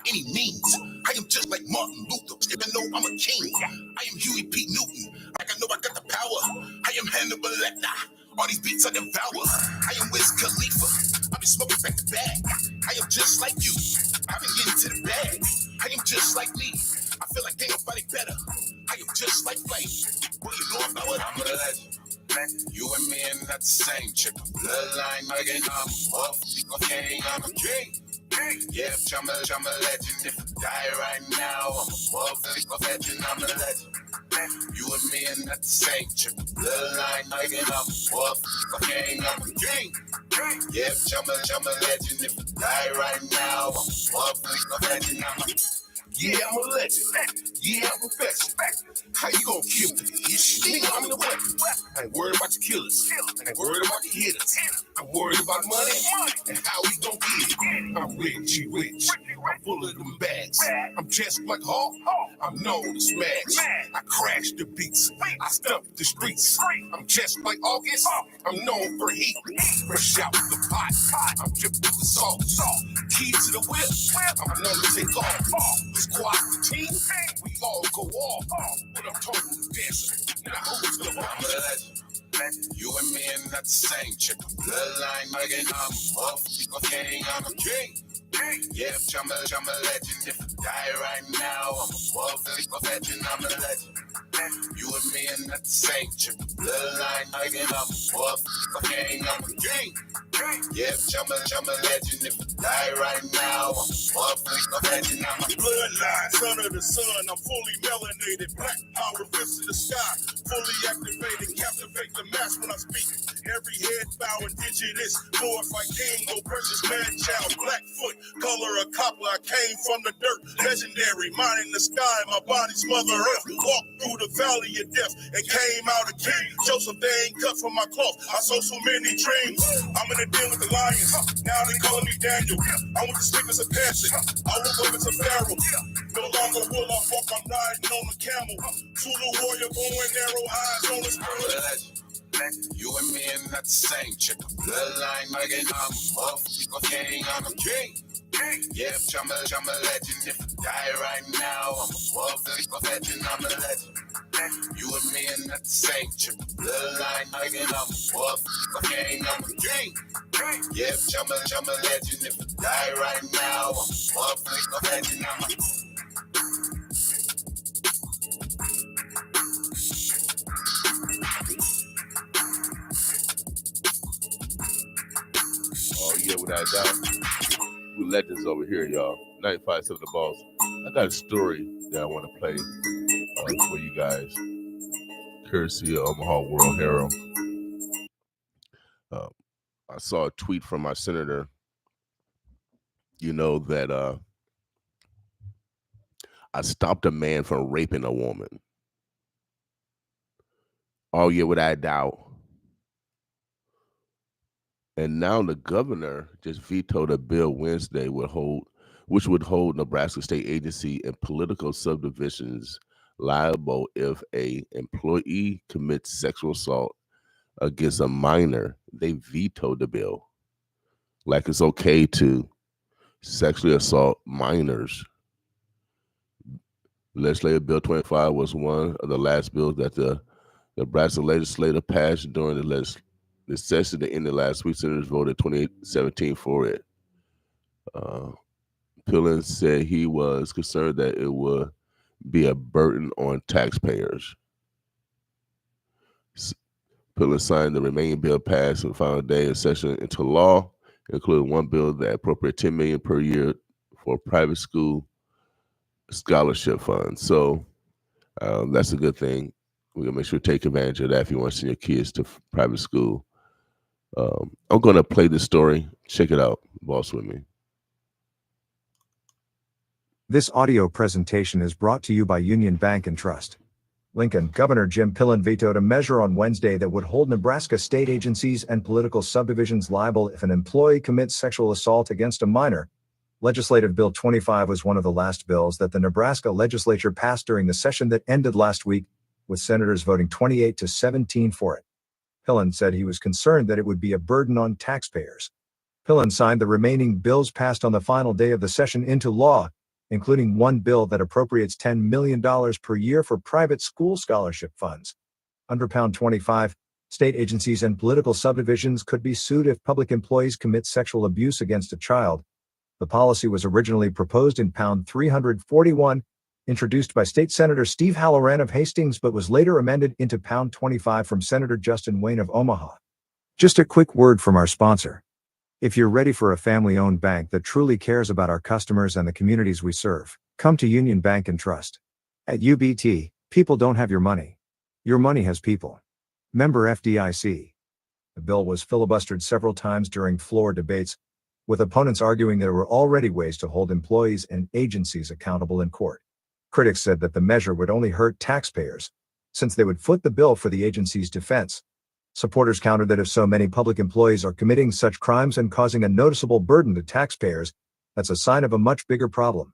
any means. I am just like Martin Luther, even though I'm a king. I am Huey P. Newton, like I know I got the power. I am Hannibal Lecter, all these beats I devour. I am Wiz Khalifa, I be smoking back to back. I am just like you, I been getting to the bag. I am just like me, I feel like ain't nobody better. I am just like Flame, well you know about what I'm a legend. You and me and not the same chick. Bloodline, again, I'm off. Okay, I'm a king. Yeah, I'm a legend. If I die right now, I'm a motherfucking legend. I'm a legend. You and me and not the same chick. Bloodline, again, I'm off. Okay, I'm a king. Yeah, I'm a legend. If I die right now, I'm a motherfucking legend. I'm a legend. Yeah, I'm perfection. How you gonna kill me? Nigga, I'm the weapon. I ain't worried about the killers. I ain't worried about the hitters. I'm worried about money and how we gon' get it. I'm rich, I'm full of them bags. I'm just like Hawk. I'm known to smash. I crash the beats. I stump the streets. I'm just like August. I'm known for heat. Fresh out the pot. I'm dripping with the salt. Key to the whip. I'm known to take off. Squad the team. We all go off. But I'm total dancer. Now who's the one? You and me and not the same chick. Bloodline, again, I'm off. Okay, I'm a king. Yeah, I'm a legend. If I die right now, I'm a motherfucking legend. I'm a legend. You and me and not the same chick. Bloodline, again, I'm off. Okay, I'm a king. Yeah, I'm a legend. If I die right now, I'm a motherfucking legend. I'm a bloodline, son of the sun. I'm fully melanated. Black power fist in the sky. Fully activated, captivate the mass when I speak. Every head bowing digit is glorified king, no precious man child. Blackfoot, color of copper, I came from the dirt. Legendary, mine in the sky, my body's mother earth. Walked through the valley of death and came out a king. Joseph, they ain't cut from my cloth. I sold so many dreams. I'm in the den with the lions. Now they calling me Daniel. I went to sleep as a peasant. I woke up as a pharaoh. No longer will I walk, I'm riding on a camel. Zulu warrior, bow and arrow, eyes on the spirit. You and me and not the same chick. Bloodline, again, I'm off. Okay, I'm a king. Yeah, I'm a legend. If I die right now, I'm a motherfucking legend. I'm a legend. You and me and not the same chick. Bloodline, again, I'm off. Okay, I'm a king. Yeah, I'm a legend. If I die right now, I'm a motherfucking legend. I'm a Oh yeah, without a doubt. We legends over here, y'all. 95 of the balls. I got a story that I want to play for you guys. Courtesy of Omaha World Herald. I saw a tweet from my senator. You know that I stopped a man from raping a woman. Oh yeah, without a doubt. And now the governor just vetoed a bill Wednesday which would hold Nebraska state agency and political subdivisions liable if a employee commits sexual assault against a minor. They vetoed the bill. Like it's okay to sexually assault minors. Legislative Bill 25 was one of the last bills that the Nebraska legislature passed during the session that ended last week. Senators voted 28-17 for it. Pillen said he was concerned that it would be a burden on taxpayers. Pillen signed the remaining bill passed on the final day of session into law, including one bill that appropriates $10 million per year for private school scholarship funds. So that's a good thing. We're gonna make sure to take advantage of that if you want to send your kids to private school. I'm gonna play this story. Check it out. Boss with me. This audio presentation is brought to you by Union Bank and Trust. Lincoln Governor Jim Pillen vetoed a measure on Wednesday that would hold Nebraska state agencies and political subdivisions liable if an employee commits sexual assault against a minor. Legislative Bill 25 was one of the last bills that the Nebraska legislature passed during the session that ended last week, with senators voting 28-17 for it. Pillen said he was concerned that it would be a burden on taxpayers. Pillen signed the remaining bills passed on the final day of the session into law, including one bill that appropriates $10 million per year for private school scholarship funds. Under Pound 25, state agencies and political subdivisions could be sued if public employees commit sexual abuse against a child. The policy was originally proposed in Pound 341, introduced by State Senator Steve Halloran of Hastings, but was later amended into Pound 25 from Senator Justin Wayne of Omaha. Just a quick word from our sponsor. If you're ready for a family-owned bank that truly cares about our customers and the communities we serve, come to Union Bank and Trust. At UBT, people don't have your money. Your money has people. Member FDIC. The bill was filibustered several times during floor debates, with opponents arguing there were already ways to hold employees and agencies accountable in court. Critics said that the measure would only hurt taxpayers, since they would foot the bill for the agency's defense. Supporters countered that if so many public employees are committing such crimes and causing a noticeable burden to taxpayers, that's a sign of a much bigger problem.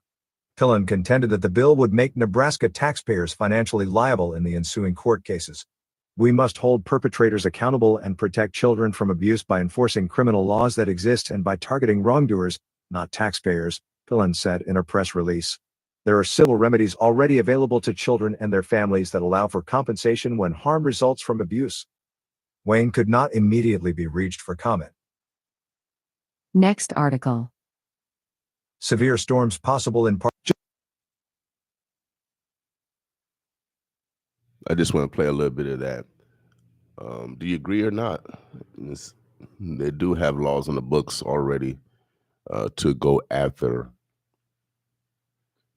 Pillen contended that the bill would make Nebraska taxpayers financially liable in the ensuing court cases. We must hold perpetrators accountable and protect children from abuse by enforcing criminal laws that exist and by targeting wrongdoers, not taxpayers, Pillen said in a press release. There are civil remedies already available to children and their families that allow for compensation when harm results from abuse. Wayne could not immediately be reached for comment. Next article. Severe storms possible in part. I just want to play a little bit of that. Do you agree or not? They do have laws on the books already to go after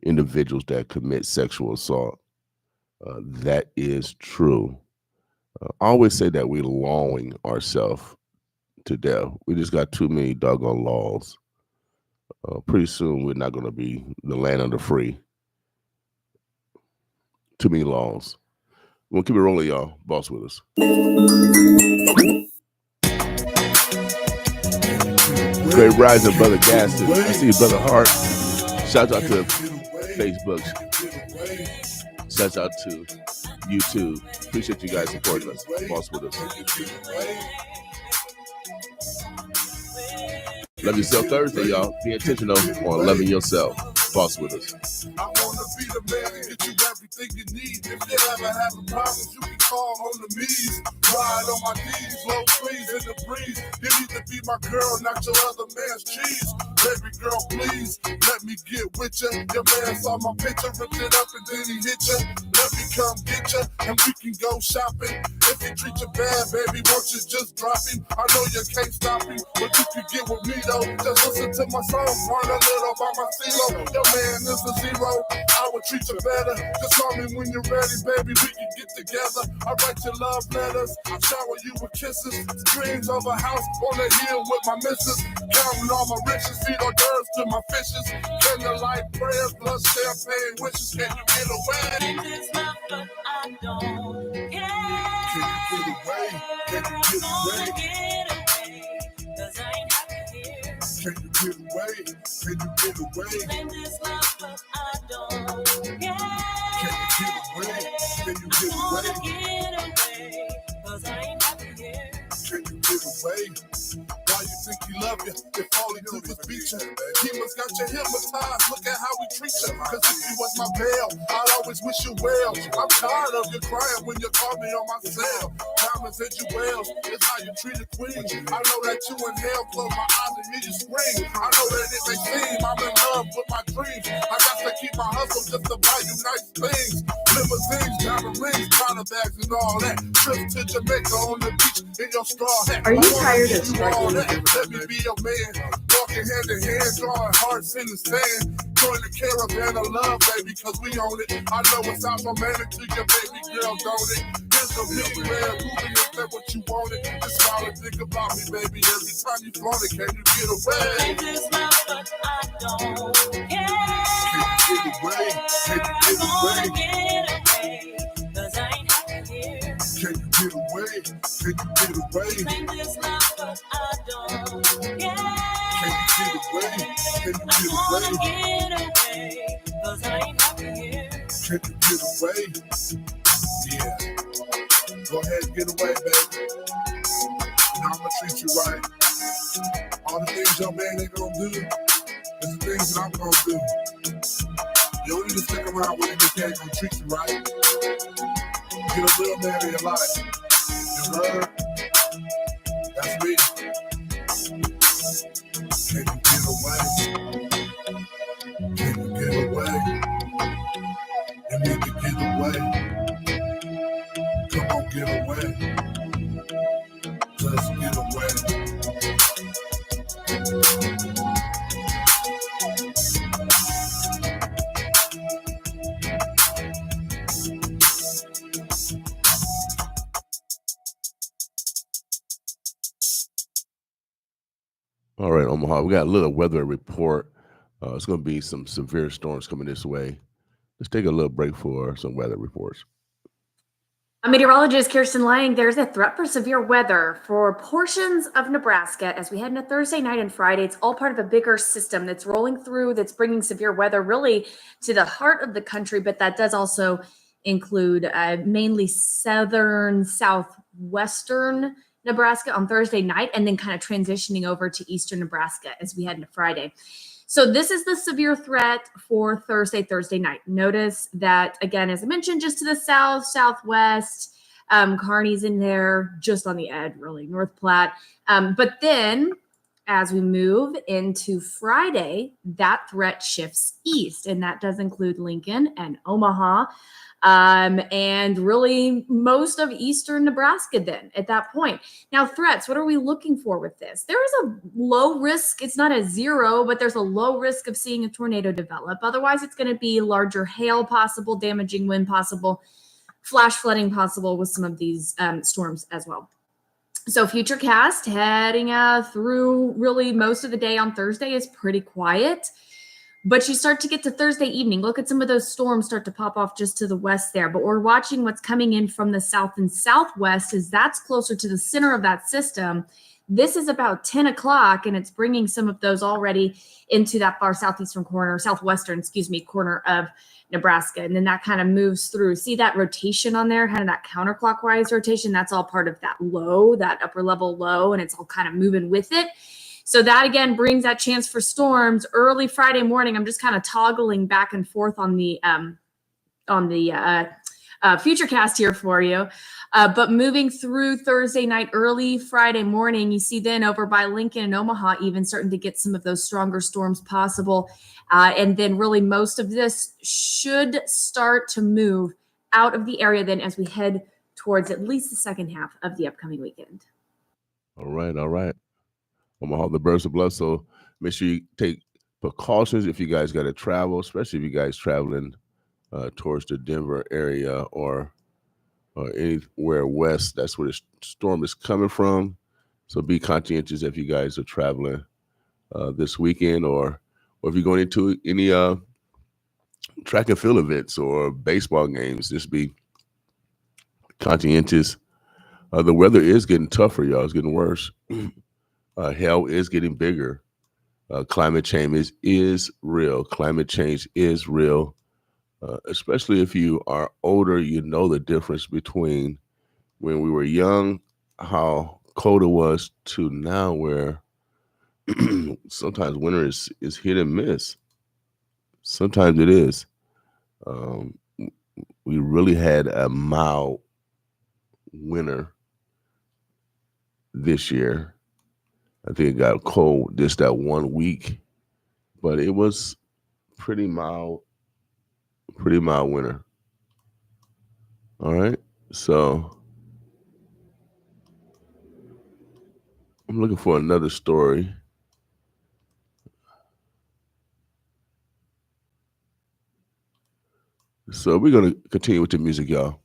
individuals that commit sexual assault. That is true. I always say that we're lawing ourselves to death. We just got too many doggone laws. Pretty soon we're not going to be the land of the free. Too many laws. We'll keep it rolling, y'all. Boss with us. Great rising, Brother Gaston. I see you, Brother Hart. Shout out to Facebook. Shout out to YouTube. Appreciate you guys supporting us. Boss with us. Love Yourself Thursday, y'all. Be intentional on loving yourself. Boss with us. I wanna be the man and get you everything you need. If you ever have a problem, you can call on the knees. Ride on my knees, low trees in the breeze. You need to be my girl, not your other man's cheese. Baby girl, please, let me get with ya. Your man saw my picture, ripped it up and then he hit ya. Let me come get ya, and we can go shopping. If he treat you bad, baby, won't you just drop him? I know you can't stop him, but you can get with me though. Just listen to my song, run a little by my CeeLo. Your man is a zero, I would treat you better. Just call me when you're ready, baby, we can get together. I write your love letters, I shower you with kisses. Dreams of a house on the hill with my missus. Counting all my riches, feed hors d'oeuvres to my fishes. Candlelight prayers, plus champagne wishes. Can you get away? This is love, but I don't care. Can you get away? Can you get away? Get away, 'cause I ain't happy here. Can you get away? Can you get away? Claim this love, but I don't care. Can you get away? Can you get away? Get away, 'cause I ain't happy here. Can you get away? Why you think he love you? If all he did was beat you. He must got you hypnotized. Look at how we treat you. 'Cause if you was my bail, I'd always wish you well. I'm tired of you crying when you call me on my cell. Diamonds and jewels is how you treat a queen. I know that you in hell, close my eyes and hear you scream. I know that it may seem I'm in love with my dreams. I got to keep my hustle just to buy you nice things. Limousines, diamond rings, powder bags and all that. Trips to Jamaica on the beach in your straw hat. Are you tired of struggling? struggling? Let me be your man. Walking hand in hand, drawing hearts in the sand. Join the caravan of love, baby, 'cause we own it. I know it sounds romantic to your baby girl, don't it? Here's the big red movie, is that what you wanted? Just smile and think about me, baby. Every time you flaunt it, can you get away? Claim this love, but I don't care. Can you get away? Can you get away? Get away, 'cause I ain't happy here. Can you get away? Can you get away? Claim this love, but I don't care. Can you get away? Can you get away? Get away, 'cause I ain't happy here. Can you get away? Yeah. Go ahead and get away, baby. Now I'ma treat you right. All the things your man ain't gonna do is the things that I'm gonna do. you to stick around when the occasional treat you right. Get a real man in your life. You heard? That's me. Can you get away? Can you get away? You need to get away. Come on, get away. Let's get away. All right, Omaha, we got a little weather report. It's going to be some severe storms coming this way. Let's take a little break for some weather reports. Meteorologist Kirsten Lang, there's a threat for severe weather for portions of Nebraska as we head into Thursday night and Friday. It's all part of a bigger system that's rolling through, that's bringing severe weather really to the heart of the country, but that does also include mainly southern, southwestern Nebraska on Thursday night, and then kind of transitioning over to eastern Nebraska as we head into Friday. So this is the severe threat for Thursday night. Notice that, again, as I mentioned, just to the south, southwest, Kearney's in there, just on the edge, really, North Platte. But then as we move into Friday, that threat shifts east, and that does include Lincoln and Omaha. And really most of eastern Nebraska then at that point. Now, threats, what are we looking for with this? There is a low risk. It's not a zero, but there's a low risk of seeing a tornado develop. Otherwise, it's going to be larger hail possible, damaging wind possible, flash flooding possible with some of these storms as well. So Futurecast heading through really most of the day on Thursday is pretty quiet. But you start to get to Thursday evening. Look at some of those storms start to pop off just to the west there. But we're watching what's coming in from the south and southwest as that's closer to the center of that system. This is about 10 o'clock, and it's bringing some of those already into that far southwestern corner of Nebraska. And then that kind of moves through. See that rotation on there, kind of that counterclockwise rotation? That's all part of that low, that upper level low, and it's all kind of moving with it. So that, again, brings that chance for storms early Friday morning. I'm just kind of toggling back and forth on the Futurecast here for you. But moving through Thursday night, early Friday morning, you see then over by Lincoln and Omaha even starting to get some of those stronger storms possible. And then really most of this should start to move out of the area then as we head towards at least the second half of the upcoming weekend. All right. Omaha, the burst of blood. So make sure you take precautions if you guys got to travel, especially if you guys traveling towards the Denver area or anywhere west. That's where the storm is coming from. So be conscientious if you guys are traveling this weekend or if you're going into any track and field events or baseball games. Just be conscientious. The weather is getting tougher, y'all. It's getting worse. Hell is getting bigger. Climate change is real. Climate change is real. Especially if you are older, you know the difference between when we were young, how cold it was, to now where sometimes winter is hit and miss. Sometimes it is. We really had a mild winter this year. I think it got cold just that 1 week, but it was pretty mild winter. All right. So I'm looking for another story. So we're going to continue with the music, y'all.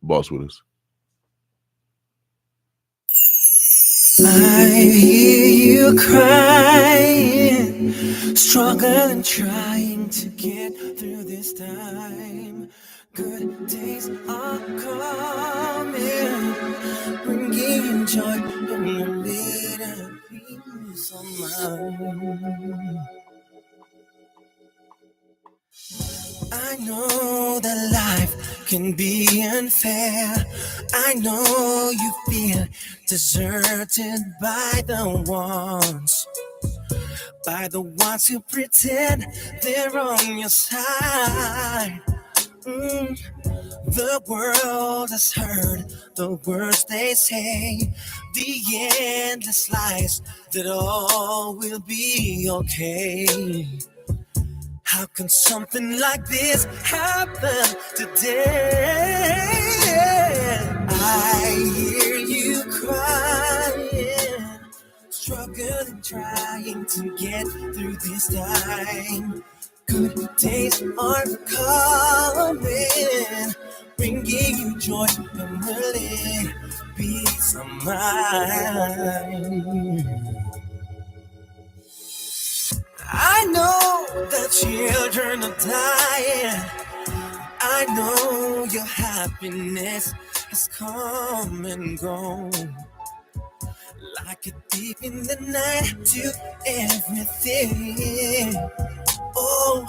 Boss with us. I hear you crying, struggling, trying to get through this time. Good days are coming, bringing you joy and your little peace of mind. I know that life can be unfair. I know you feel deserted by the ones. by the ones who pretend they're on your side. The world has heard the words they say, the endless lies that all will be okay. How can something like this happen today? I hear you crying, struggling, trying to get through this time. Good days are coming, bringing you joy and really peace of mind. I know that children are dying. I know your happiness has come and gone. Like a deep in the night to everything. Oh,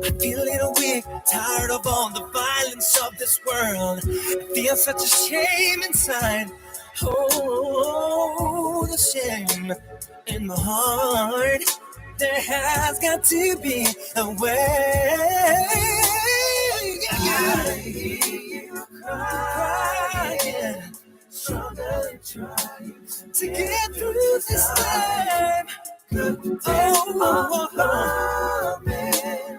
I feel a little weak, tired of all the violence of this world. I feel such a shame inside. Oh, the shame in my heart. There has got to be a way. I hear you crying, struggling, trying to get through this time. Good days are coming,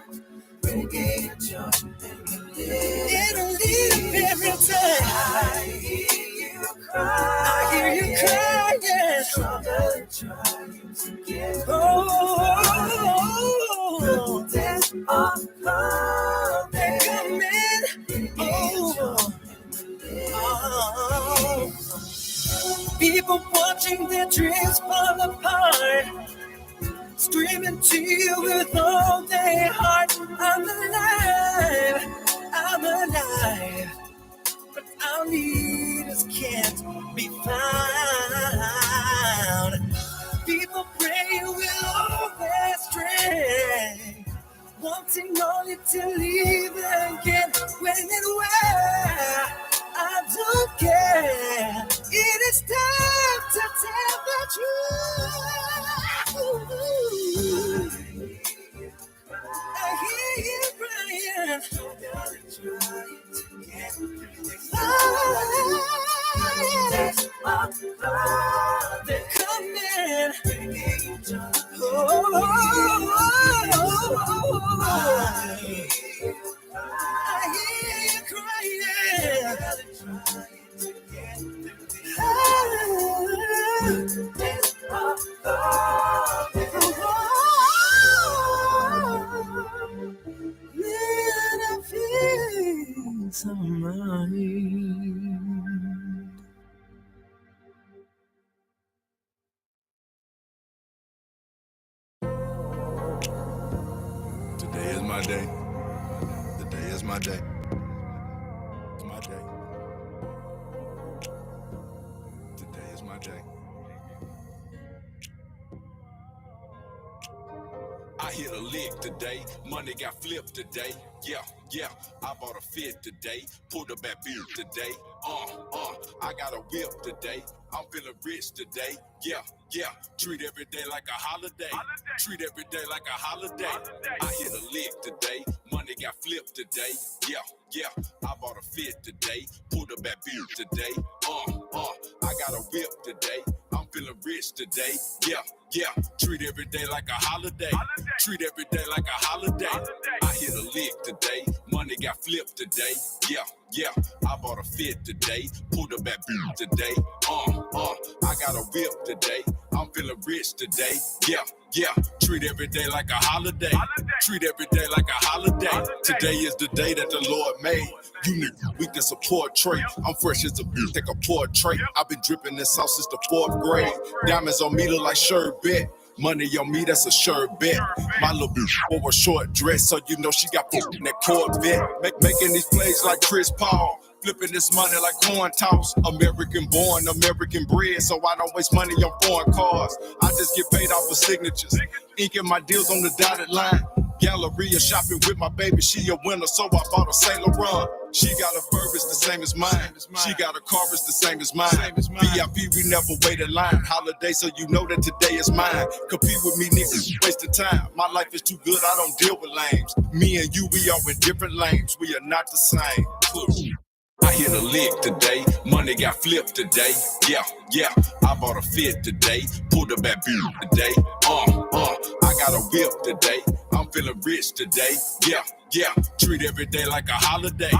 bringing joy in a little every time. I hear you crying, struggling, trying to get good days are coming, bringing joy. People watching their dreams fall apart, screaming to you with all their heart. I'm alive, but our leaders can't be found. People pray with all their strength, wanting only to leave again. When and where, I don't care. It is time to tell the truth. I hear you crying. They're coming. I hear you crying. Little peace of mind. Today is my day. Today is my day. It's my day. Today is my day. I hit a lick today. Money got flipped today. Yeah. I bought a fit today. Pulled a back beer today. I got a whip today. I'm feeling rich today. Yeah. Treat every day like a holiday. Treat every day like a holiday. I hit a lick today. Money got flipped today. Yeah. I bought a fit today. Pulled a back beer today. I got a whip today. I'm feeling rich today. Yeah. Treat every day like a holiday. Treat every day like a holiday. I hit a lick today. Money got flipped today. Yeah. I bought a fit today. Pulled a back beer today. I got a whip today. I'm feeling rich today. Yeah. Treat every day like a holiday. Treat every day like a holiday. Today is the day that the Lord made. You niggas, we can support Trey. I'm fresh as a bitch, take a portrait. I've been dripping this sauce since the 4th grade. Diamonds on me look like sherbet. Money on me, that's a sherbet. My little bitch wore a short dress, so you know she got in that Corvette. Making these plays like Chris Paul. Flipping this money like coin toss. American born, American bred, so I don't waste money on foreign cars. I just get paid off for signatures. Inking my deals on the dotted line. Galleria shopping with my baby, she a winner, so I bought a Saint Laurent. She got a fur, it's the same as mine. She got a car, it's the same as mine. VIP, we never wait in line. Holiday, so you know that today is mine. Compete with me, niggas, waste of time. My life is too good, I don't deal with lames. Me and you, we are in different lanes. We are not the same. I hit a lick today, money got flipped today. Yeah, I bought a fit today, pulled a bad bill today. I got a whip today, I'm feeling rich today. Yeah, treat every day like a holiday.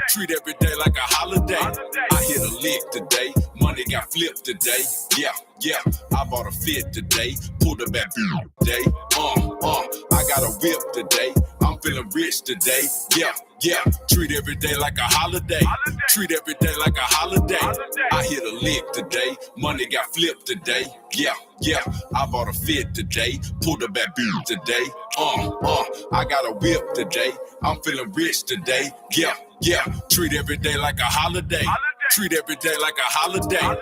Treat every day like a holiday. I hit a lick today, money got flipped today. Yeah, I bought a fit today, pulled a bad bill today. I got a whip today, I'm feeling rich today. Yeah, treat every day like a holiday. Treat every day like a holiday. I hit a lick today, money got flipped today. Yeah, I bought a fit today, pulled a bad bill today. I got a whip today, I'm feeling rich today. Yeah, treat every day like a holiday. Treat every day like a holiday.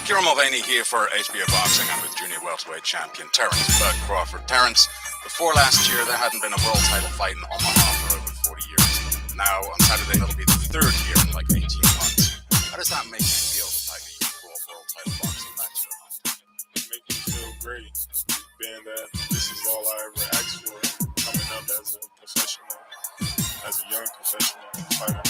Kieran Mulvaney here for HBO Boxing. I'm with junior welterweight champion Terrence Bud Crawford. Terrence, before last year, there hadn't been a world title fight in Omaha for over 40 years. Now, on Saturday, it'll be the third year in like 18 months. How does that make you feel, the fact that you can pull a world title boxing match? It makes me feel great, being that this is all I ever asked for, coming up as a professional, as a young professional fighter.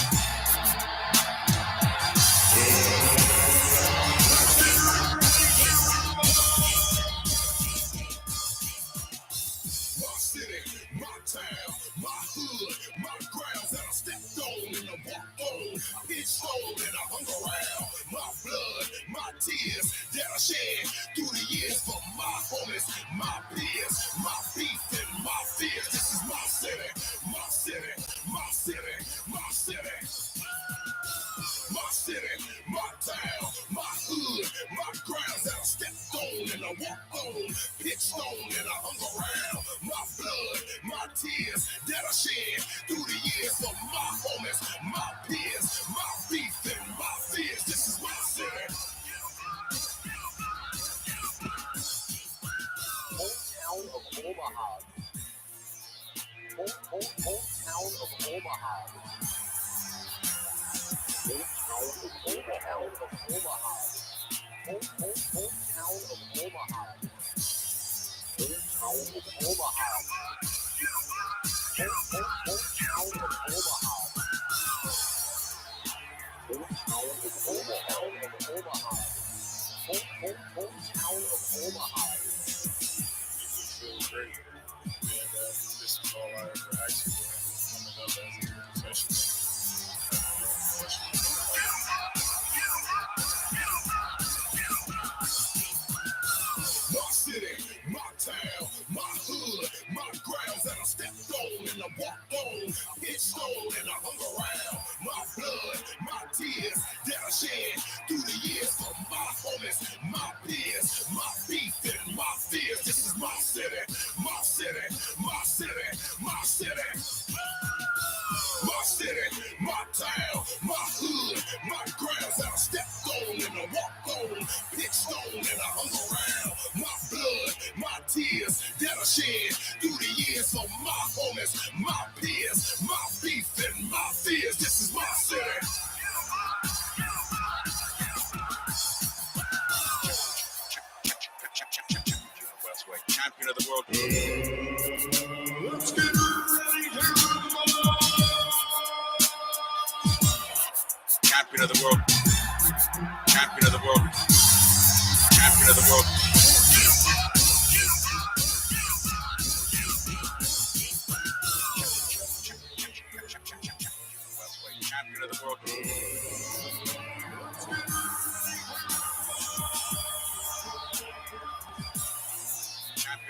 My hood, my grounds that I stepped on and I walked on. I pitched on and I hung around. My blood, my tears that I shed through the years for my homies, my peers, my beef and my fears. This is my city, my city, my city, my city. My city, my town, my hood, my grounds that I stepped on and I walked on, pitched on and I hung around. My blood, my tears that I shed through the years for my homies, my peers, my beef and my fears. This is my city. Hometown of Omaha. Hometown of Omaha. Hometown of Omaha. Hometown of Omaha. Hometown of Omaha. Hometown of Omaha. Hometown of Omaha. Hometown of Omaha. Feel great, being that this is all I ever asked for, coming up as a professional. My city, my town, my hood, my grounds that I stepped on and I walked on. I pitched on and I hung around. My blood, my tears that I shed through the years for my homies, my peers, my beef and my fears. This is my city, my city, my city, my city. My city, my town, my hood, my grounds that I stepped on and I walked on, pitched on and I hung around. My blood, my tears that I shed through the years for my homies, my peers, my beef and my fears. This is my city. Champion of the world. Let's get ready to Champion of the world. Champion of the world. Champion of the world. Champion of the world. Champion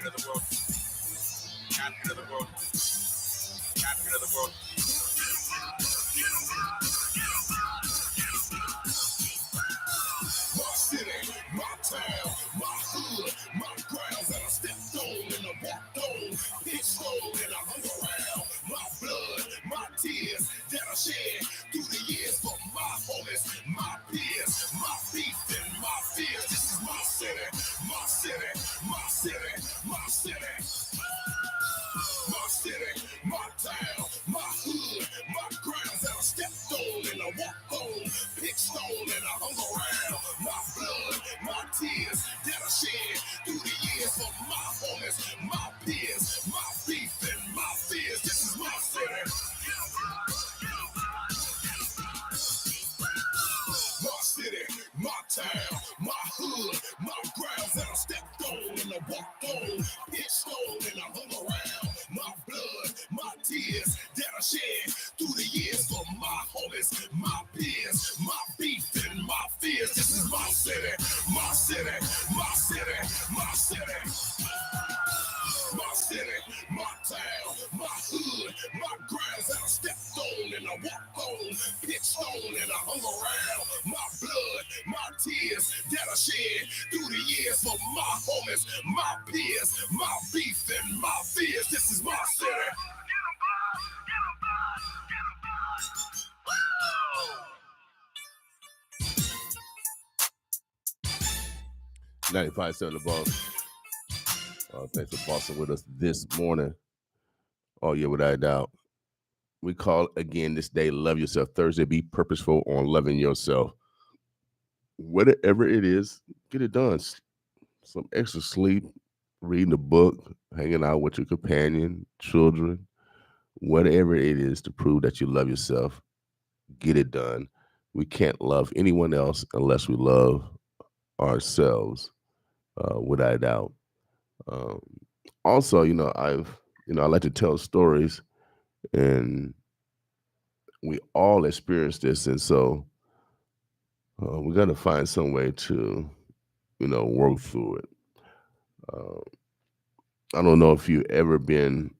Champion of the world. Champion of the world. My city, my town, my hood, my grounds that I stepped on and I walked on. Pitched on and I hung around. My blood, my tears that I shed through the years for my homies, my peers, my beef and my fears. This is my city, my city, my city, my city. My city, my town, my hood, my grounds that I stepped on and I walked on, pitched on and I hung around. My blood, my tears that I shed through the years for my homies, my peers, my beef and my fears. This is my city. My city, my town, my hood, my grounds that I stepped on and I walked on, pitched on and I hung around. My blood, my tears that I shed through the years for my homies, my peers, my beef and my fears. This is my city, my city, my city, my city. My city, my town, my hood, my grounds that I stepped on and I walked on, pitched on and I hung around. My blood, my tears that I shed through the years for my homies, my peers, my beef and my fears. This is my city. 95.7 The Boss. Thanks for bossing with us this morning. Oh, yeah, without a doubt. We call again this day, Love Yourself Thursday. Be purposeful on loving yourself. Whatever it is, get it done. Some extra sleep, reading a book, hanging out with your companion, children, whatever it is to prove that you love yourself, get it done. We can't love anyone else unless we love ourselves, without a doubt. Also, I like to tell stories, and we all experience this, and so we got to find some way to, work through it. I don't know if you've ever been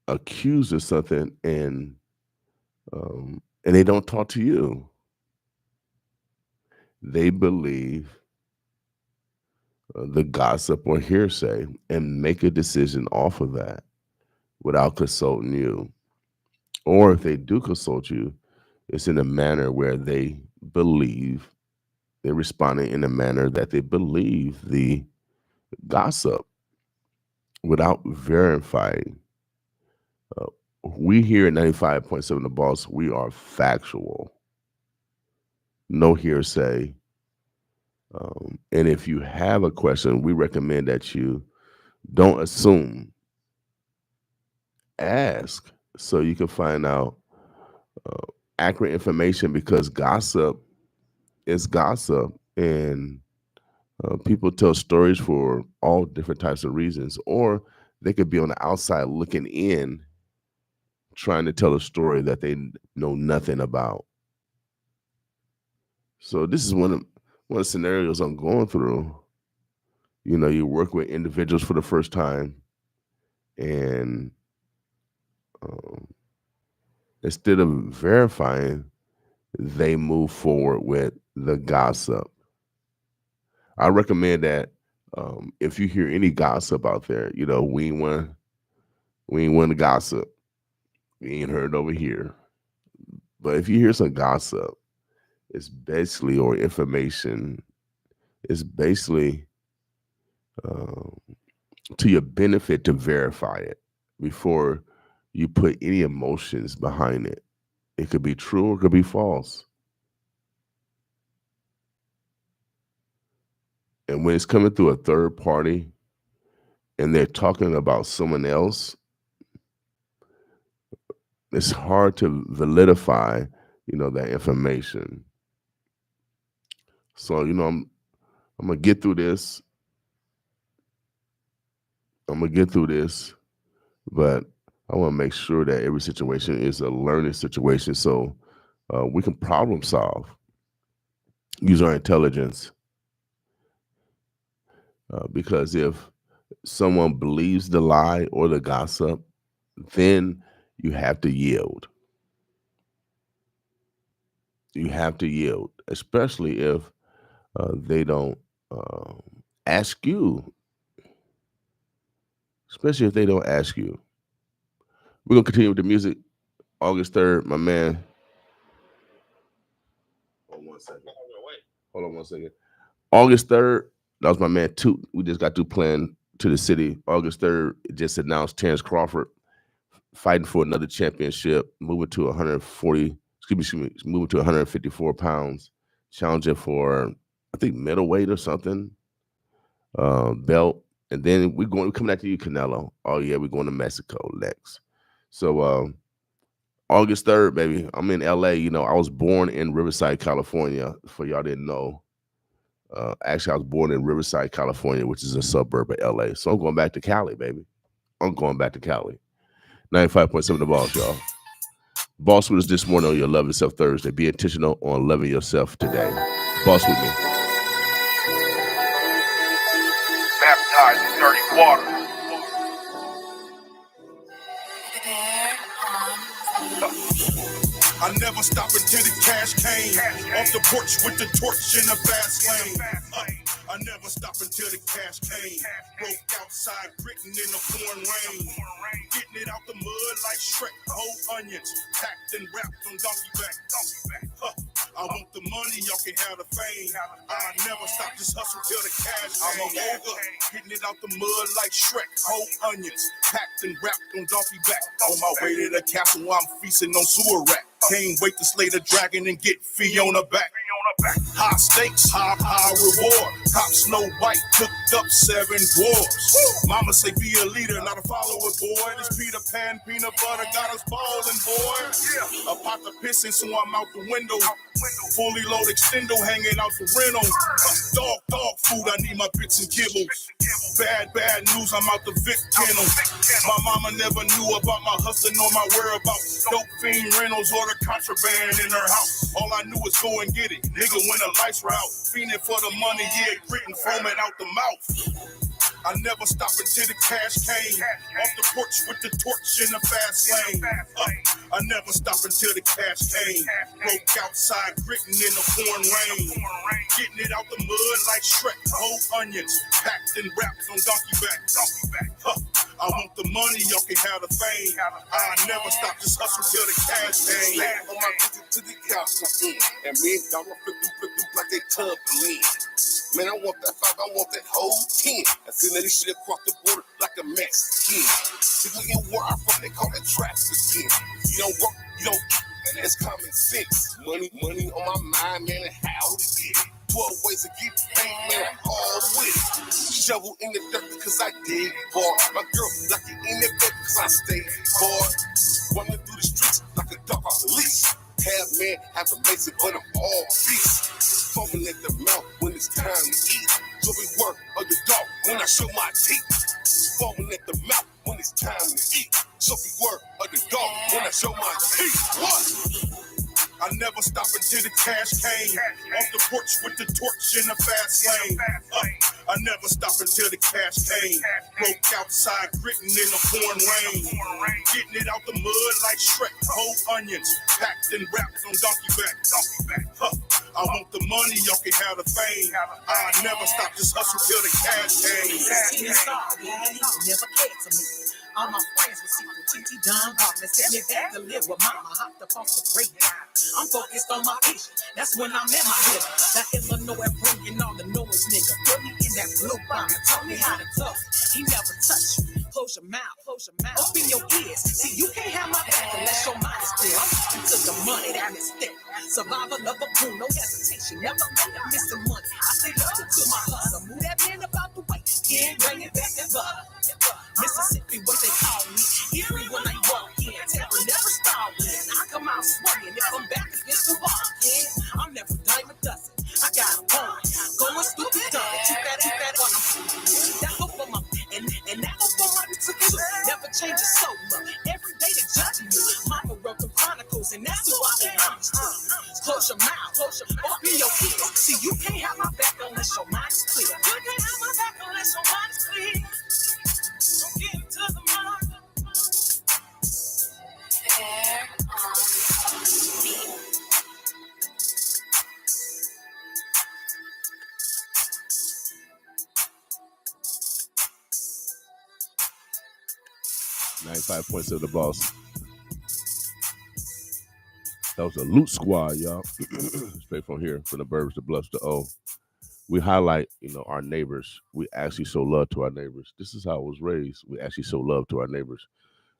accused of something, and they don't talk to you. They believe the gossip or hearsay and make a decision off of that without consulting you. Or if they do consult you, it's in a manner where they're responding in a manner that they believe the gossip without verifying. We here at 95.7 The Boss, we are factual. No hearsay. And if you have a question, we recommend that you don't assume. Ask so you can find out accurate information, because gossip is gossip, and people tell stories for all different types of reasons, or they could be on the outside looking in, trying to tell a story that they know nothing about. So this is one of the scenarios I'm going through. You work with individuals for the first time, and instead of verifying, they move forward with the gossip. I recommend that if you hear any gossip out there, we ain't want to gossip. We ain't heard over here. But if you hear some gossip, it's basically, or information, it's basically to your benefit to verify it before you put any emotions behind it. It could be true or it could be false. And when it's coming through a third party and they're talking about someone else, it's hard to validify, that information. So, I'm going to get through this. But I want to make sure that every situation is a learning situation, so we can problem solve, use our intelligence. Because if someone believes the lie or the gossip, then you have to yield. You have to yield, especially if they don't ask you. Especially if they don't ask you. We're gonna continue with the music. August 3rd, my man. Hold on 1 second. Hold on 1 second. August 3rd, that was my man Toot. We just got to playing to the city. August 3rd, it just announced Terrence Crawford fighting for another championship, moving to 154 pounds, challenging for, I think, middleweight or something, belt. And then we're coming after you, Canelo. Oh, yeah, we're going to Mexico next. So August 3rd, baby, I'm in LA. You know, I was born in Riverside, California, for y'all didn't know. Actually, I was born in Riverside, California, which is a suburb of LA. So I'm going back to Cali, baby. I'm going back to Cali. 95.7 The Boss, y'all. Boss with us this morning on your Love Yourself Thursday. Be intentional on loving yourself today. Boss with me. Baptized in dirty water. I never stop until the cash came. Off the porch with the torch in a fast lane. I never stop until the cash came. Broke outside, written in the pouring rain. Getting it out the mud like Shrek. Whole onions, packed and wrapped on donkey back. I want the money, y'all can have the fame. I never stop, just hustle till the cash came. I'm a ogre, getting it out the mud like Shrek. Whole onions, packed and wrapped on donkey back. On my way to the castle, I'm feasting on sewer rat. Can't wait to slay the dragon and get Fiona back. High stakes, high reward. Cop Snow White cooked up 7 dwarves. Mama say be a leader, not a follower, boy. This Peter Pan peanut butter got us ballin', boy. A pot of pissing, so I'm out the window. Fully loaded extendo hanging out the rental. Dog food, I need my bits and kibbles. Bad news, I'm out the Vic kennel. My mama never knew about my hustle nor my whereabouts. Dope fiend rentals or the contraband in her house. All I knew was go and get it. Nigga, when the lights were out, fiending for the money, yeah, gritting, foaming out the mouth. I never stop until the cash came. Off the porch with the torch in the fast lane. I never stop until the cash came. Broke outside, gritting in the pouring rain. Getting it out the mud like Shrek. Whole onions, packed and wrapped on donkey back. I want the money, y'all can have the fame. I never stop, just hustle till the cash came. On my visit to the couch, and me and dog flip them like they tub lean. Man, I want that 5, I want that whole 10. I seen that shit across the border like a Mexican. See, when you where I'm from, they call that trafficking. You don't work, you don't eat, and that's common sense. Money on my mind, man, and how to get it. 12 ways to get paid, man, I'm all with it. Shovel in the dirt because I dig hard. My girl like it in the bed because I stay hard. Running through the streets like a dog off the leash. Have man, have a mason, but I'm all beast. Foaming at the mouth when it's time to eat. So we work of the dog when I show my teeth. Foaming at the mouth when it's time to eat. So we work of the dog when I show my teeth. What? I never stop until the cash came. Off the porch with the torch in the fast lane. I never stop until the cash came. Broke outside, gritting in the pouring rain. Getting it out the mud like Shrek. Whole onions, packed and wrapped on donkey back. I want the money, y'all can have the fame. I never stop, just hustle till the cash came. Never cared to me. All my friends were secret TT Don Partners. Sent me back to live with mama. Hopped up off the break. I'm focused on my vision. That's when I'm in my head. That Illinois bringing all the noise, nigga. Put me in that blue bomber. Taught me how to talk. He never touched you. Close your mouth. Open your ears. See, you can't have my back unless your mind is clear. I'm sticking to the money that is thick. Survival of a crew, no hesitation. Never gonna miss the money. I stay loyal to my hustle. Move that man about the way. Can't bring it back and butter. Mississippi, what they call me. Eerie when I walk in. Terror never stop when I come out swinging. If I'm back against the wall, yeah, I'm never dime a dozen. I got a point. Going stupid dumb. Keep that on them. That go for my and that go for my too. Never change a soul. Every day they judging you. Mama wrote the chronicles, and that's who I be honest to. Close your mouth. Open your ears. See, you can't have my back unless your mind is clear. You can't have my back unless your mind is clear. 95.7 The Boss. That was a Loot Squad, y'all. Straight from here, from the Burbs, the Bluffs, the O. We highlight, our neighbors. We actually show love to our neighbors. This is how I was raised. We actually show love to our neighbors.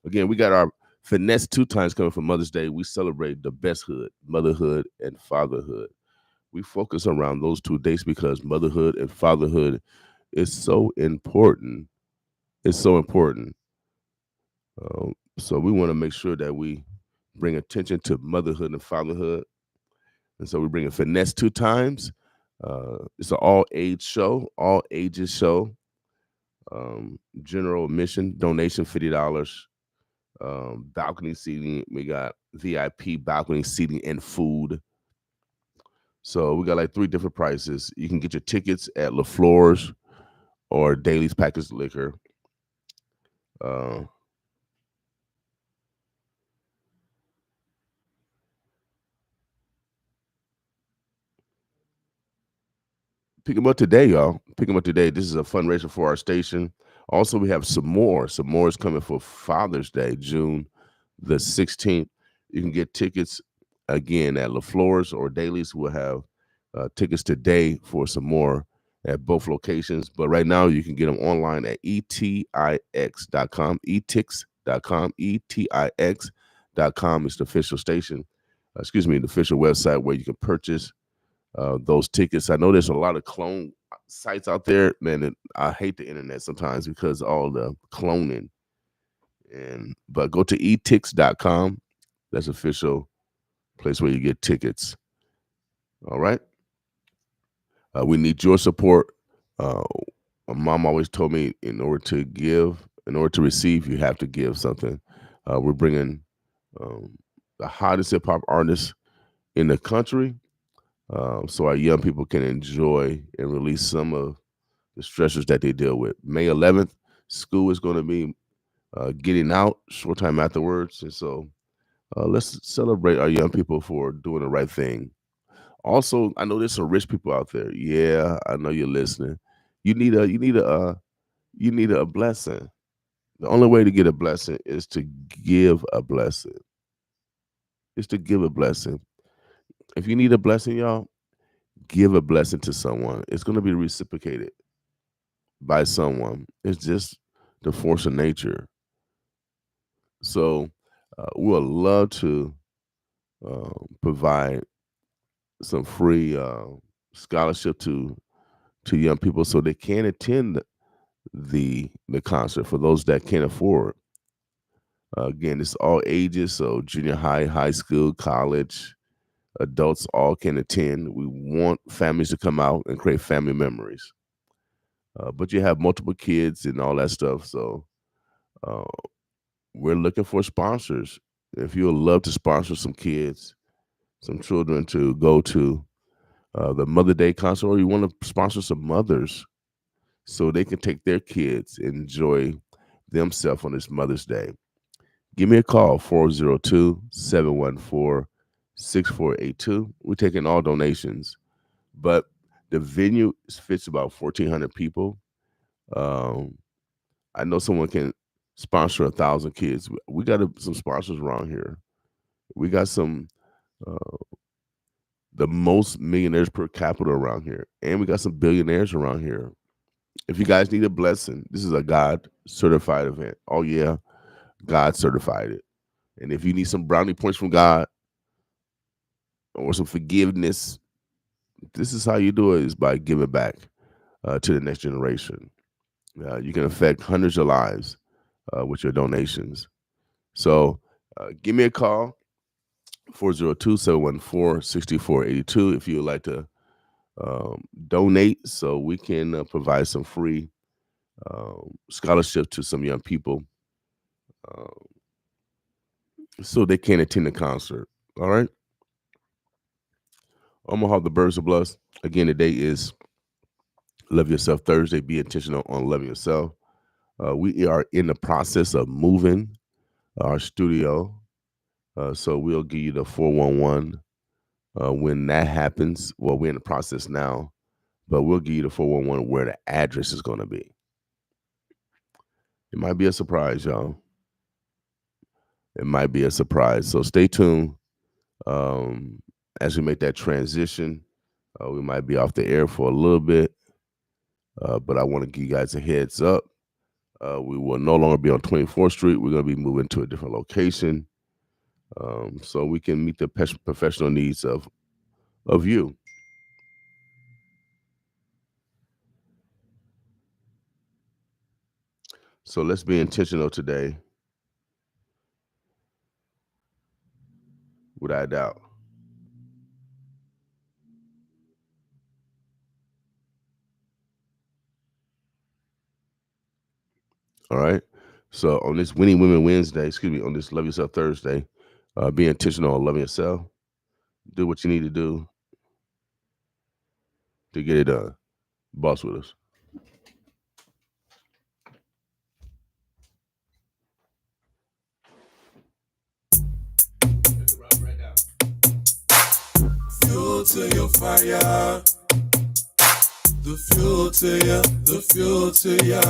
Again, we got our finesse 2 times coming for Mother's Day. We celebrate the best hood, motherhood and fatherhood. We focus around those 2 dates because motherhood and fatherhood is so important. It's so important. So we want to make sure that we bring attention to motherhood and fatherhood. And so we bring a finesse 2 times. It's an all-age show, all ages show. General admission, donation $50. Balcony seating, we got VIP balcony seating and food. So we got like 3 different prices. You can get your tickets at LaFleur's or Daly's Packaged Liquor. Pick them up today, y'all. Pick them up today. This is a fundraiser for our station. Also, we have some more. Some more is coming for Father's Day, June the 16th. You can get tickets again at LaFleur's or Daly's. We'll have tickets today for some more at both locations. But right now, you can get them online at etix.com, etix.com, etix.com. It's the official station, the official website where you can purchase those tickets. I know there's a lot of clone sites out there, man. I hate the internet sometimes because of all the cloning. But go to etix.com. That's official place where you get tickets. All right. We need your support. My mom always told me in order to receive, you have to give something. We're bringing the hottest hip hop artists in the country. So our young people can enjoy and release some of the stressors that they deal with. May 11th, school is going to be getting out short time afterwards. And so let's celebrate our young people for doing the right thing. Also, I know there's some rich people out there. Yeah, I know you're listening. You need a blessing. The only way to get a blessing is to give a blessing. It's to give a blessing. If you need a blessing, y'all, give a blessing to someone. It's going to be reciprocated by someone. It's just the force of nature. So we'll love to provide some free scholarship to young people so they can attend the concert for those that can't afford. Again, it's all ages, so junior high, high school, college, adults all can attend. We want families to come out and create family memories. But you have multiple kids and all that stuff, so we're looking for sponsors. If you would love to sponsor some kids, some children to go to the Mother Day concert, or you want to sponsor some mothers so they can take their kids and enjoy themselves on this Mother's Day, give me a call, 402-714-6482. We're taking all donations, but the venue fits about 1,400 people. I know someone can sponsor 1,000 kids. We got some sponsors around here. We got some the most millionaires per capita around here, and we got some billionaires around here. If you guys need a blessing, this is a God certified event. Oh yeah, God certified it. And if you need some brownie points from God or some forgiveness, this is how you do it, is by giving back to the next generation. You can affect hundreds of lives with your donations. So give me a call, 402-714-6482, if you would like to donate so we can provide some free scholarship to some young people so they can attend the concert. All right. Omaha, the Birds of Bluffs. Again, today is Love Yourself Thursday. Be intentional on loving yourself. We are in the process of moving our studio. So we'll give you the 411 when that happens. Well, we're in the process now, but we'll give you the 411 where the address is going to be. It might be a surprise, y'all. it might be a surprise. So stay tuned as we make that transition. We might be off the air for a little bit, but I want to give you guys a heads up. We will no longer be on 24th Street. We're going to be moving to a different location so we can meet the professional needs of you. So let's be intentional today, without a doubt. All right. So on this Winning Women Wednesday, on this Love Yourself Thursday, be intentional on loving yourself. Do what you need to do to get it done. Boss with us. Fuel to your fire. The fuel to ya, the fuel to ya.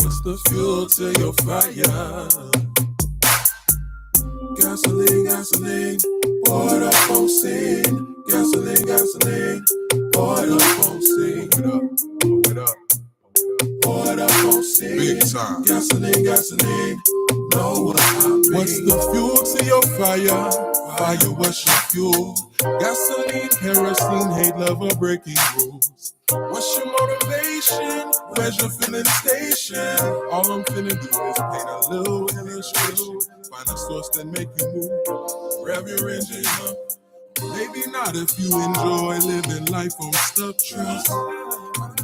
What's the fuel to your fire? Gasoline, gasoline, poured up on scene. Gasoline, gasoline, poured up on scene. What up? Poured up on scene. Big time. Gasoline, gasoline, know what I mean. What's the fuel to your fire? Fire, what's your fuel? Gasoline, kerosene, hate, love, or breaking rules. What's your motivation? Where's your filling station? All I'm finna do is paint a little illustration. Find a source that make you move. Rev your engine up. Maybe not if you enjoy living life on stuck trust.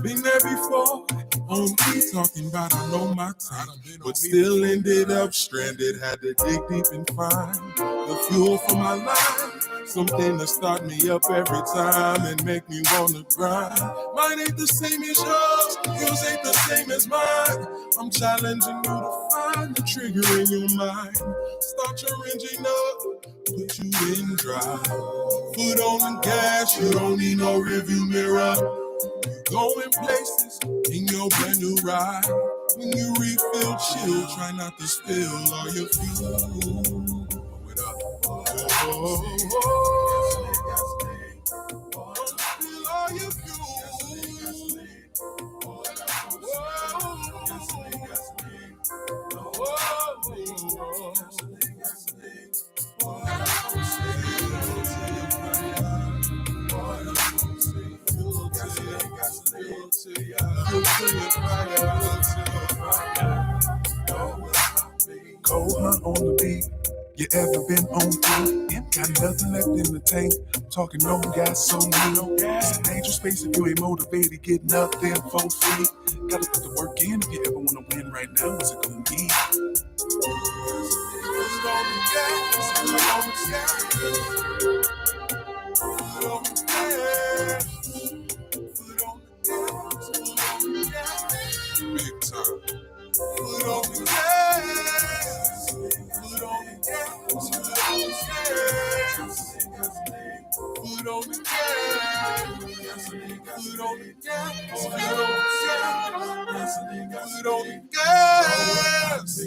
Been there before, on me talking about I know my time, but still ended up stranded. Had to dig deep and find the fuel for my life. Something to start me up every time and make me wanna grind. Mine ain't the same as yours, yours ain't the same as mine. I'm challenging you to find the trigger in your mind. Start your engine up, put you in drive. Foot on the gas, you don't need no rearview mirror. Going places in your brand new ride. When you refill, chill, try not to spill all your fuel. It up. Oh, spill all your fuel. Cold hunt on the beat. You ever been on beat? Got nothing left in the tank. Talking no gasoline. It's a dangerous space if you ain't motivated. Get nothing for free. Gotta put the work in if you ever wanna win right now. What's it gonna be? Big time. Put on the gas. Put on the gas. Put on the gas. Put on the gas. Put on the gas.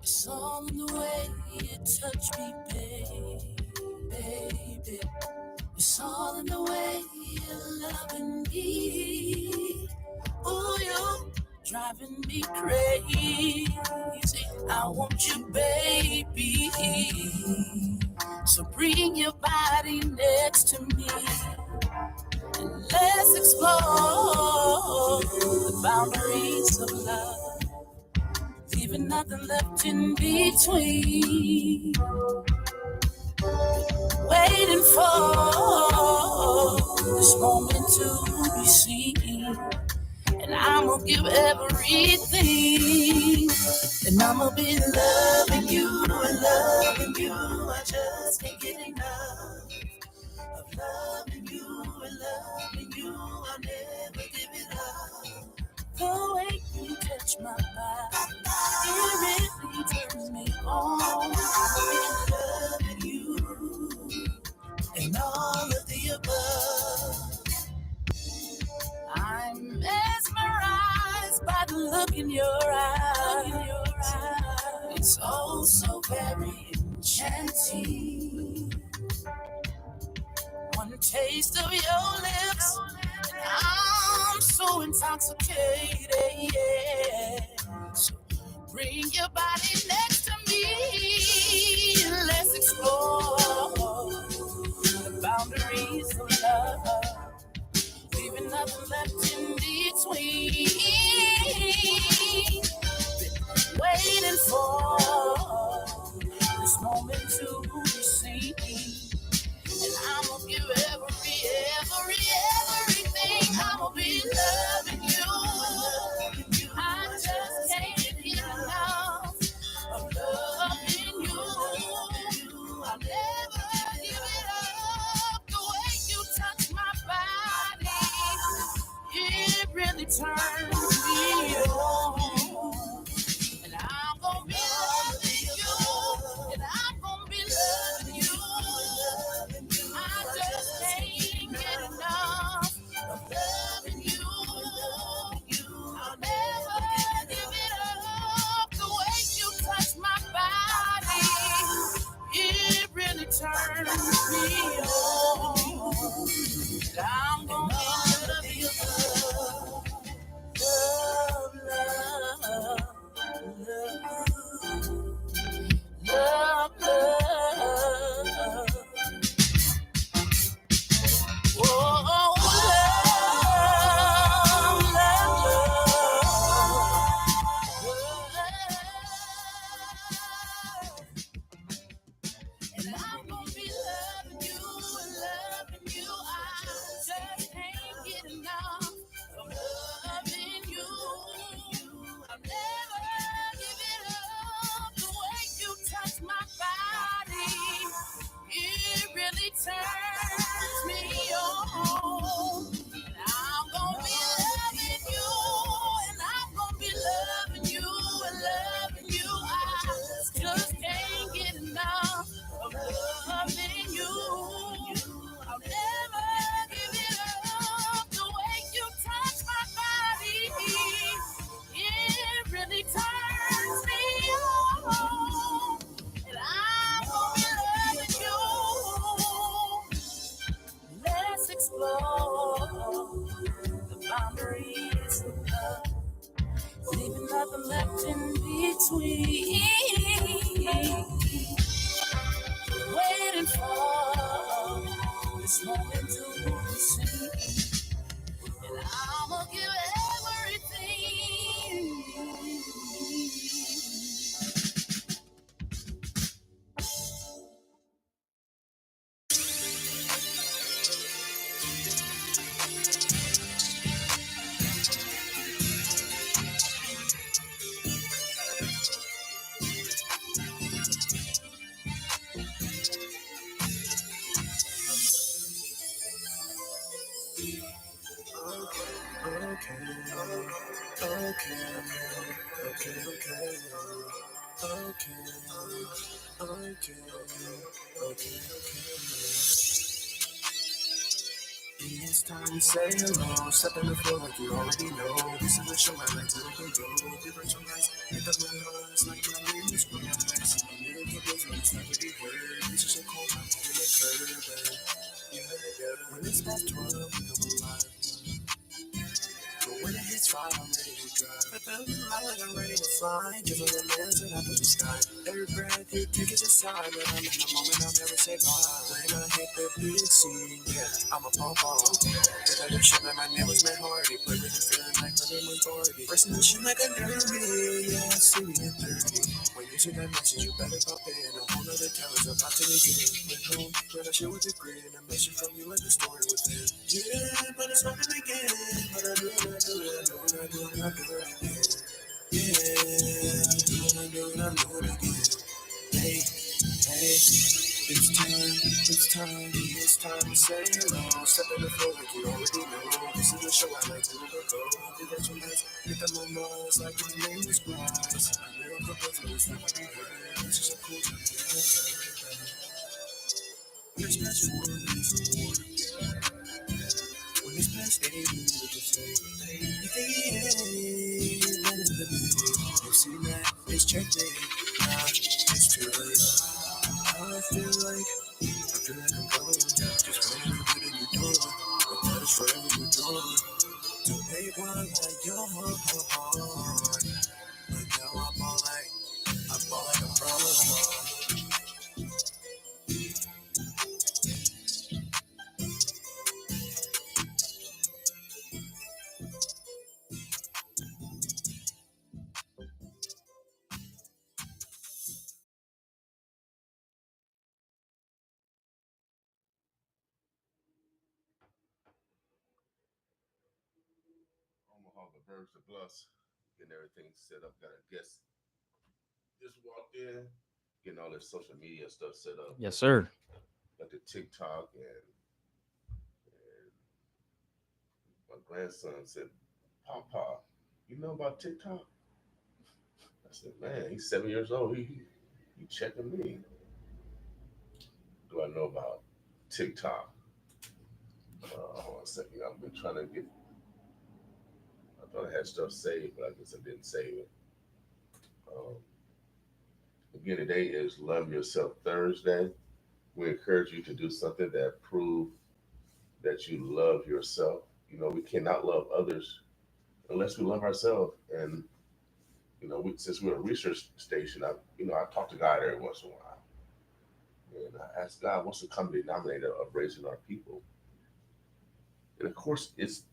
It's all in the way you touch me, baby. It's all in the way you're loving me. Oh, you're driving me crazy. I want you, baby. So bring your body next to me and let's explore the boundaries of love. Leaving nothing left in between. Waiting for this moment to be seen. And I'm gonna give everything. And I'm gonna be loving you and loving you. I just can't get enough. touch my body. It really turns me on. I'm in love with you and all of the above. I'm mesmerized by the look in your eyes. It's oh so very enchanting. One taste of your lips, and I'm so intoxicated. Yeah. So bring your body next to me. Let's explore the boundaries of love, leaving nothing left in between. Been waiting for this moment to be seen. And I'm gonna give everything. I'm gonna be loving you. I just can't get enough of loving you. I'll never give it up. The way you touch my body, it really turns me on. And I'm gonna be loving you. And I'm gonna be loving you. I just can't get enough of loving you. I'll never give it up. The way you touch my body, it really turns me on. And I'm gonna be loving you. Love, love, love. Oh, love, love, love. And I'm gonna be loving you and loving you. I just can't get enough of loving you. I'll never give it up. The way you touch my body, it really turns me on. And I'm gonna be loving you, and I'm gonna be loving you and loving you. I just can't get enough of loving you. I'll never give it up. The way you touch my body, it really turns me on. And I'm gonna be loving you. Let's explore the boundaries of love, leaving nothing left in between. Waiting for this moment to be seen, and I'ma give everything. It's time to say hello. Step in the floor like you already know. This is the show I like to rock and roll. Different your lights, hit the blood, it's like my name is Graham. I'm here to play from the start of the word. This is a cold time in the curve. Yeah. When it's past 12, we come alive. But when it hits 5, I'm ready to drive. I feel like I'm ready to fly. Give a romance and up in the sky. Every breath you take is a sign. But I'm in the moment, I'll never say bye. When I hit the big scene, yeah, I'm a pom-pom. With that shit like my name was Matt Hardy. Play with the feeling like my name was Gordy. Racing the shit like a derby, yeah, see me at 30. When you see that message, you better pop in. A whole nother town is about to begin. With home, but I shit with a grin. A message from you like a story within. Yeah, but it's not to begin. But I do it again. Yeah, I do it again. Hey, hey. It's time to say hello. Step in the floor like you already know. This is the show I like to go. Get that your nights, get them on Mars like your name is Bryce. A little proposal is not what you heard. This is a cool time to get let's fast forward to when it's past 8, you need to say, you see that, it's checked in. Nah, it's too late. I feel like I'm going. Just waiting to get in your door. But that is forever withdrawn. To pay one like your heart. But now I'm all like a pro. Omaha, the Birds, the Bluffs, getting everything set up. Got a guest just walked in, getting all this social media stuff set up. Yes, sir. Like the TikTok and my grandson said, Papa, you know about TikTok? I said, man, he's 7 years old. He checking me. Do I know about TikTok? Hold on a second. I've been trying to get. I thought I had stuff saved, but I guess I didn't save it. Again, today is Love Yourself Thursday. We encourage you to do something that proves that you love yourself. You know, we cannot love others unless we love ourselves. And you know, since we're a research station, I talk to God every once in a while, and I ask God, what's the common denominator of raising our people? And of course, it's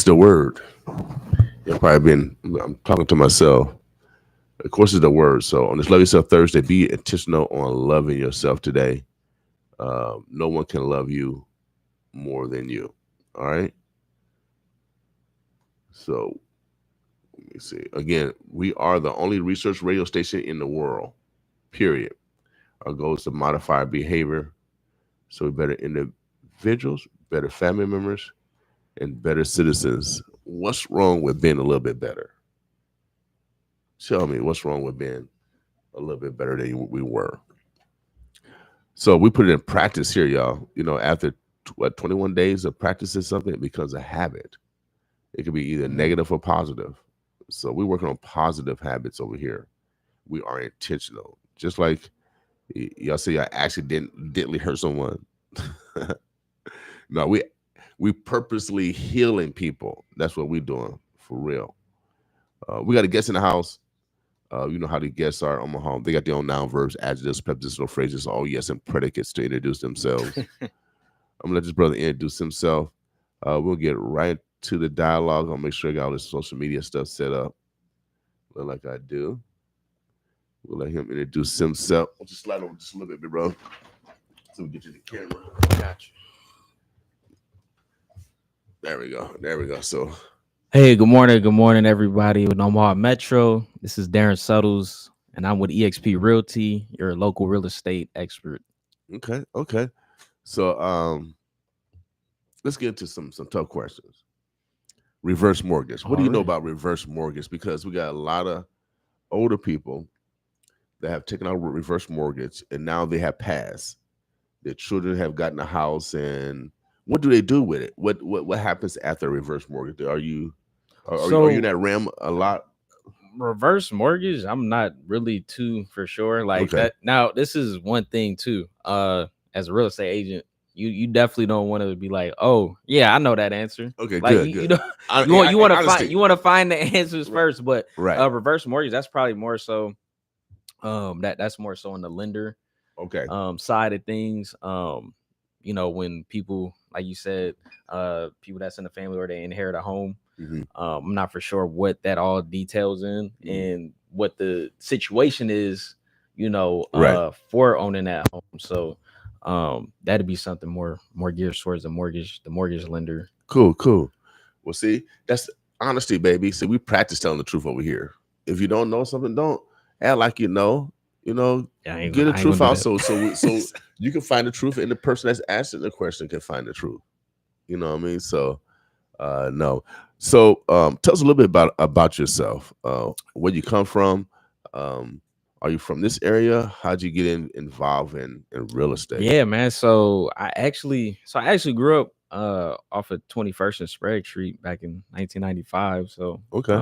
the word. I'm talking to myself. Of course, it's the word. So on this Love Yourself Thursday, be intentional on loving yourself today. No one can love you more than you. All right. So let me see. Again, we are the only research radio station in the world, period. Our goal is to modify our behavior so we're better individuals, better family members, and better citizens. What's wrong with being a little bit better? Tell me what's wrong with being a little bit better than we were. So we put it in practice here, y'all. You know, after 21 days of practicing something, it becomes a habit. It can be either negative or positive. So we're working on positive habits over here. We are intentional. Just like y'all say, I accidentally hurt someone. No, we purposely healing people. That's what we're doing for real. We got a guest in the house. You know how the guests are on Omaha. They got their own noun, verbs, adjectives, prepositional phrases, all yes, and predicates to introduce themselves. I'm gonna let this brother introduce himself. We'll get right to the dialogue. I'll make sure I got all this social media stuff set up. Look like I do. We'll let him introduce himself. I'll just slide over just a little bit, bro. So we get you the camera. Got you. There we go. So hey, good morning, everybody. With Omaha Metro, this is Darrin Suttles, and I'm with eXp Realty, your local real estate expert. Okay. So let's get into some tough questions. Reverse mortgage. What do you know about reverse mortgage? Because we got a lot of older people that have taken out reverse mortgage, and now they have passed. Their children have gotten a house, and what do they do with it? What happens after a reverse mortgage? Are you in that realm a lot? Reverse mortgage, I'm not really too for sure. Like that. Now, this is one thing too. As a real estate agent, you definitely don't want to be like, oh yeah, I know that answer. Okay, like, good. You want to find the answers first, but reverse mortgage, that's probably more so. That's more so on the lender side of things. You know, when people, like you said, people that's in the family or they inherit a home. Mm-hmm. I'm not for sure what that all details in and what the situation is, you know, for owning that home. So that'd be something more geared towards the mortgage lender. Cool. Well, see, that's honesty, baby. See, we practice telling the truth over here. If you don't know something, don't. act like you know, get the truth out. So you can find the truth, and the person that's asking the question can find the truth. You know what I mean? So, no. So, tell us a little bit about yourself. Where you come from? Are you from this area? How'd you get involved in real estate? Yeah, man. So I actually grew up off of 21st and Sprague Street back in 1995. So okay.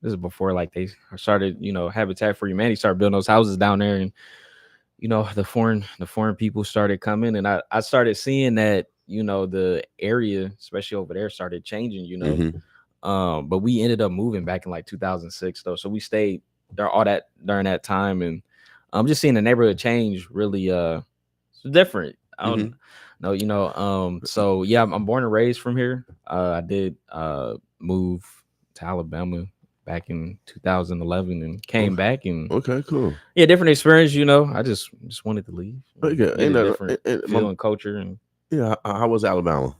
This is before like they started, Habitat for Humanity started building those houses down there, and the foreign people started coming, and I started seeing that the area, especially over there, started changing. Mm-hmm. But we ended up moving back in like 2006 though, so we stayed there during that time, and I'm just seeing the neighborhood change really it's different. I don't know, so yeah, I'm born and raised from here. I did move to Alabama back in 2011 and came back, and okay, cool. Yeah, different experience, I just wanted to leave. Okay. Get a different feel and culture. And yeah, how was Alabama?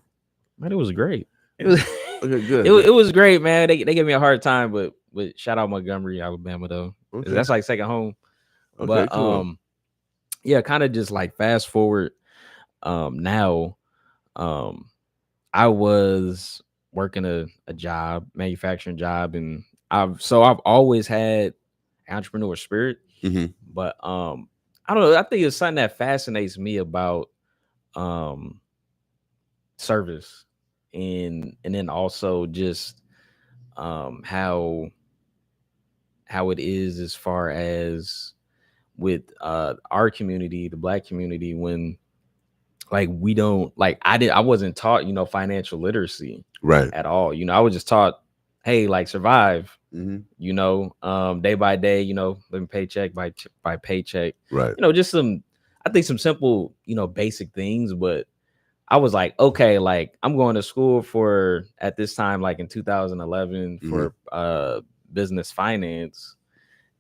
Man, it was great. It was okay, good. It was great, man. They gave me a hard time, but shout out Montgomery, Alabama though. Okay. That's like second home. Okay, but cool. Yeah, kind of just like fast forward. Now, I was working a job, manufacturing job, and I've always had entrepreneur spirit. Mm-hmm. But I don't know. I think it's something that fascinates me about service, and then also just how it is as far as with our community, the Black community, when like we don't I wasn't taught financial literacy right at all. I was just taught, hey, like survive. Mm-hmm. Day by day, living paycheck by paycheck, right? Just some simple, basic things. But I was like, okay, like I'm going to school for at this time, like in 2011, for business finance,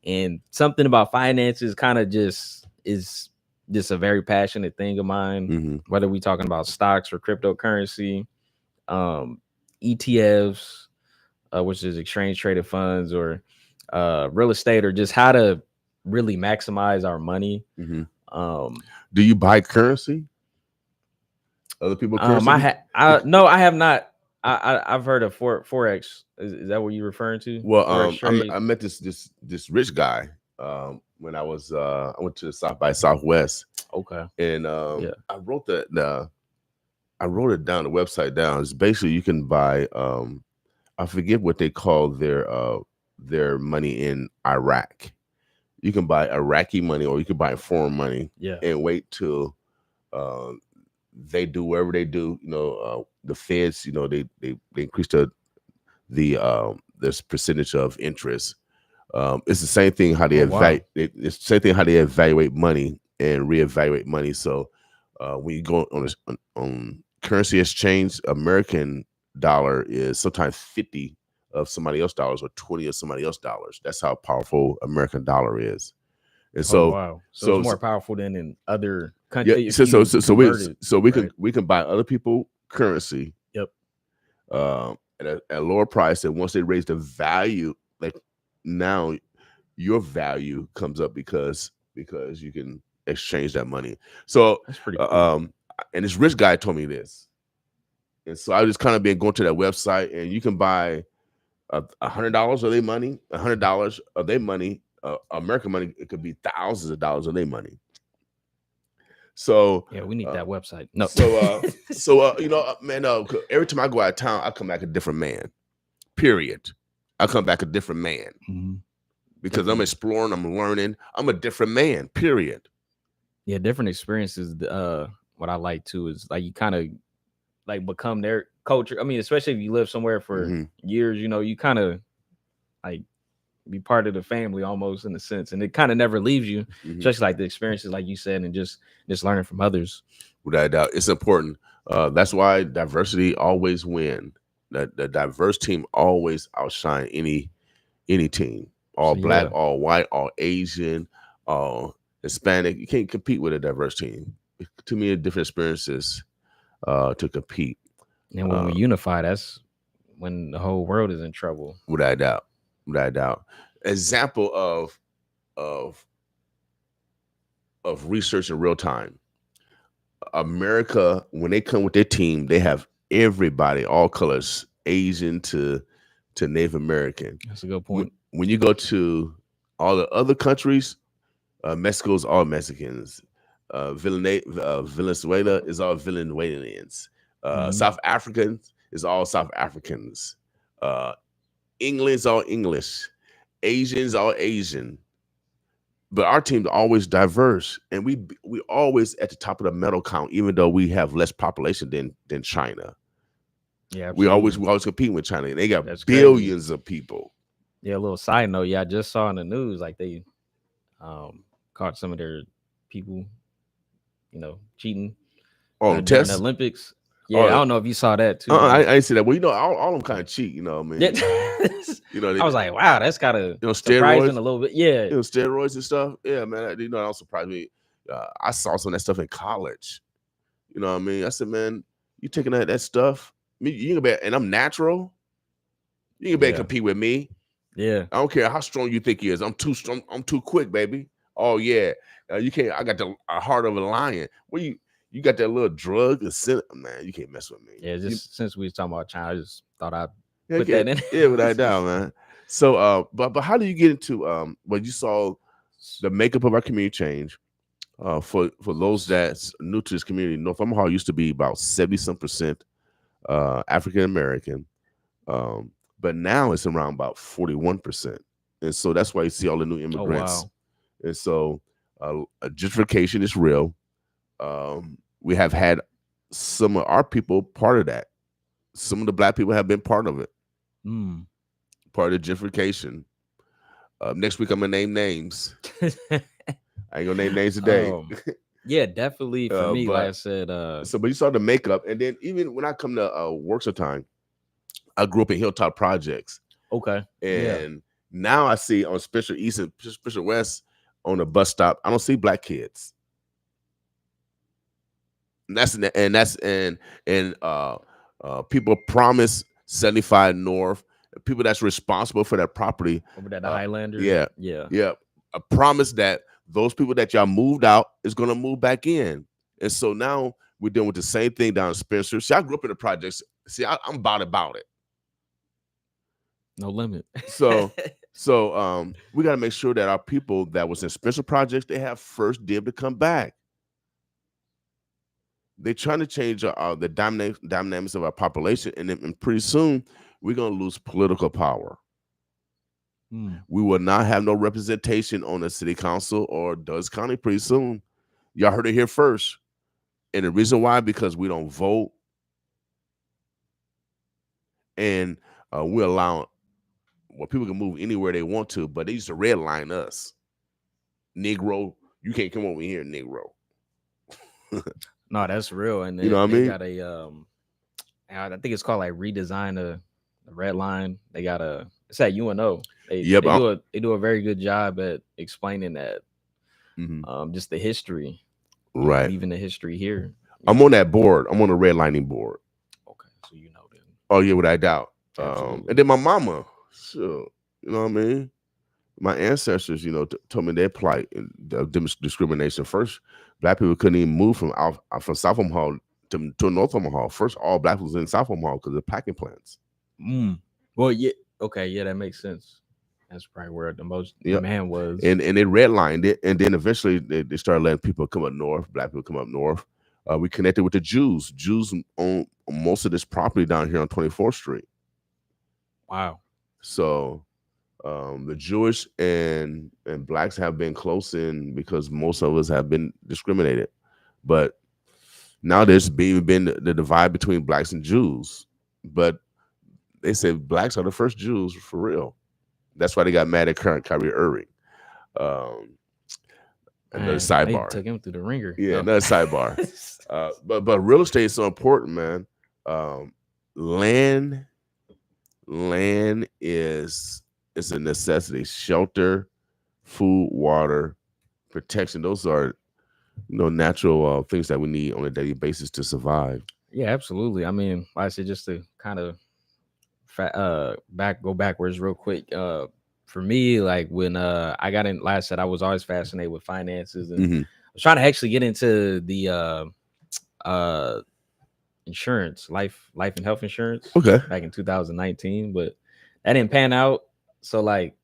and something about finances kind of just is just a very passionate thing of mine. Whether we talking about stocks or cryptocurrency, ETFs, which is exchange traded funds, or real estate, or just how to really maximize our money. Do you buy currency? Other people currency? No, I have not. I've heard of Forex. Is that what you're referring to? Well, I met this rich guy when I went to the South by Southwest. Okay. And I wrote it down, the website down. It's basically you can buy I forget what they call their money in Iraq. You can buy Iraqi money, or you can buy foreign money, and wait till they do whatever they do. The feds, they increase this percentage of interest. It's the same thing how they evaluate. It's the same thing how they evaluate money and reevaluate money. So when you go on currency exchange, American dollar is sometimes 50 of somebody else's dollars or 20 of somebody else's dollars. That's how powerful American dollar is. And so, so it's more powerful than in other countries. Yeah, so we can buy other people currency. Yep. At a lower price, and once they raise the value, like now your value comes up because you can exchange that money. So that's pretty cool. And this rich guy told me this, and so I just kind of been going to that website, and you can buy $100 of their money, $100 of their money, American money. It could be thousands of dollars of their money. So yeah, we need that website. No. So man, every time I go out of town, I come back a different man. Period. I come back a different man because I'm exploring, I'm learning, I'm a different man. Period. Yeah, different experiences. What I like too is like you kind of like become their culture. I mean, especially if you live somewhere for years, you kind of like be part of the family almost in a sense, and it kind of never leaves you. Especially like the experiences, like you said, and just learning from others. Without a doubt, it's important. That's why diversity always win. The diverse team always outshine any team. All Black, all white, all Asian, all Hispanic. You can't compete with a diverse team. Too many different experiences to compete. And when we unify, that's when the whole world is in trouble. Without a doubt. Example of of research in real time. America, when they come with their team, they have everybody, all colors, Asian to Native American. That's a good point. When you go to all the other countries, Mexico's all Mexicans. Venezuela is all Venezuelans. South Africans is all South Africans. England's all English. Asians all Asian. But our team's always diverse, and we always at the top of the medal count, even though we have less population than China. Yeah, we always compete with China, and they got billions of people. Yeah, a little side note. Yeah, I just saw in the news like they caught some of their people, cheating. Oh, during the Olympics. Yeah, I don't know if you saw that too. I didn't see that. Well, all of them kind of cheat, I mean. Yeah. I was like, wow, that's kind of surprising a little bit. Yeah. Steroids and stuff. Yeah, man. That don't surprise me. I saw some of that stuff in college. You know what I mean? I said, man, you taking that stuff? You can bet, and I'm natural. You can bet compete with me. Yeah. I don't care how strong you think he is. I'm too strong. I'm too quick, baby. Oh yeah. You can't. I got the heart of a lion. Well, you got that little drug, man. You can't mess with me. Yeah, since we was talking about China, I just thought I'd put that in. Yeah, without doubt, man. So, but how do you get into when you saw the makeup of our community change? For those that's new to this community, North Omaha used to be about 70-some% African American, but now it's around about 41%, and so that's why you see all the new immigrants. Oh, wow. And so gentrification is real. We have had some of our people part of that. Some of the Black people have been part of it. Part of gentrification. Next week I'm gonna name names. I ain't gonna name names today. Yeah, definitely for me, like I said. But you saw the makeup, and then even when I come to work sometime, I grew up in Hilltop Projects. Okay. And now I see on Special East and Special West on the bus stop, I don't see Black kids. And people promise 75 North, people that's responsible for that property. Over that Highlander. Yeah. A promise that those people that y'all moved out is gonna move back in. And so now we're dealing with the same thing down in Spencer. See, I grew up in the projects. See, I'm about it. No limit. So we got to make sure that our people that was in Spencer projects, they have first dib to come back. They're trying to change the dynamics of our population, and pretty soon we're going to lose political power. We will not have no representation on the city council or Dutch County pretty soon. Y'all heard it here first. And the reason why, because we don't vote, and we allow people can move anywhere they want to, but they used to redline us. Negro, you can't come over here, Negro. No, that's real. And you know what I mean? Got I think it's called like redesign the red line. They got it's at UNO. They do a very good job at explaining that. Just the history. Right. Even the history here. I'm on that board. I'm on the redlining board. Okay. So you know then. Oh yeah, without doubt. And then my mama, sure, you know what I mean? My ancestors, told me their plight and discrimination. First, Black people couldn't even move from South Omaha to North Omaha. First, all Black people was in South Omaha because of packing plants. Well, yeah, okay, yeah, that makes sense. That's probably where the most demand was. And they redlined it, and then eventually they started letting people come up north. Black people come up north. We connected with the Jews. Jews own most of this property down here on 24th Street. Wow. So the Jewish and Blacks have been close in because most of us have been discriminated. But now there's been the divide between Blacks and Jews. But they say Blacks are the first Jews for real. That's why they got mad at Kyrie Irving. Another sidebar. They took him through the ringer. Yeah, another sidebar. But real estate is so important, man. Land is a necessity. Shelter, food, water, protection. Those are natural things that we need on a daily basis to survive. Yeah, absolutely. I mean, like I said, just to kind of go backwards real quick. for me, like when I got in, like I said, I was always fascinated with finances, and I was trying to actually get into the insurance, life and health insurance. Okay. Back in 2019, but that didn't pan out. So like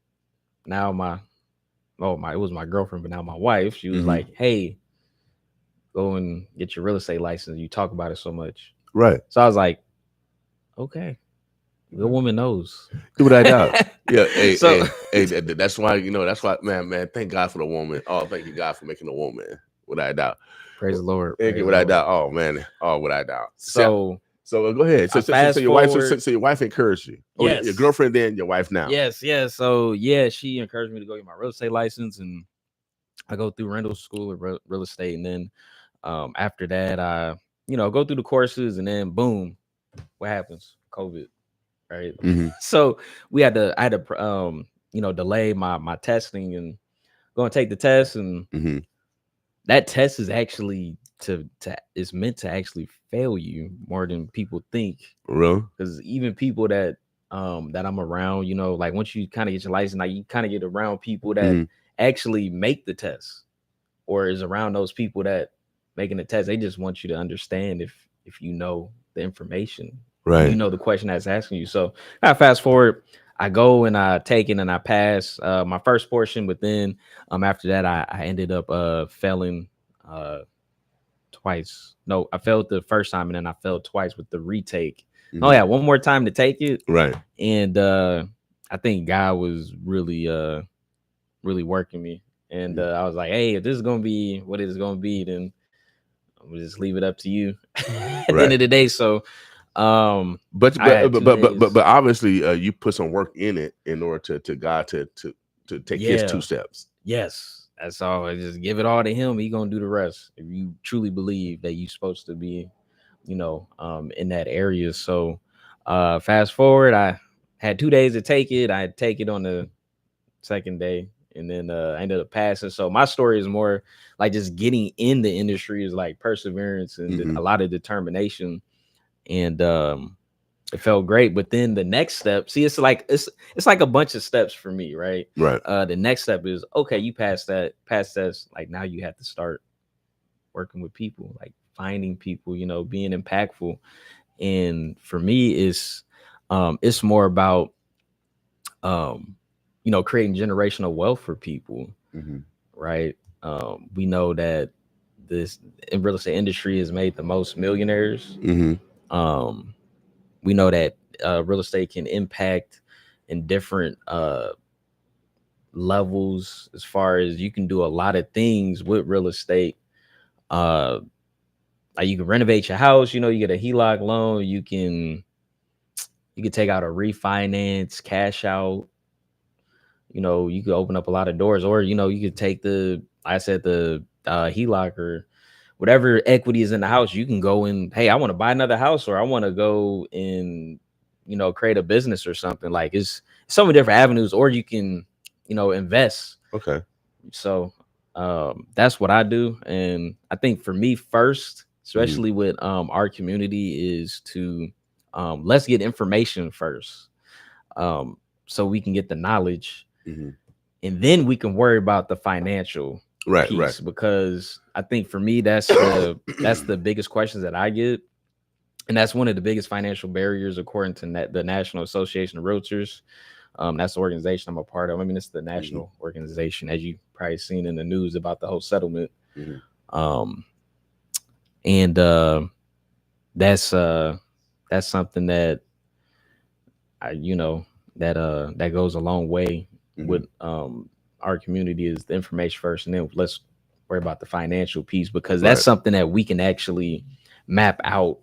now it was my girlfriend, but now my wife, she was like, hey, go and get your real estate license. You talk about it so much. Right. So I was like, okay. The woman knows. Without doubt. Yeah. Hey, that's why, that's why, man, thank God for the woman. Oh, thank you, God, for making a woman. Without doubt. Praise the Lord. Without doubt. Oh, man. Oh, without doubt. So go ahead. So your wife encouraged you. Oh, yes. Your girlfriend then, your wife now. Yes. So yeah, she encouraged me to go get my real estate license, and I go through rental school of real estate, and then after that, I go through the courses, and then boom, what happens? COVID, right? So I had to delay my testing and go and take the test, and that test is actually is meant to actually fail you more than people think. Really? Because even people that I'm around, like once you kind of get your license, like you kind of get around people that actually make the test, or is around those people that making the test. They just want you to understand if you know the information, right? You know the question that's asking you. So I fast forward, I go and I take it and I pass my first portion, but then after that I ended up failing twice. No, I failed the first time, and then I failed twice with the retake. Oh yeah, one more time to take it. Right. And I think God was really working me. And I was like, hey, if this is gonna be what it is gonna be, then I'm gonna just leave it up to you at the end of the day. So but obviously you put some work in it in order to God to take his 2 steps. Yes. That's all. I just give it all to him. He gonna do the rest. If you truly believe that you're supposed to be, in that area. So fast forward, I had 2 days to take it. I had to take it on the second day, and then I ended up passing. So my story is more like just getting in the industry is like perseverance and a lot of determination. And it felt great. But then the next step, see, it's like a bunch of steps for me, right? Right. The next step is, okay, you passed that, like now you have to start working with people, like finding people, being impactful. And for me, it's more about creating generational wealth for people, right? We know that this in real estate industry has made the most millionaires. We know that real estate can impact in different levels, as far as you can do a lot of things with real estate. Like you can renovate your house, you get a HELOC loan, you can take out a refinance, cash out, you could open up a lot of doors, or you could take the HELOC or whatever equity is in the house. You can go and, hey, I want to buy another house, or I want to go and create a business or something. Like it's so many different avenues, or you can invest. Okay. So that's what I do. And I think for me first, especially with our community, is to let's get information first, so we can get the knowledge, and then we can worry about the financial piece. Because I think for me, that's the biggest questions that I get, and that's one of the biggest financial barriers according to the National Association of Realtors. That's the organization I'm a part of. I mean, it's the national organization, as you probably seen in the news about the whole settlement. And that's something that that goes a long way with our community, is the information first, and then let's worry about the financial piece, because that's something that we can actually map out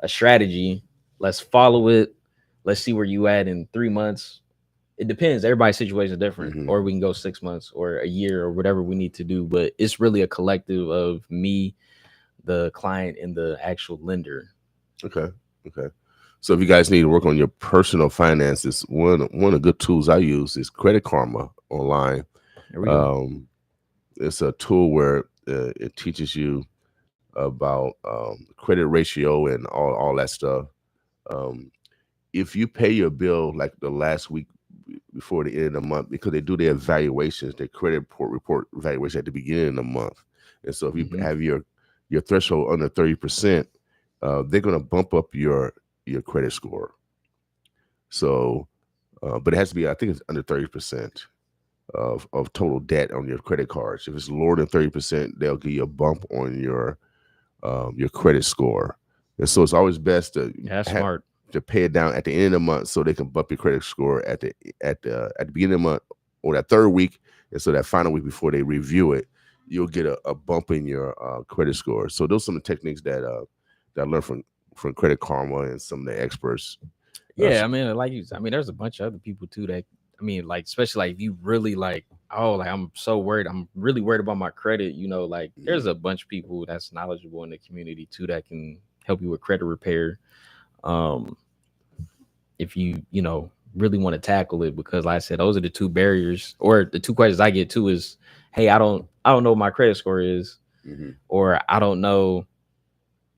a strategy. Let's follow it. Let's see where you at in 3 months. It depends. Everybody's situation is different, or we can go 6 months or a year or whatever we need to do. But it's really a collective of me, the client, and the actual lender. Okay. So if you guys need to work on your personal finances, one of the good tools I use is Credit Karma online. It's a tool where it teaches you about credit ratio and all that stuff. If you pay your bill like the last week before the end of the month because they do their evaluations, their credit report evaluation at the beginning of the month. And so if you have your threshold under 30%, they're going to bump up your credit score. So, but it has to be, I think it's under 30% of total debt on your credit cards. If it's lower than 30%, they'll give you a bump on your credit score. And so it's always best to smart to pay it down at the end of the month so they can bump your credit score at the beginning of the month or that third week, and so that final week before they review it, you'll get a bump in your credit score. So those are some of the techniques that I learned from Credit Karma and some of the experts. Yeah, I mean, there's a bunch of other people too that, especially like if you really I'm so worried, I'm really worried about my credit, there's a bunch of people that's knowledgeable in the community too that can help you with credit repair. If you really want to tackle it, because like I said, those are the two barriers, or the two questions I get too is, hey, I don't know what my credit score is, or I don't know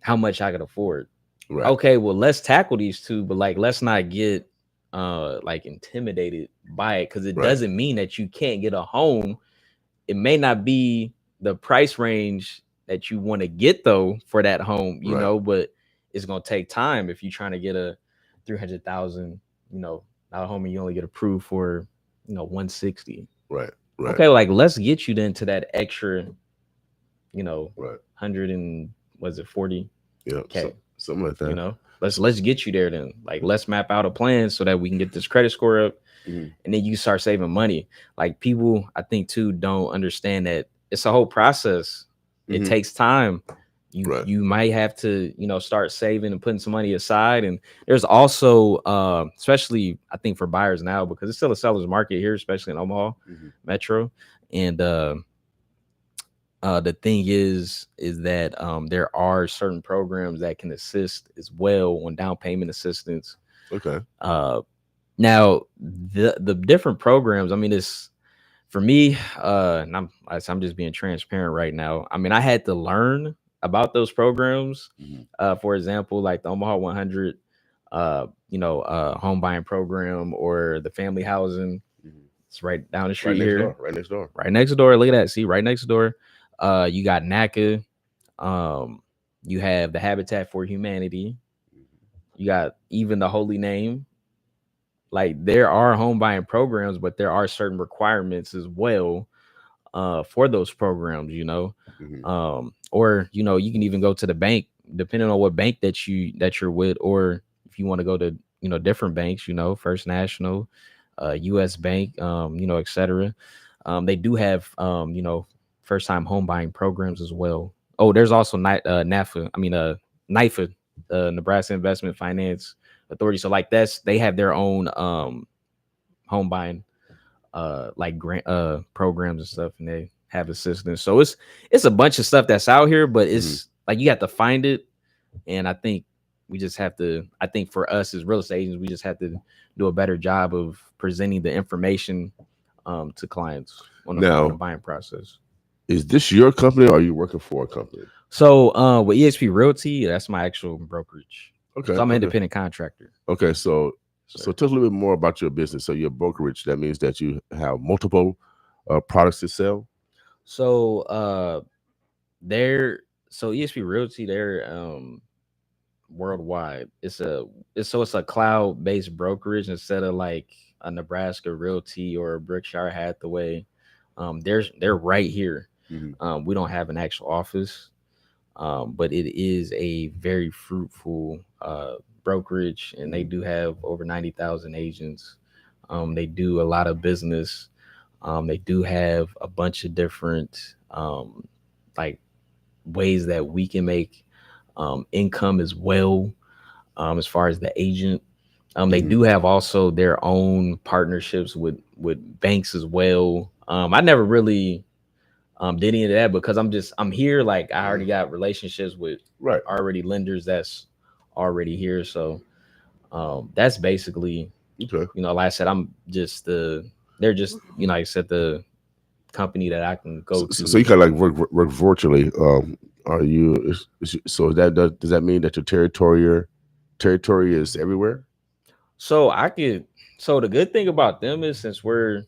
how much I can afford. Right. Okay, well, let's tackle these two, but let's not get intimidated by it, because it doesn't mean that you can't get a home. It may not be the price range that you want to get though for that home, you know, but it's gonna take time. If you're trying to get a $300,000, home, and you only get approved for $160. Right. Okay, let's get you then to that extra, 100 and was it 40? Yeah. Okay. Something like that. Let's get you there then. Let's map out a plan so that we can get this credit score up, and then you start saving money. People, I think too, don't understand that it's a whole process. It takes time. You might have to, start saving and putting some money aside. And there's also, especially I think for buyers now, because it's still a seller's market here, especially in Omaha Metro. And the thing is that there are certain programs that can assist as well on down payment assistance. Okay. Now the different programs, it's for me, and I'm just being transparent right now. I had to learn about those programs. For example, like the Omaha 100, home buying program, or the family housing. It's right down the street here. Right next door. Right next door. Look at that. See, right next door. You got NACA. You have the Habitat for Humanity. You got even the Holy Name. There are home buying programs, but there are certain requirements as well for those programs, or you can even go to the bank, depending on what bank that you're with, or if you want to go to different banks, First National, US Bank, etc. They do have first time home buying programs as well. Oh, there's also NIFA, Nebraska Investment Finance Authority. So they have their own home buying grant programs and stuff, and they have assistance. So it's a bunch of stuff that's out here, but it's you have to find it. And I think we just have to, for us as real estate agents, we just have to do a better job of presenting the information to clients on the buying process. Is this your company, or are you working for a company? So with EXP Realty, that's my actual brokerage. Okay. So I'm an independent contractor. Okay, so tell us a little bit more about your business. So your brokerage, that means that you have multiple products to sell? So EXP Realty, they're worldwide. It's a cloud-based brokerage instead of like a Nebraska Realty or a Berkshire Hathaway. They're right here. We don't have an actual office, but it is a very fruitful brokerage, and they do have over 90,000 agents. They do a lot of business. They do have a bunch of different ways that we can make income as well, as far as the agent. They do have also their own partnerships with banks as well. I never really did any of that because I'm here. I already got relationships with already lenders that's already here. So that's basically, like I said, I'm just they're just, like I said, the company that I can go to. So you kind of work virtually. Are you, so does that mean that your territory is everywhere? So I could So the good thing about them is since we're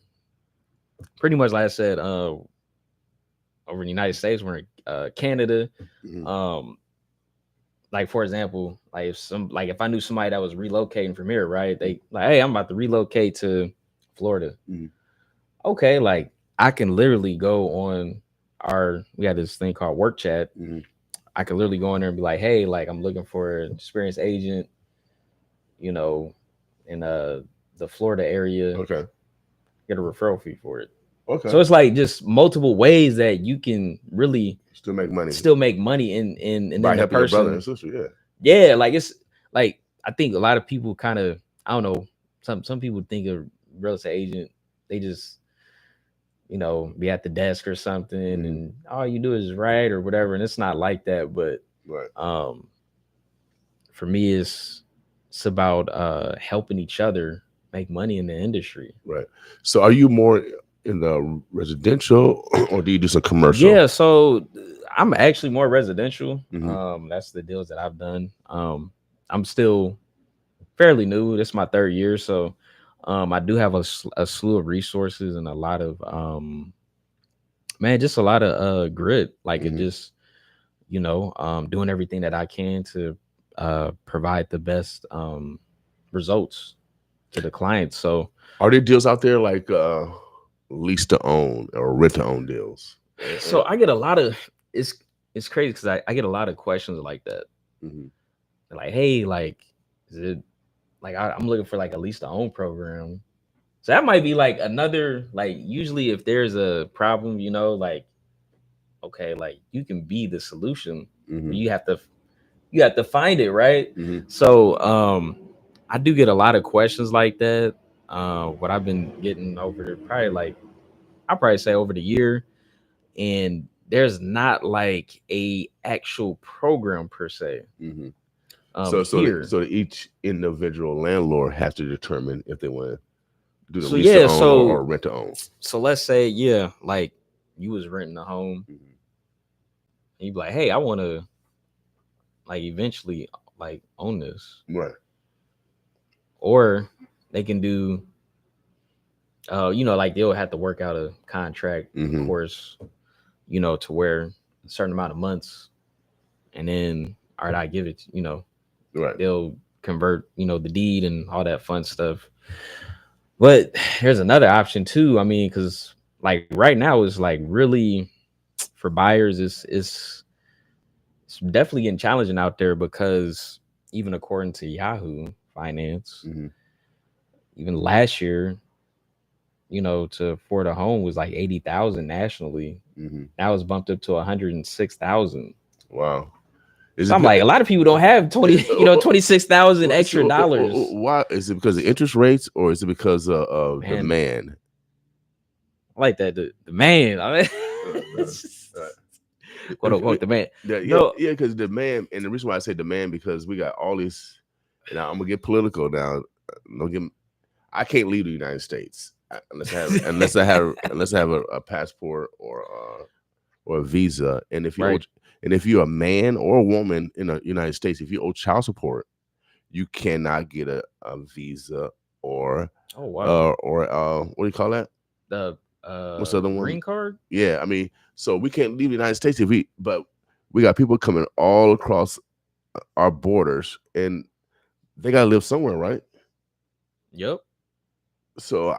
pretty much, like I said, over in the United States, we're in Canada. Like for example, like if I knew somebody that was relocating from here, right? They like, hey, I'm about to relocate to Florida. Okay, like I can literally go on we had this thing called work chat. I can literally go in there and be like, hey, like I'm looking for an experienced agent, you know, in the Florida area. Okay. Get a referral fee for it. Okay. So it's like just multiple ways that you can really still make money in by the helping your brother and person. sister. Yeah, like it's like I think a lot of people kind of, I don't know, some people think a real estate agent, they just, you know, be at the desk or something and all you do is write or whatever, and it's not like that. But for me, it's about helping each other make money in the industry. Right. So are you more in the residential or do you do some commercial? Yeah, so I'm actually more residential. That's the deals that I've done. I'm still fairly new. This is my 3rd year, so I do have a slew of resources and a lot of just a lot of grit. Like it just, you know, doing everything that I can to provide the best results to the clients. So are there deals out there like lease to own or rent to own deals? So I get a lot of it's crazy because I get a lot of questions like that. Like, hey, like, is it like I'm looking for like a lease to own program? So that might be like another, like, usually if there's a problem, you know, like, okay, like you can be the solution. You have to find it, right? So I do get a lot of questions like that. What I've been getting over I'll probably say over the year, and there's not like a actual program per se. So each individual landlord has to determine if they want to do the lease to own or rent to own. So let's say, like you was renting a home, and you be like, hey, I want to like eventually like own this, right? Or they can do, you know, like they'll have to work out a contract, of course, you know, to where a certain amount of months, and then all right, I give it, you know, they'll convert, you know, the deed and all that fun stuff. But there's another option too. I mean, because like right now is like really for buyers, it's definitely getting challenging out there, because even according to Yahoo Finance, even last year, you know, to afford a home was like 80,000 nationally. Now it's bumped up to 106,000. Wow. So I'm like, a lot of people don't have 26,000 extra dollars. Why is it? Because of interest rates, or is it because of demand? I like that the demand. I mean, quote unquote demand. Because demand, and the reason why I say demand, because we got all these. And I'm gonna get political now. I can't leave the United States unless I have a passport or a visa. And if you're a man or a woman in the United States, if you owe child support, you cannot get a visa or what do you call that? What's the other one? Green card? Yeah, I mean, so we can't leave the United States but we got people coming all across our borders, and they gotta live somewhere, right? Yep. So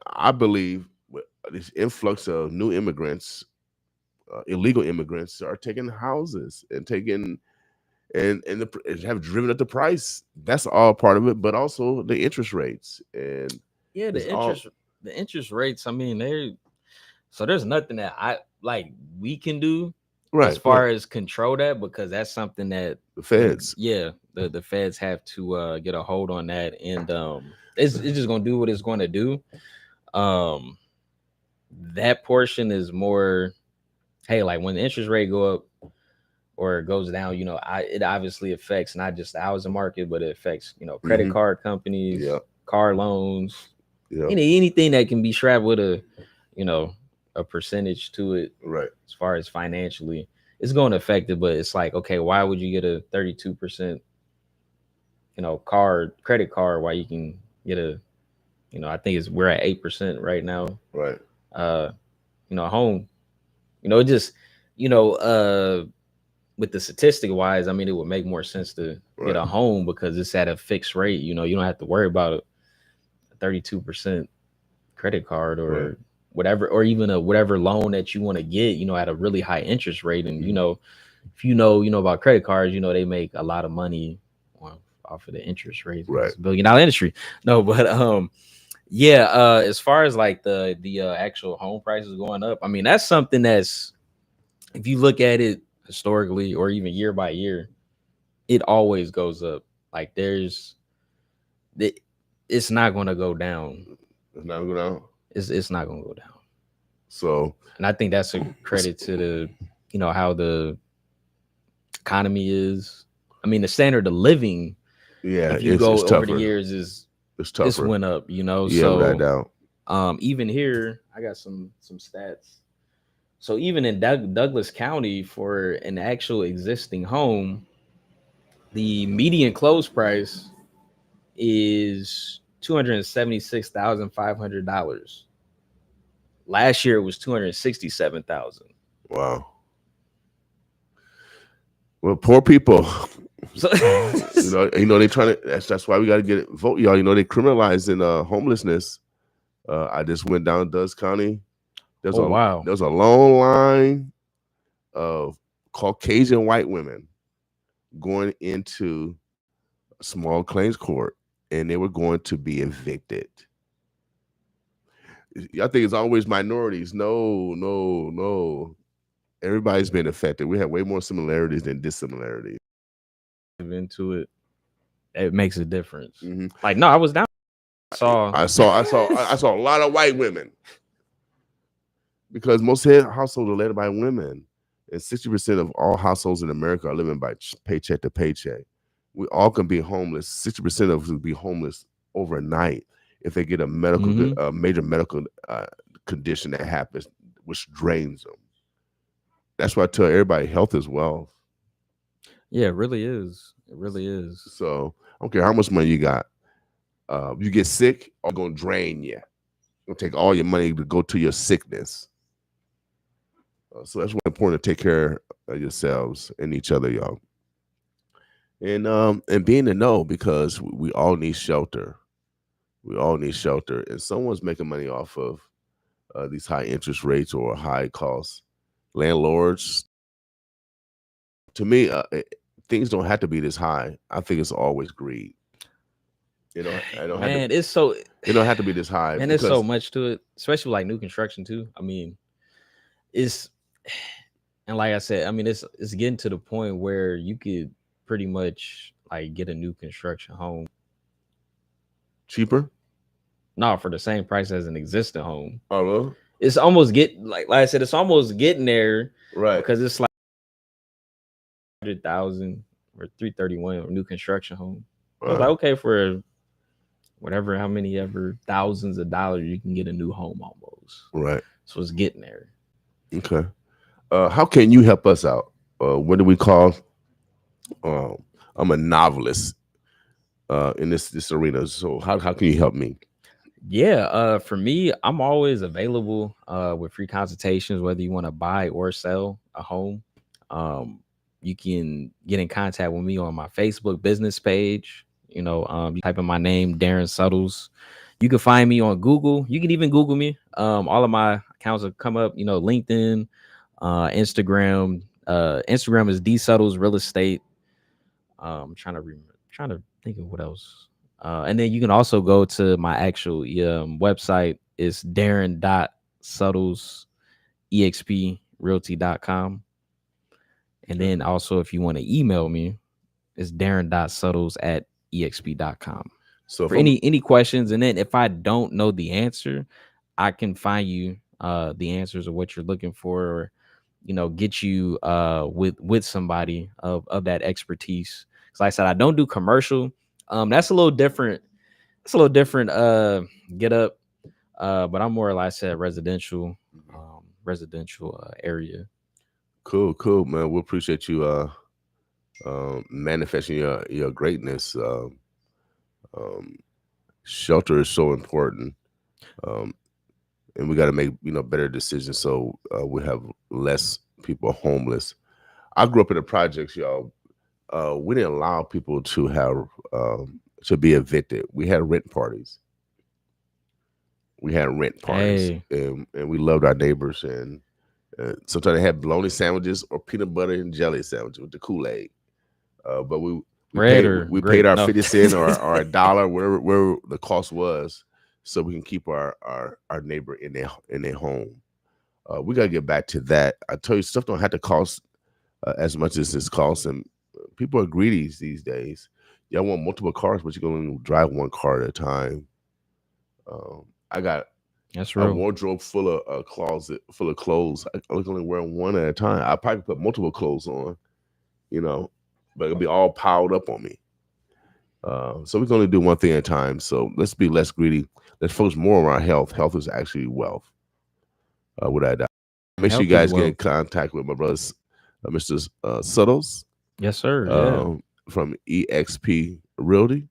I believe this influx of new immigrants, illegal immigrants, are taking houses and have driven up the price. That's all part of it, but also the interest rates and the interest rates. I mean, there's nothing that we can do as far as control that, because that's something that the feds, the feds have to get a hold on that, and it's just gonna do what it's going to do. That portion is more, hey, like when the interest rate go up or it goes down, you know, it obviously affects not just the housing market, but it affects, you know, credit card companies, car loans, anything that can be strapped with a, you know, a percentage to it, right? As far as financially, it's going to affect it. But it's like, okay, why would you get a 32% credit card, while you can get a, I think we're at 8% right now. Right. A home, it just, with the statistic wise, I mean, it would make more sense to get a home because it's at a fixed rate. You don't have to worry about a 32% credit card or whatever, or even whatever loan that you want to get, at a really high interest rate. And, if you know about credit cards, they make a lot of money off of the interest rates. Right. It's $1 billion industry. No, but as far as like the actual home prices going up, I mean, that's something that's, if you look at it historically or even year by year, it always goes up. Like it's not going to go down. It's not going to go down. It's not going to go down. So, and I think that's a credit to the, how the economy is. I mean, the standard of living, if you go over the years, it's tougher. This went up, so right down. Even here, I got some stats. So even in Douglas County, for an actual existing home, the median close price is $276,500. Last year it was $267,000. Wow. Well, poor people. So, they trying to. That's why we got to get it. Vote, y'all. They criminalizing homelessness. I just went down to Douglas County. There's a long line of Caucasian white women going into a small claims court, and they were going to be evicted. I think it's always minorities. No. Everybody's been affected. We have way more similarities than dissimilarities. Into it, it makes a difference. Mm-hmm. Like, no, I was down. I saw a lot of white women, because most households are led by women, and 60% of all households in America are living by paycheck to paycheck. We all can be homeless. 60% of us will be homeless overnight if they get a major medical condition that happens, which drains them. That's why I tell everybody, health is wealth. Yeah, it really is. It really is. So I don't care how much money you got. You get sick, it's going to drain you. It's going to take all your money to go to your sickness. So that's why it's important to take care of yourselves and each other, y'all. And being to know, because we all need shelter. We all need shelter. And someone's making money off of these high interest rates or high costs. Landlords, to me, things don't have to be this high. I think it's always greed. It don't have to be this high. And there's so much to it, especially like new construction too. I mean, and like I said, I mean, it's getting to the point where you could pretty much like get a new construction home cheaper. No, for the same price as an existing home. Oh, really? It's almost like I said, it's almost getting there, right? Because it's like 100,000 or 331 a new construction home. I was like, okay, for whatever, how many ever thousands of dollars, you can get a new home almost. Right. So it's getting there. Okay. How can you help us out? What do we call? I'm a novelist in this arena. So how can you help me? Yeah, for me, I'm always available with free consultations, whether you want to buy or sell a home. You can get in contact with me on my Facebook business page. You type in my name, Darrin Suttles. You can find me on Google. You can even Google me. All of my accounts will come up, LinkedIn, Instagram. Instagram is D Suttles Real Estate. I'm trying to think of what else. And then you can also go to my actual website. It's darrin.suttles.exprealty.com. And then also, if you want to email me, it's darrin.suttles@exp.com. So for any questions, and then if I don't know the answer, I can find you the answers of what you're looking for, or get you with somebody of that expertise. Because like I said, I don't do commercial. That's a little different. It's a little different get up. But I'm more, like I said, residential area. Cool, man. We appreciate you manifesting your greatness. Shelter is so important, and we got to make better decisions so we have less people homeless. I grew up in the projects, y'all. We didn't allow people to have to be evicted. We had rent parties. Hey. and we loved our neighbors. And sometimes they had bologna sandwiches or peanut butter and jelly sandwiches with the Kool-Aid. But we paid our 50 cents or a dollar, wherever the cost was, so we can keep our neighbor in their home. We gotta get back to that. I tell you, stuff don't have to cost as much as it's costing. People are greedy these days. Y'all want multiple cars, but you're gonna drive one car at a time. I got a wardrobe full of a closet full of clothes. I was only wearing one at a time. I probably put multiple clothes on, but it'll be all piled up on me. So we can only do one thing at a time. So let's be less greedy. Let's focus more on our health. Health is actually wealth. Without doubt. Make sure you guys get in contact with my brothers, Mr. Suttles. Yes, sir. From EXP Realty.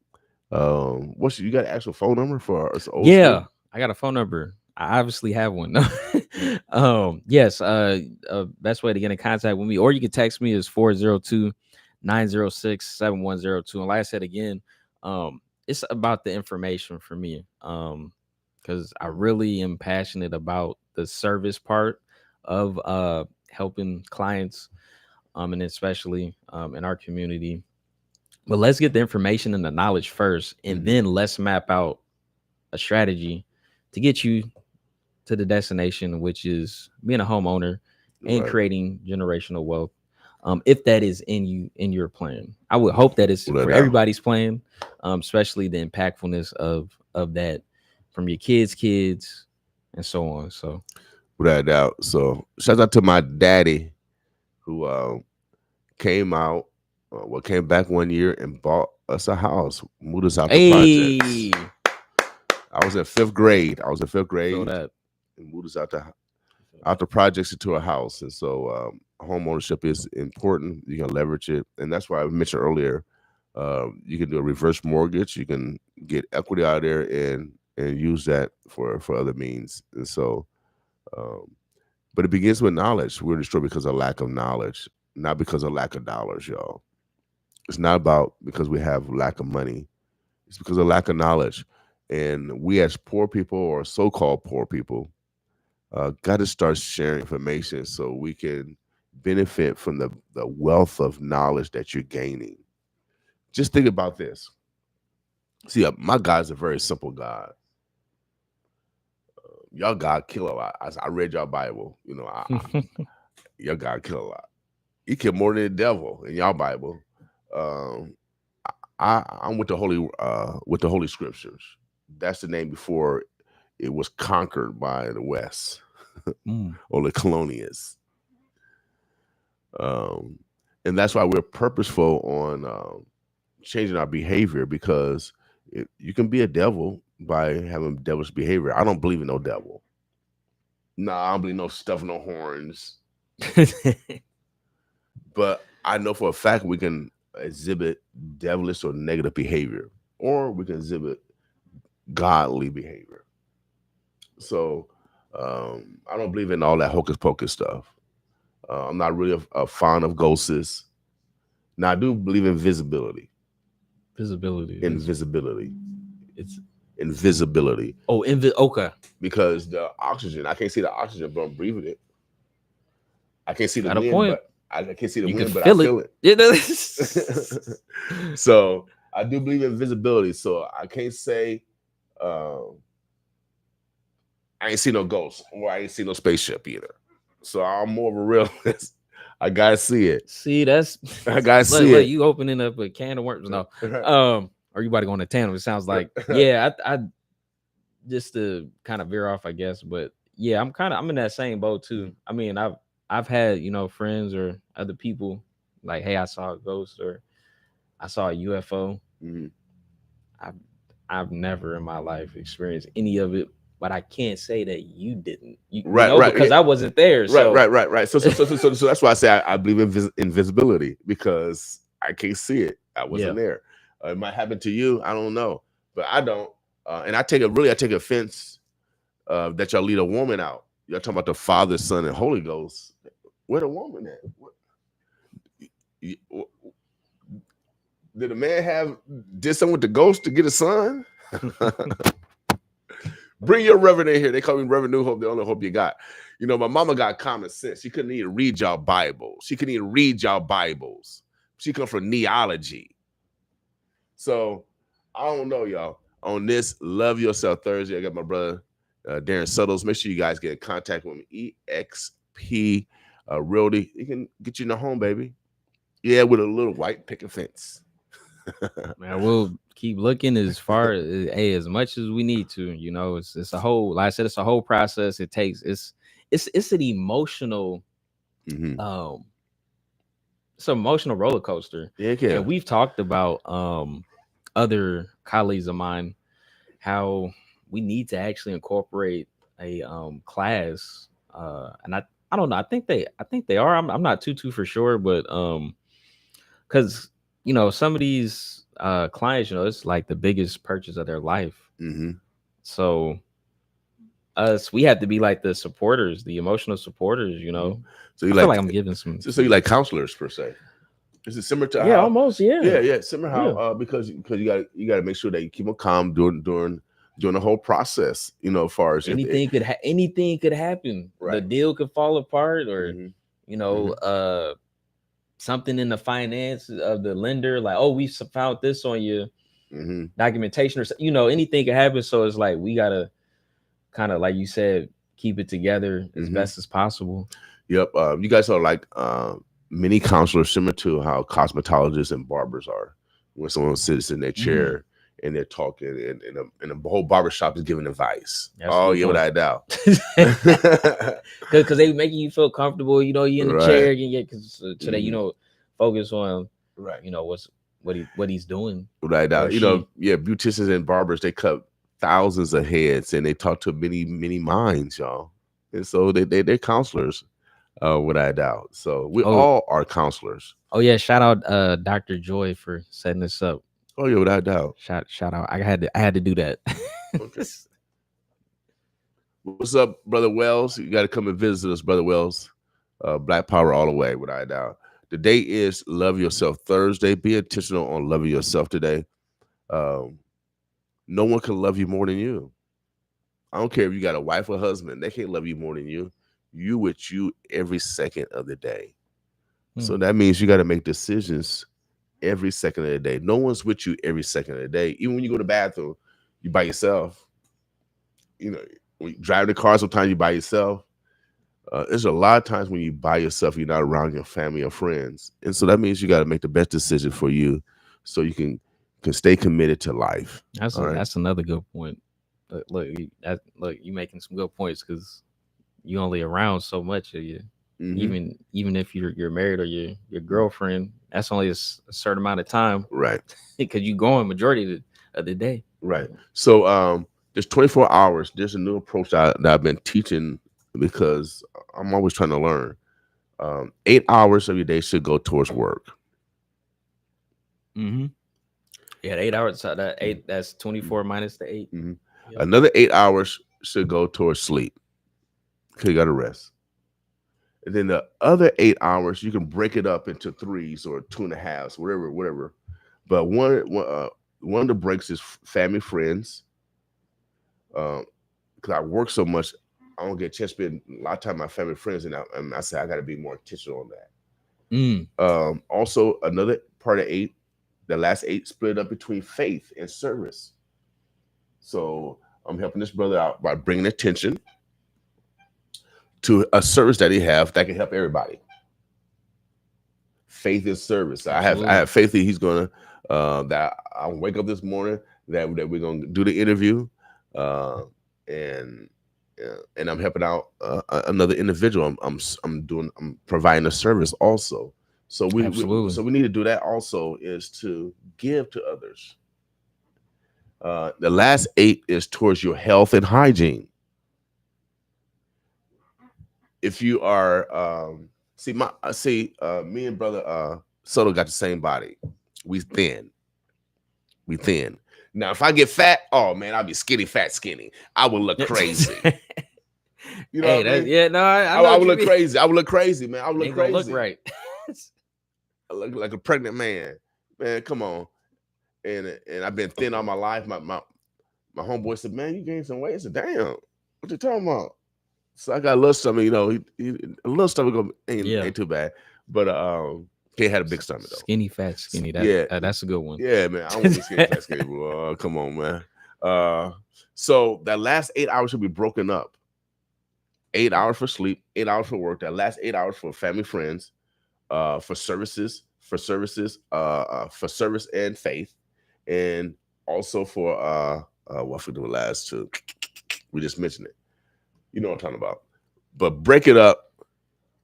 You got an actual phone number for us? School? I got a phone number. I obviously have one. Yes. Best way to get in contact with me, or you can text me, is 402-906-7102. And like I said again, it's about the information for me. Because I really am passionate about the service part of helping clients, and especially in our community. But let's get the information and the knowledge first, and then let's map out a strategy to get you to the destination, which is being a homeowner and creating generational wealth. If that is in your plan, I would hope that it's for everybody's plan, especially the impactfulness of that from your kids, and so on. So, without doubt. So, shout out to my daddy, who came back one year and bought us a house, moved us out the projects. I was in fifth grade. And moved us out the projects into a house. And so, home ownership is important. You can leverage it, and that's why I mentioned earlier. You can do a reverse mortgage. You can get equity out there and use that for other means. And so, but it begins with knowledge. We're destroyed because of lack of knowledge, not because of lack of dollars, y'all. It's not about because we have lack of money. It's because of lack of knowledge. And we as poor people, or so-called poor people, got to start sharing information so we can benefit from the wealth of knowledge that you're gaining. Just think about this. See, my God's a very simple God. Y'all God kill a lot. I read y'all Bible. Your God kill a lot. He killed more than the devil in y'all Bible. I'm with the Holy Scriptures. That's the name before it was conquered by the West or the colonials. And that's why we're purposeful on changing our behavior, because you can be a devil by having devilish behavior. I don't believe in no devil. No, I don't believe no stuff, no horns. But I know for a fact we can exhibit devilish or negative behavior, or we can exhibit godly behavior. So I don't believe in all that hocus pocus stuff. I'm not really a fan of ghosts. Now, I do believe in visibility. Invisibility. It's invisibility. Oh, okay. Because the oxygen, I can't see the oxygen, but I'm breathing it. I can't see the wind, but I can't see the wind, but I feel it. So I do believe in visibility. So I can't say I ain't see no ghost, or I ain't see no spaceship either. So I'm more of a realist. I gotta see it. See, that's I gotta see it. You opening up a can of worms? No, or you about to go on a tandem? It sounds like I just to kind of veer off, I guess. But yeah, I'm in that same boat too. I mean, I've had friends or other people like, hey, I saw a ghost or I saw a UFO. Mm-hmm. I've never in my life experienced any of it. But I can't say that you didn't, right? Because I wasn't there. So. Right. So that's why I say I believe in invisibility, because I can't see it. I wasn't there. It might happen to you. I don't know. but I don't. And I take offense that y'all lead a woman out. Y'all talking about the Father, Son, and Holy Ghost. Where the woman at? Did a man did something with the ghost to get a son? Bring your reverend in here. They call me Reverend New Hope. The only hope you got. You know, my mama got common sense. She couldn't even read y'all Bibles. She couldn't even read y'all Bibles. She come from neology. So I don't know, y'all. On this Love Yourself Thursday, I got my brother Darrin Suttles. Make sure you guys get in contact with me. EXP Realty. He can get you in the home, baby. Yeah, with a little white picket fence. Man, we'll keep looking as far as much as we need to. You know, it's a whole, like I said, it's a whole process. It takes it's an emotional it's an emotional roller coaster. Yeah, and we've talked about other colleagues of mine how we need to actually incorporate a class. And I don't know. I think they are. I'm not too for sure, but because you know, some of these clients, you know, it's like the biggest purchase of their life. So we have to be like the supporters, the emotional supporers, you know. So you feel like I'm giving some. So you like counselors per se? Is it similar to how, almost, yeah, similar how because you got to make sure that you keep them calm during the whole process. You know, as far as anything could happen. Right. The deal could fall apart, or you know, something in the finance of the lender, like, oh, we found this on your documentation, or you know, anything could happen. So it's like we gotta kind of, like you said, keep it together as best as possible. Yep. You guys are like many counselors, similar to how cosmetologists and barbers are. When someone sits in their chair and they're talking, and the whole barbershop is giving advice. Yeah, without a doubt. Because they making you feel comfortable. You know, you in the chair, so that you know, focus on you know what he's doing. Without a doubt. You know, beauticians and barbers, they cut thousands of heads and they talk to many minds, y'all. And so they're counselors. Without a doubt. So we all are counselors. Oh yeah, shout out Dr. Joy for setting this up. Oh yeah, without a doubt. Shout out. I had to do that. Okay. What's up, Brother Wells? You got to come and visit us, Brother Wells. Black Power all the way, without a doubt. The day is Love Yourself Thursday. Be intentional on loving yourself today. No one can love you more than you. I don't care if you got a wife or husband. They can't love you more than you. You with you every second of the day. So that means you got to make decisions every second of the day. No one's with you every second of the day. Even when you go to the bathroom, you by yourself. You know, when you drive the car, sometimes you by yourself. There's a lot of times when you by yourself, you're not around your family or friends. And so that means you got to make the best decision for you so you can stay committed to life. That's another good point. Look, you making some good points, because you only around so much of you. Even if you're married or your girlfriend, that's only a certain amount of time, right? Because you going majority of the day, right? So there's 24 hours. There's a new approach that I've been teaching, because I'm always trying to learn. 8 hours of your day should go towards work. Yeah, 8 hours. So that 8, that's 24 minus the 8. Yep. Another 8 hours should go towards sleep, because you got to rest. And then the other 8 hours, you can break it up into 3s or 2.5s, whatever. But one of the breaks is family, friends. Because I work so much, I don't get a chance to spend a lot of time with my family, friends, and I say I got to be more intentional on that. Also, another part of 8, the last 8, split up between faith and service. So I'm helping this brother out by bringing attention to a service that he have that can help everybody. Faith is service. I have faith that he's gonna that I'll wake up this morning that we're gonna do the interview, and I'm helping out another individual. I'm providing a service also. So we need to do that also, is to give to others. The last 8 is towards your health and hygiene. If you are me and brother Soto got the same body. We thin. Now, if I get fat, oh man, I'll be skinny, fat, skinny. I would look crazy. You know what I mean? Yeah, no, I would look crazy. I would look crazy, man. I would look Ain't crazy. gonna look right. I look like a pregnant man. Man, come on. And I've been thin all my life. My homeboy said, "Man, you gained some weight." I said, "Damn, what you talking about?" So I got a little stomach. You know, a little stomach ain't too bad, but he had a big stomach though. Skinny, fat, skinny. That's a good one. Yeah, man. I want to be skinny, fat, skinny. Bro. Come on, man. So that last 8 hours should be broken up. 8 hours for sleep, 8 hours for work. That last 8 hours for family, friends, for services, for service and faith, and also for what we do last two. We just mentioned it. You know what I'm talking about. But break it up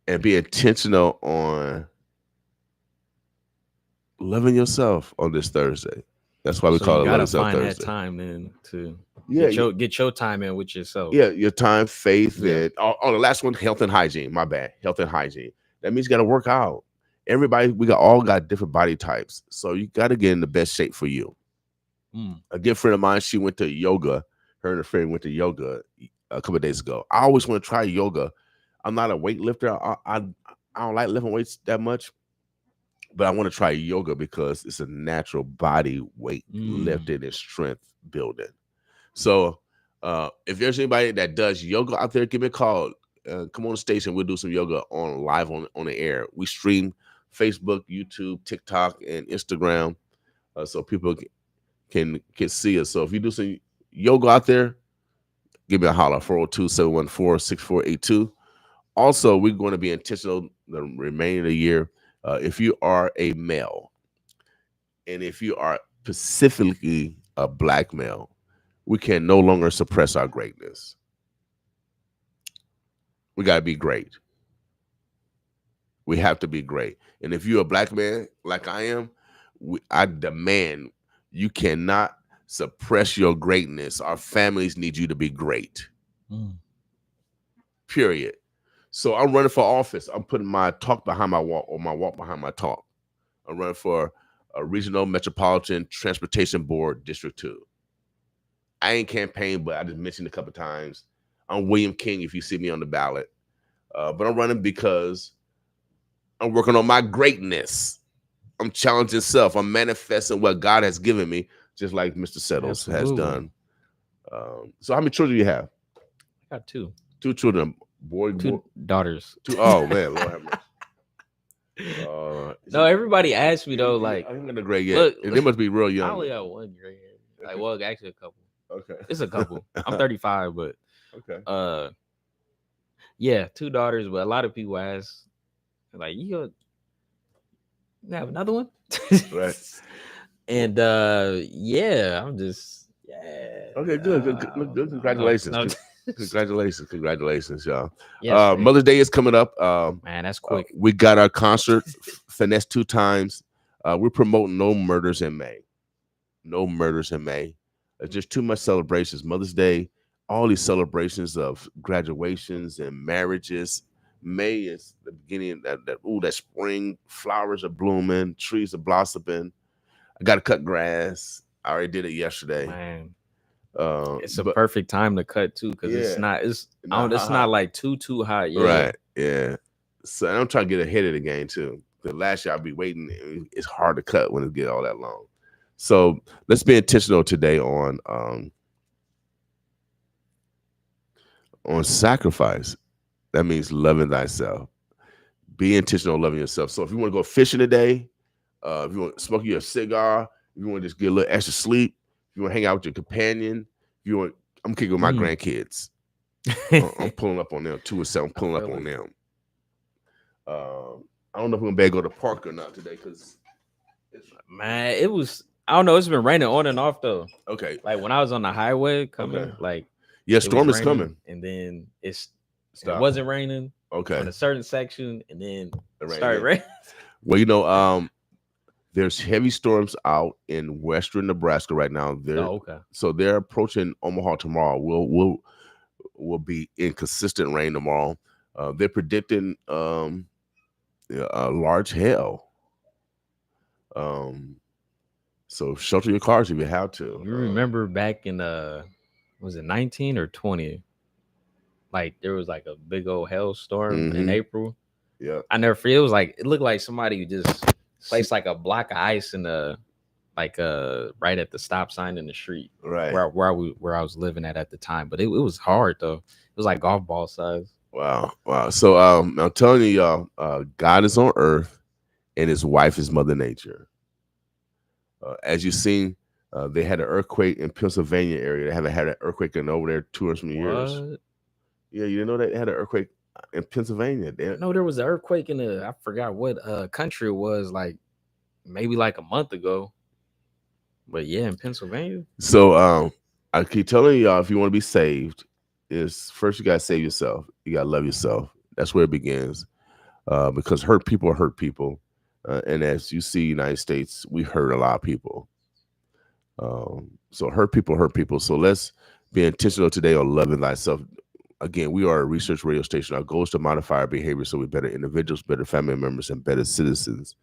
and be intentional on loving yourself on this Thursday. That's why we call it Love Yourself Thursday. You gotta find that time then to get your time in with yourself. Yeah, your time, faith, and the last one, health and hygiene. My bad, health and hygiene. That means you got to work out. Everybody, all got different body types, so you got to get in the best shape for you. A good friend of mine, she went to yoga. Her and her friend went to yoga a couple of days ago. I always want to try yoga. I'm not a weightlifter. I don't like lifting weights that much, but I want to try yoga because it's a natural body weight lifting and strength building. So if there's anybody that does yoga out there, give me a call. Come on the station. We'll do some yoga live on the air. We stream Facebook, YouTube, TikTok, and Instagram, so people can see us. So if you do some yoga out there, give me a holler, 402-714-6482. Also, we're going to be intentional the remainder of the year. If you are a male, and if you are specifically a Black male, we can no longer suppress our greatness. We got to be great. We have to be great. And if you're a Black man like I am, I demand you cannot suppress your greatness. Our families need you to be great. Period. So I'm running for office. I'm putting my talk behind my walk, or my walk behind my talk. I'm running for a regional metropolitan transportation board, District 2. I ain't campaigned, but I just mentioned a couple times. I'm William King if you see me on the ballot. But I'm running because I'm working on my greatness. I'm challenging self. I'm manifesting what God has given me, just like Mr. Suttles has done. So how many children do you have? I got two. Two children. Two daughters. Oh, man. Lord have mercy. No, everybody asks me, though, like... I ain't got a gray yet. They must be real young. I only got one gray hair. Like, well, actually a couple. Okay. It's a couple. I'm 35, but... Okay. Yeah, two daughters, but a lot of people ask, like, you have another one? Right. And yeah, I'm just Okay, good. Congratulations. Congratulations, y'all. Yes, Mother's Day is coming up. Man, that's quick. We got our concert, Finesse 2 times. We're promoting No Murders in May. No Murders in May. There's just too much celebrations. Mother's Day, all these celebrations of graduations and marriages. May is the beginning of that spring. Flowers are blooming, trees are blossoming. I got to cut grass. I already did it yesterday. Man. It's a perfect time to cut too, because it's not like too hot yet. Right. Yeah. So I'm trying to get ahead of the game too. The last year I'll be waiting. It's hard to cut when it get all that long. So let's be intentional today on sacrifice. That means loving thyself. Be intentional on loving yourself. So if you want to go fishing today, if you want to smoke your cigar, if you want to just get a little extra sleep, if you want to hang out with your companion, I'm kicking with my grandkids. I'm pulling up on them. 2 or 7, pulling up on them. I don't know if we're gonna be able to go to the park or not today, because man, it was. I don't know. It's been raining on and off though. Okay. Like when I was on the highway coming, like storm is coming, and then it wasn't raining. Okay. On a certain section, and then it started raining. Well, there's heavy storms out in western Nebraska right now. So they're approaching Omaha tomorrow. We'll be in consistent rain tomorrow. They're predicting a large hail. So shelter your cars if you have to. You remember back in was it 19 or 20? Like there was like a big old hailstorm in April. Yeah, I never forget. It was like it looked like somebody just placed like a block of ice in the right at the stop sign in the street, right where I was living at the time. But it was hard though. It was like golf ball size. Wow. So I'm telling you, y'all, God is on earth, and His wife is Mother Nature. As you seen, they had an earthquake in Pennsylvania area. They haven't had an earthquake in over there 200 years. Yeah, you didn't know they had an earthquake in Pennsylvania. No, there was an earthquake in I forgot what country it was, like maybe like a month ago. But yeah, in Pennsylvania. So I keep telling y'all, if you want to be saved, is first you gotta save yourself. You gotta love yourself. That's where it begins. Because hurt people hurt people. And as you see, United States, we hurt a lot of people. So hurt people hurt people. So let's be intentional today on loving thyself. Again, we are a research radio station. Our goal is to modify our behavior so we're better individuals, better family members, and better citizens.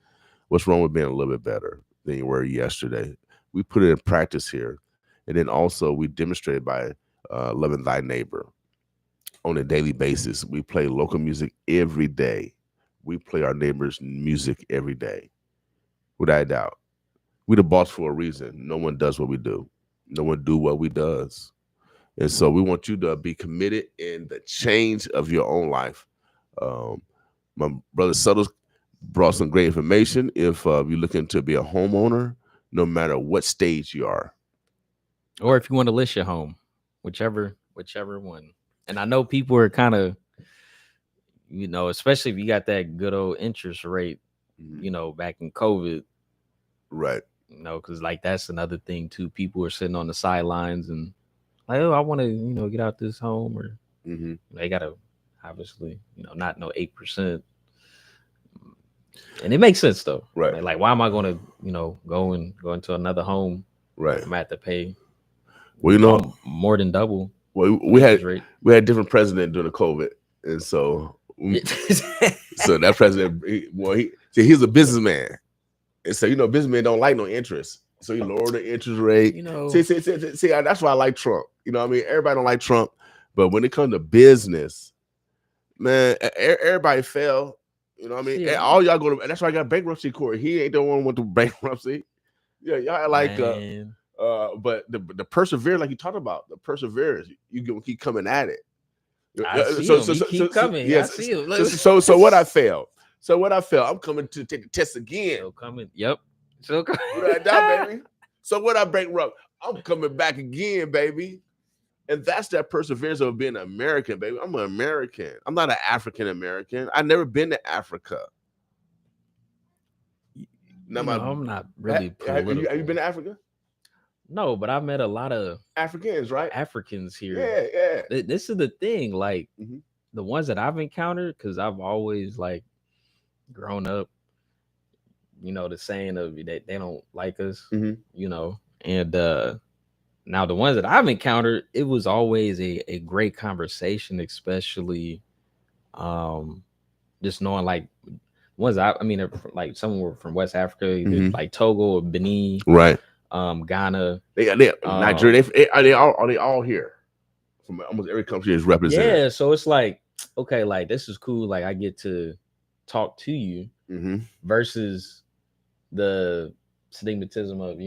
What's wrong with being a little bit better than you were yesterday? We put it in practice here. And then also we demonstrate by loving thy neighbor on a daily basis. We play local music every day. We play our neighbors' music every day. Without a doubt. We're the boss for a reason. No one does what we do. No one do what we does. And so we want you to be committed in the change of your own life. My brother Suttles brought some great information. If you're looking to be a homeowner, no matter what stage you are. Or if you want to list your home, whichever one. And I know people are kind of, especially if you got that good old interest rate, back in COVID. Right. Because like that's another thing too. People are sitting on the sidelines and like, oh, I want to, get out this home, or they gotta obviously, not know 8%. And it makes sense though. Right. Like why am I gonna, go into another home? Right. I'm gonna have to pay more than double. Well, we had different president during the COVID. And so so that president, he's a businessman. And so, businessmen don't like no interest. So he lowered the interest rate. See, that's why I like Trump. Everybody don't like Trump. But when it comes to business, man, everybody fell. All y'all go to, and that's why I got bankruptcy court. He ain't the one who went to bankruptcy. Yeah, y'all like, but the perseverance, like you talked about, the perseverance, you can keep coming at it. Keep coming. Yes. I see him. So what I failed. I'm coming to take the test again. Still coming. Yep. Still coming. Baby. So what I bankrupt, I'm coming back again, baby. And that's that perseverance of being an American, baby. I'm an American. I'm not an African American. I've never been to Africa. I'm not really political. Have you been to Africa? No, but I've met a lot of Africans, right? Africans here. Yeah. This is the thing, like the ones that I've encountered, because I've always like grown up, the saying of they don't like us, and now the ones that I've encountered, it was always a great conversation, especially just knowing like ones like some were from West Africa, like Togo or Benin, right? Ghana, Nigeria. Are they all here? From almost every country is represented. Yeah, so it's like, okay, like this is cool. Like I get to talk to you versus the stigmatism of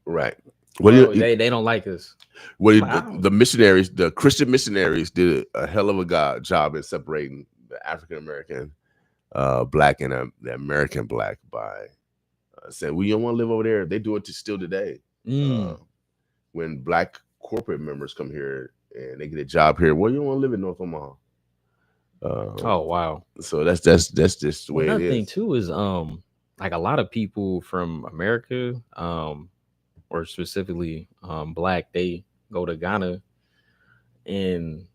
right. They don't like us. The missionaries, the Christian missionaries, did a hell of a job in separating the African American black and the American black by saying we don't want to live over there. They do it still today. When black corporate members come here and they get a job here, well, you don't want to live in North Omaha. Oh wow! So that's just the way it is. Another thing too is like a lot of people from America, or specifically black, they go to Ghana, and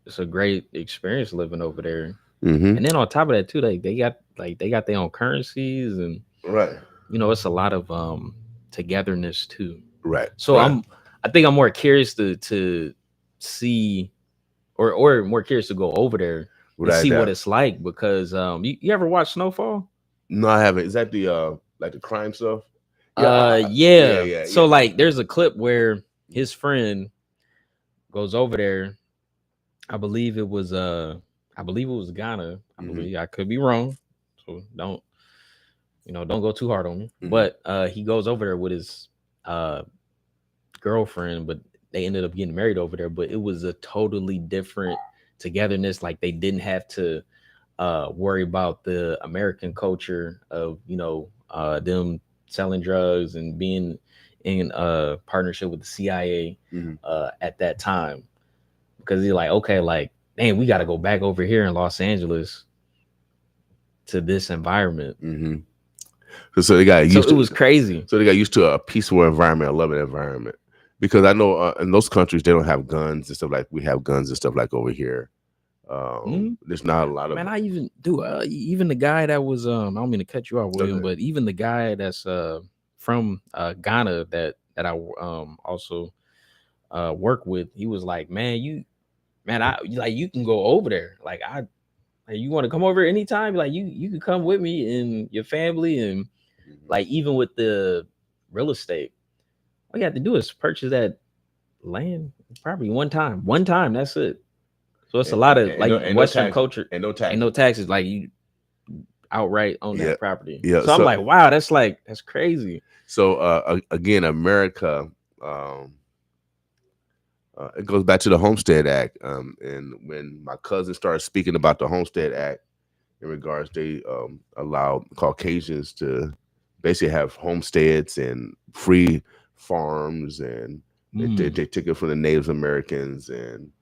it's a great experience living over there. And then on top of that too, they got their own currencies, and right. It's a lot of togetherness too. Right. So I think I'm more curious to see, or more curious to go over there and see what it's like, because you ever watch Snowfall? No, I haven't. Is that the like the crime stuff? Yeah. So like, there's a clip where his friend goes over there. I believe it was Ghana. I believe, I could be wrong, so don't go too hard on me. But he goes over there with his girlfriend, but they ended up getting married over there. But it was a totally different togetherness. Like, they didn't have to worry about the American culture of them selling drugs and being in partnership with the CIA at that time, because he's like, okay, like, dang, we got to go back over here in Los Angeles to this environment. So they got used to it. Was crazy. So they got used to a peaceful environment, a loving environment, because I know in those countries they don't have guns and stuff like we have guns and stuff like over here. There's not a lot of. Man, I even do. Even the guy that was I don't mean to cut you off, William, but even the guy that's from Ghana that I also work with, he was like, you can go over there. Like, you want to come over anytime? Like, you can come with me and your family, and like, even with the real estate, all you have to do is purchase that land probably one time. That's it. So it's a lot of Western culture and no taxes. Like, you outright own that property. Yeah. So I'm like, wow, that's crazy. So again, America, it goes back to the Homestead Act. And when my cousin started speaking about the Homestead Act in regards, they allowed Caucasians to basically have homesteads and free farms, and they took it from the Native Americans, and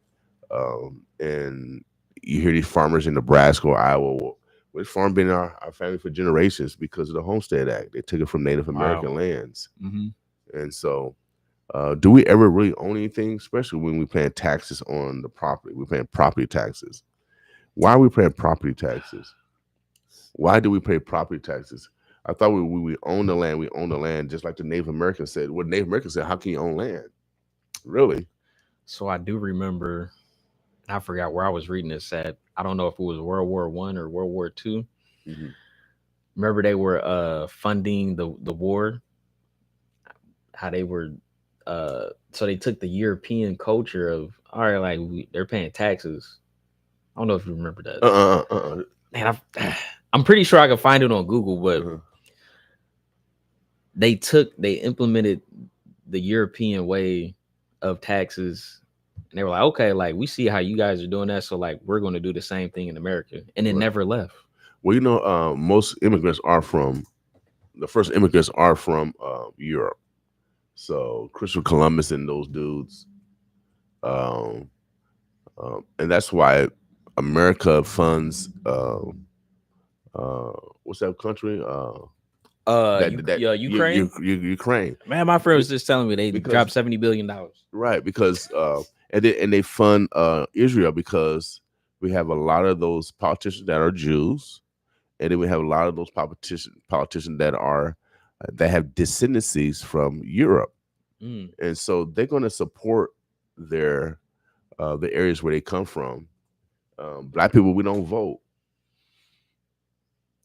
you hear these farmers in Nebraska or Iowa, which farm been in our family for generations because of the Homestead Act. They took it from Native American lands. And so do we ever really own anything, especially when we're paying taxes on the property? We're paying property taxes. Why are we paying property taxes? Why do we pay property taxes? I thought we own the land. We own the land, just like the Native Americans said. What Native Americans said, how can you own land? Really? So I do remember, I forgot where I was reading this at. I don't know if it was World War I or World War II. Remember, they were funding the war. How they were, so they took the European culture of, all right, like they're paying taxes. I don't know if you remember that. Man, I'm pretty sure I can find it on Google, but they implemented the European way of taxes, and they were like, okay, like, we see how you guys are doing that, so like, we're going to do the same thing in America, and it never left. Well, most immigrants are from, the first immigrants are from Europe. So Christopher Columbus and those dudes, and that's why America funds what's that country? Ukraine. Ukraine. Man, my friend was just telling me they dropped $70 billion. Right, because and they fund Israel, because we have a lot of those politicians that are Jews, and then we have a lot of those politicians that have descendancies from Europe, and so they're going to support the areas where they come from. Black people, we don't vote,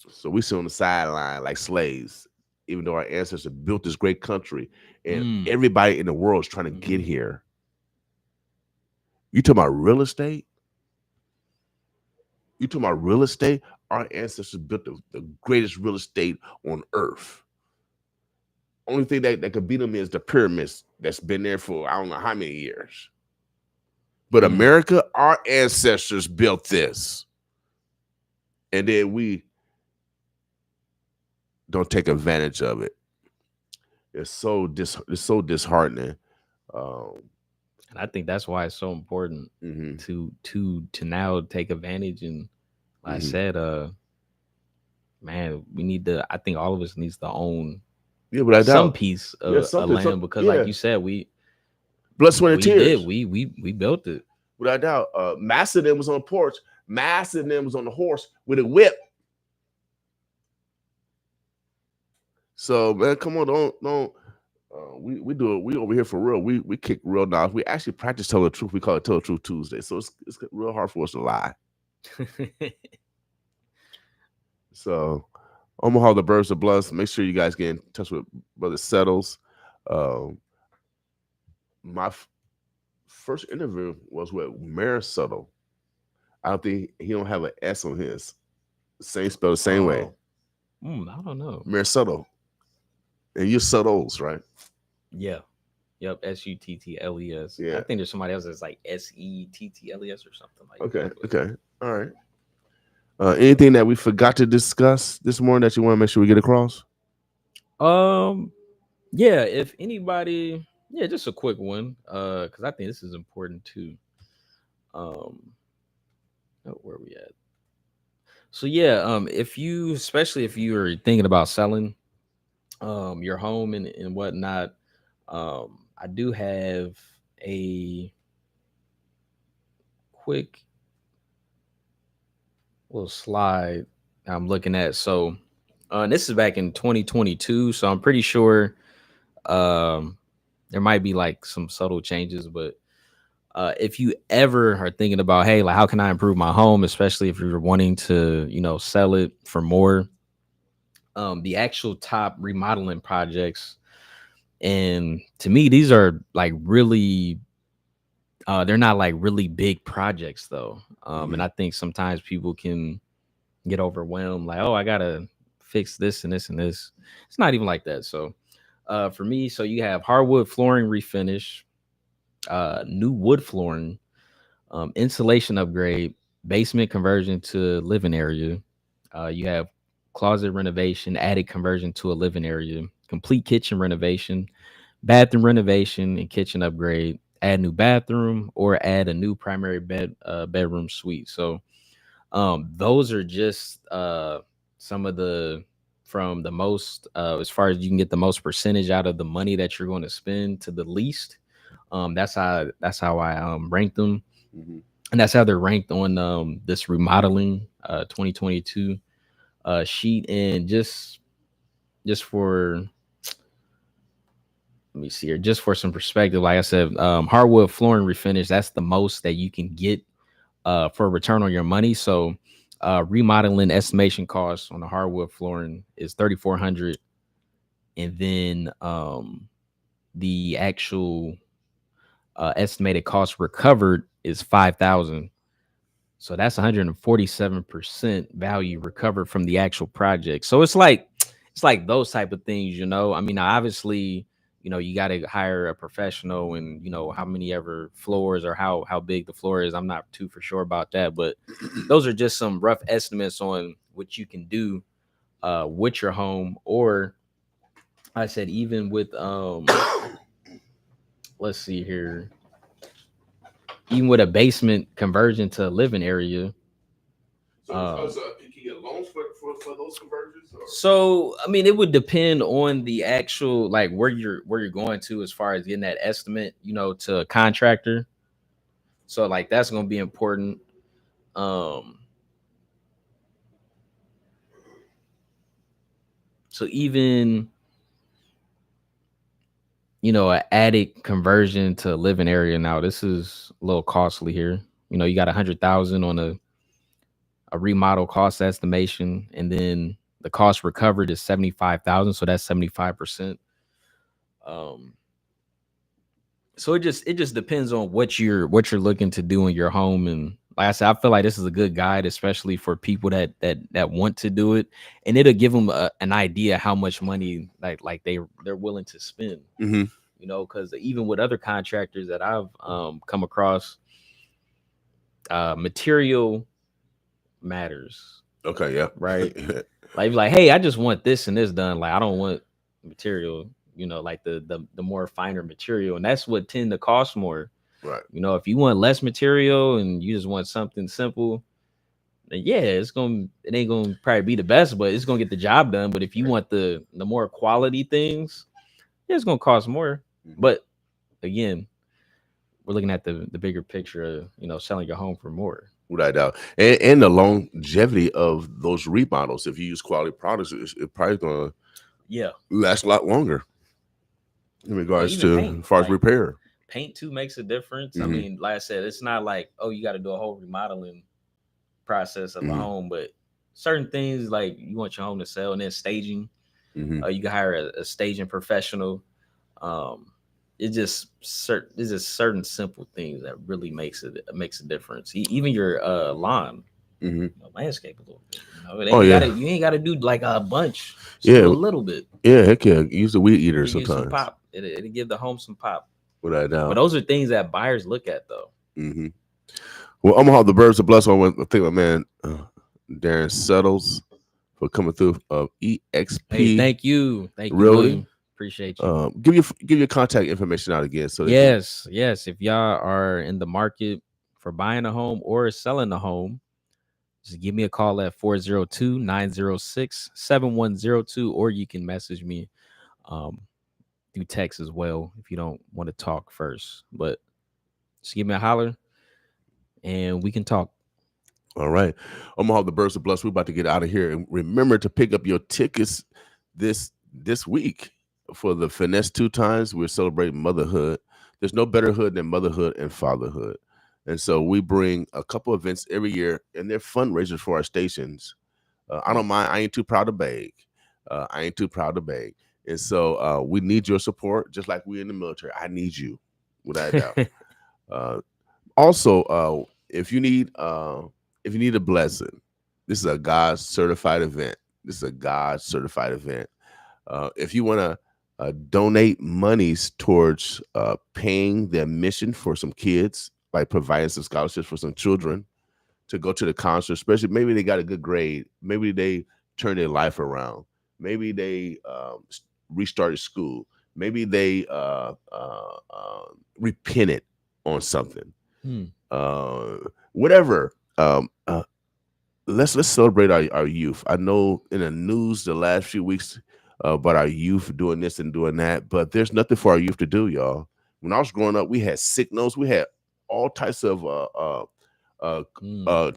so we sit on the sideline like slaves, even though our ancestors built this great country, and everybody in the world is trying to get here. You talking about real estate? Our ancestors built the greatest real estate on earth. Only thing that could beat them is the pyramids that's been there for I don't know how many years. But America, our ancestors built this. And then we don't take advantage of it. It's so disheartening. And I think that's why it's so important to now take advantage. And like I said, man, we need to. I think all of us needs to own some piece of land, because, like you said, we blood, sweat, and tears. We built it. Without doubt. Master them was on the porch. Master them was on the horse with a whip. So, man, come on, don't. We do it. We over here for real. We kick real knowledge. We actually practice telling the truth. We call it Tell the Truth Tuesday. So it's real hard for us to lie. So Omaha, the Birds of Bloods. Make sure you guys get in touch with Brother Suttles. My first interview was with Mayor Suttle. I don't think he don't have an S on his. Same spell the same way. I don't know. Mayor Suttle. And you're Suttles, right? Yeah. Yep. Suttles. Yeah. I think there's somebody else that's like Settles or something like that. Okay. Okay. All right. Anything that we forgot to discuss this morning that you want to make sure we get across? Yeah, if anybody, just a quick one. Because I think this is important too. Where are we at? So especially if you are thinking about selling your home and whatnot, I do have a quick little slide I'm looking at. So this is back in 2022, so I'm pretty sure there might be like some subtle changes, but if you ever are thinking about, hey, like how can I improve my home, especially if you're wanting to, sell it for more, the actual top remodeling projects, and to me, these are like really, they're not like really big projects though. And I think sometimes people can get overwhelmed, like, oh, I gotta fix this and this and this. It's not even like that. So for me, so you have hardwood flooring refinish, new wood flooring, insulation upgrade, basement conversion to living area. You have closet renovation, attic conversion to a living area, complete kitchen renovation, bathroom renovation and kitchen upgrade, add new bathroom, or add a new primary bedroom suite. So those are just some of the from the most as far as you can get the most percentage out of the money that you're going to spend to the least. That's how I rank them. And that's how they're ranked on this remodeling 2022 sheet. And just for, let me see here, just for some perspective, like I said, hardwood flooring refinish, that's the most that you can get for a return on your money. So remodeling estimation costs on the hardwood flooring is $3,400, and then the actual estimated cost recovered is $5,000. So that's 147% value recovered from the actual project. So it's like those type of things, I mean, obviously, you got to hire a professional, and how many ever floors or how big the floor is, I'm not too for sure about that, but those are just some rough estimates on what you can do with your home. Or I said, even with let's see here, even with a basement conversion to a living area. So you can get loans for those conversions? So I mean, it would depend on the actual, like where you're going to as far as getting that estimate, to a contractor. So like that's going to be important. So even an attic conversion to a living area. Now this is a little costly here. You got 100,000 on a remodel cost estimation, and then the cost recovered is 75,000. So that's 75%. So it just depends on what you're looking to do in your home. And like I said, I feel like this is a good guide, especially for people that want to do it, and it'll give them an idea how much money like they're willing to spend. Because even with other contractors that I've come across, material matters. Okay, yeah, right. like, hey, I just want this and this done. Like, I don't want material, like the more finer material, and that's what tend to cost more. Right. If you want less material and you just want something simple, then yeah, it ain't gonna probably be the best, but it's gonna get the job done. But if you want the more quality things, yeah, it's gonna cost more. But again, we're looking at the bigger picture of selling your home for more. Without doubt, and the longevity of those remodels. If you use quality products, it's probably gonna last a lot longer in regards to paint, as far as repair. Paint too makes a difference. I mean, like I said, it's not like, oh, you got to do a whole remodeling process of a home, but certain things like you want your home to sell, and then staging. You can hire a staging professional. It's just certain simple things that really makes a difference. Even your lawn, landscape a little bit. You ain't gotta do like a bunch. Just a little bit. Yeah, heck yeah. Use the weed eater sometimes. Some pop. It'll give the home some pop. Without doubt. But those are things that buyers look at though. Well, Omaha, the birds are blessed. I want to thank my man Darrin Suttles for coming through of EXP. Hey, thank you. Really appreciate you. Give your contact information out again. So yes. If y'all are in the market for buying a home or selling a home, just give me a call at 402-906-7102, or you can message me through text as well if you don't want to talk first. But just give me a holler and we can talk. All right. Omaha, the birds are blessed. We're about to get out of here. And remember to pick up your tickets this week for the Finesse 2 Times. We're celebrating motherhood. There's no better hood than motherhood and fatherhood. And so we bring a couple events every year, and they're fundraisers for our stations. I don't mind. I ain't too proud to beg. And so we need your support, just like we in the military. I need you, without a doubt. Also, if you need a blessing, this is a God certified event. If you want to donate monies towards paying the admission for some kids, like providing some scholarships for some children to go to the concert, especially maybe they got a good grade, maybe they turned their life around, maybe they restarted school, maybe they repented on something, whatever. Let's celebrate our youth. I know in the news the last few weeks about our youth doing this and doing that, but there's nothing for our youth to do, y'all. When I was growing up, we had signals, we had all types of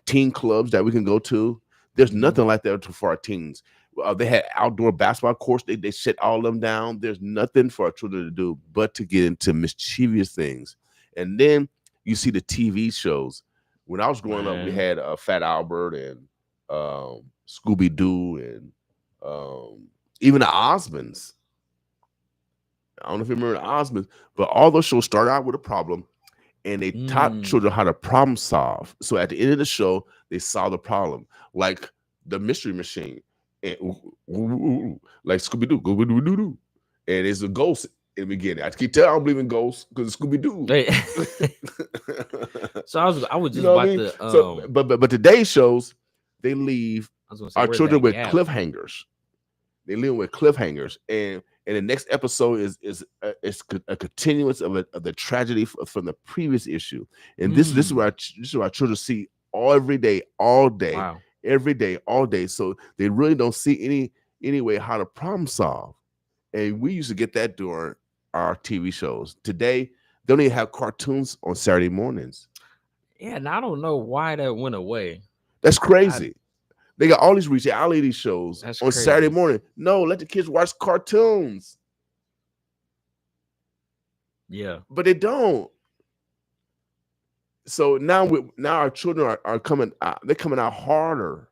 teen clubs that we can go to. There's nothing like that for our teens. They had outdoor basketball courts. They shut all of them down. There's nothing for our children to do but to get into mischievous things. And then you see the TV shows. When I was growing up, we had Fat Albert and Scooby-Doo and even the Osmonds. I don't know if you remember the Osmonds, but all those shows started out with a problem, and they taught children how to problem solve. So at the end of the show, they solved the problem, like the Mystery Machine, and like Scooby-Doo, Scooby-Doo, and there's a ghost in the beginning. I keep telling I don't believe in ghosts because it's Scooby-Doo. So I was just about to. So, but today's shows, they leave our children with cliffhangers. They live with cliffhangers, and the next episode is a continuance of the tragedy from the previous issue. And this is what our children see every day, all day, every day, all day. So they really don't see any way how to problem solve. And we used to get that during our TV shows. Today, they don't even have cartoons on Saturday mornings. Yeah, and I don't know why that went away. That's crazy. They got all these reality shows on Saturday morning. No, let the kids watch cartoons. Yeah, but they don't. So now our children are coming out. They're coming out harder.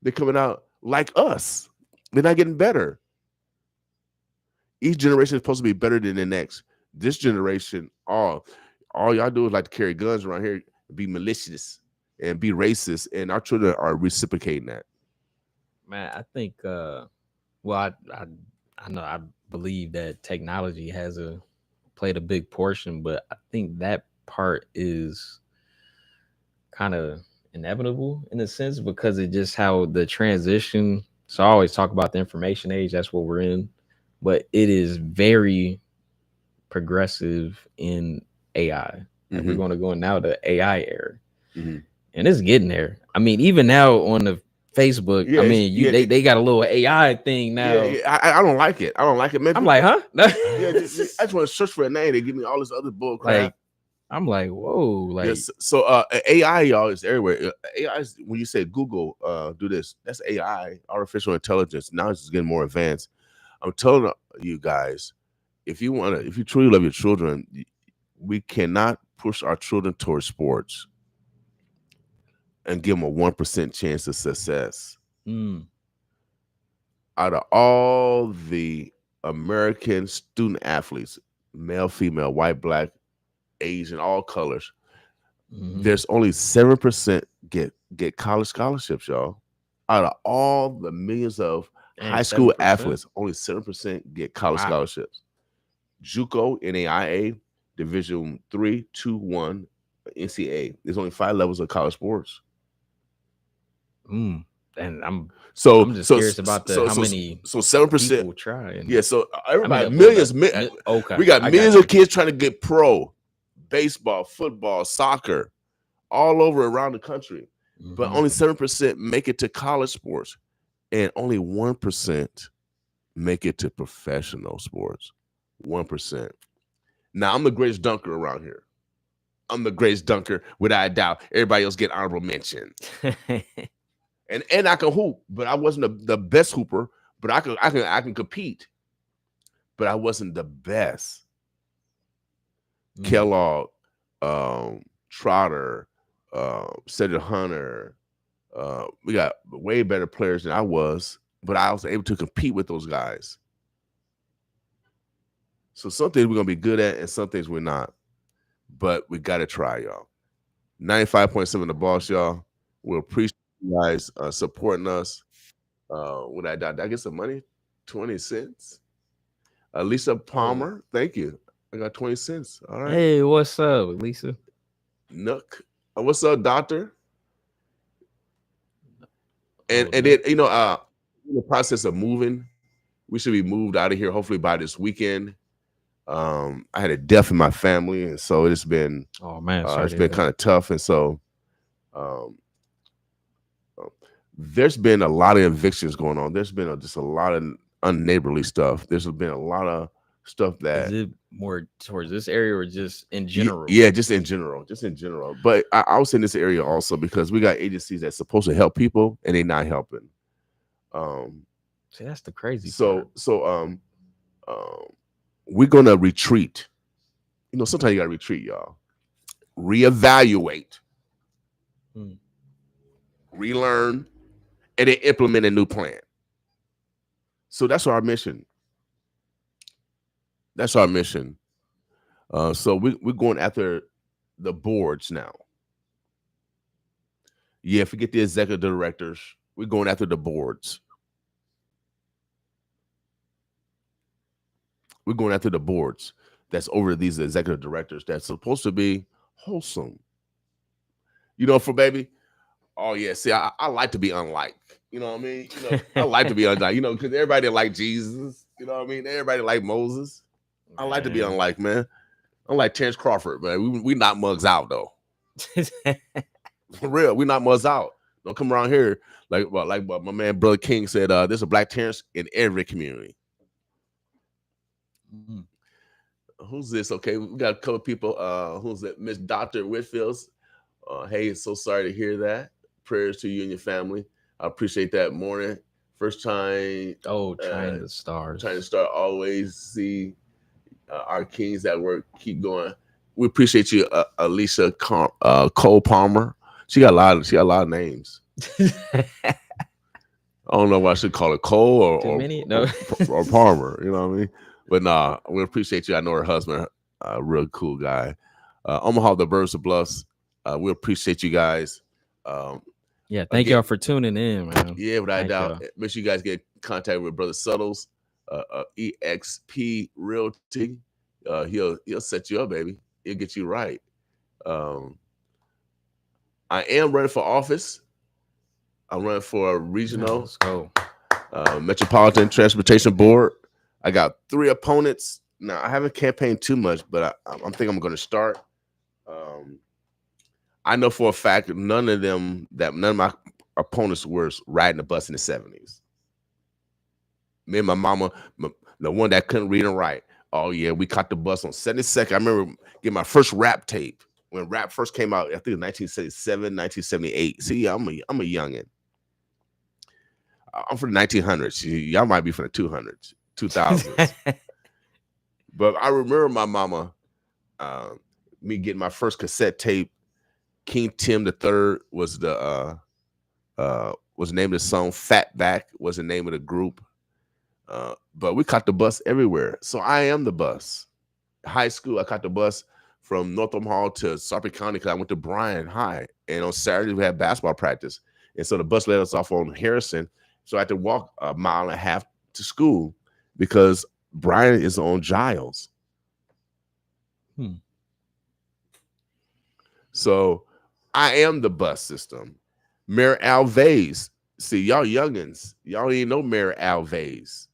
They're coming out like us. They're not getting better. Each generation is supposed to be better than the next. This generation, all y'all do is like to carry guns around here, be malicious and be racist, and our children are reciprocating that. Man, I think I know I believe that technology has played a big portion, but I think that part is kind of inevitable in a sense because it just how the transition. So I always talk about the information age, that's what we're in, but it is very progressive in AI. And we're going to go now to AI era. And it's getting there. I mean, even now on the Facebook, they got a little AI thing now. I don't like it. Maybe I'm like, huh? I just want to search for a name. They give me all this other bull crap. Like, I'm like, whoa. Like, so AI, y'all, is everywhere. AI is, when you say Google, do this, that's AI, artificial intelligence. Now it's just getting more advanced. I'm telling you guys, if you truly love your children, we cannot push our children towards sports. and give them a 1% chance of success. Out of all the American student athletes, male, female, white, black, Asian, all colors, there's only 7% get college scholarships, y'all. Out of all the millions of high school 7%? athletes, only 7% get college scholarships. JUCO, NAIA, Division 3, 2, 1, NCAA. There's only 5 levels of college sports. And I'm just curious about how many 7% people try. Yeah, so everybody, millions. Okay, we got millions of kids trying to get pro, baseball, football, soccer, all over around the country, but only 7% make it to college sports, and only 1% make it to professional sports. 1%. Now I'm the greatest dunker around here. I'm the greatest dunker without a doubt. Everybody else get honorable mention. And I can hoop, but I wasn't the best hooper. But I can compete. But I wasn't the best. Kellogg, Trotter, Cedric Hunter. We got way better players than I was, but I was able to compete with those guys. So some things we're gonna be good at, and some things we're not. But we gotta try, y'all. 95.7 The Boss, y'all. We appreciate you guys supporting us. When I get some money, 20 cents. Lisa Palmer, thank you. I got 20 cents. All right. Hey, what's up, Lisa? Nook. What's up, doctor? And then, in the process of moving, we should be moved out of here hopefully by this weekend. I had a death in my family, and so it's been it's been kind of tough. And so there's been a lot of evictions going on. There's been just a lot of unneighborly stuff. There's been a lot of stuff that is it more towards this area or just in general? Yeah, just in general. But I was in this area also because we got agencies that's supposed to help people and they're not helping. See, that's the crazy part. So we're gonna retreat. Sometimes you gotta retreat, y'all. Reevaluate, relearn, and then implement a new plan. So that's our mission. So we're going after the boards now. Yeah, forget the executive directors. We're going after the boards. We're going after the boards that's over these executive directors that's supposed to be wholesome. For baby. Oh yeah, see, I like to be unlike. You know what I mean? I like to be unlike. Because everybody like Jesus. You know what I mean? Everybody like Moses. I like to be unlike, man. I'm like Terrence Crawford, man. We knock mugs out though. For real, we knock mugs out. Don't come around here like what my man Brother King said. There's a black Terrence in every community. Who's this? Okay, we got a couple of people. Who's that? Miss Dr. Whitfields. Hey, so sorry to hear that. Prayers to you and your family. I appreciate that. Morning. First time. Trying to start. Always see our kings at work. Keep going. We appreciate you, Alicia Cole Palmer. She got a lot of names. I don't know if I should call it Cole or Palmer. You know what I mean? But nah, we appreciate you. I know her husband, a real cool guy. Omaha, the Birds of Bluffs. We appreciate you guys. Thank y'all for tuning in, man. Yeah, without doubt. Make sure you guys get in contact with Brother Suttles, EXP Realty. He'll set you up, baby. He'll get you right. I am running for office. I'm running for a regional Metropolitan Transportation Board. I got 3 opponents. Now, I haven't campaigned too much, but I think I'm going to start. I know for a fact none of my opponents were riding the bus in the 70s. Me and my mama, the one that couldn't read and write. Oh, yeah, we caught the bus on 72nd. I remember getting my first rap tape when rap first came out. I think it was 1977, 1978. See, I'm a youngin'. I'm from the 1900s. Y'all might be from the 200s. 2000s. But I remember my mama, me getting my first cassette tape, King Tim III was the name of the song. Fatback was the name of the group. But we caught the bus everywhere. So I am the bus. High school, I caught the bus from North Omaha to Sarpy County because I went to Bryan High. And on Saturday, we had basketball practice. And so the bus let us off on Harrison. So I had to walk a mile and a half to school because Bryan is on Giles. So I am the bus system. Mayor Alves. See, y'all youngins, y'all ain't know Mayor Alves.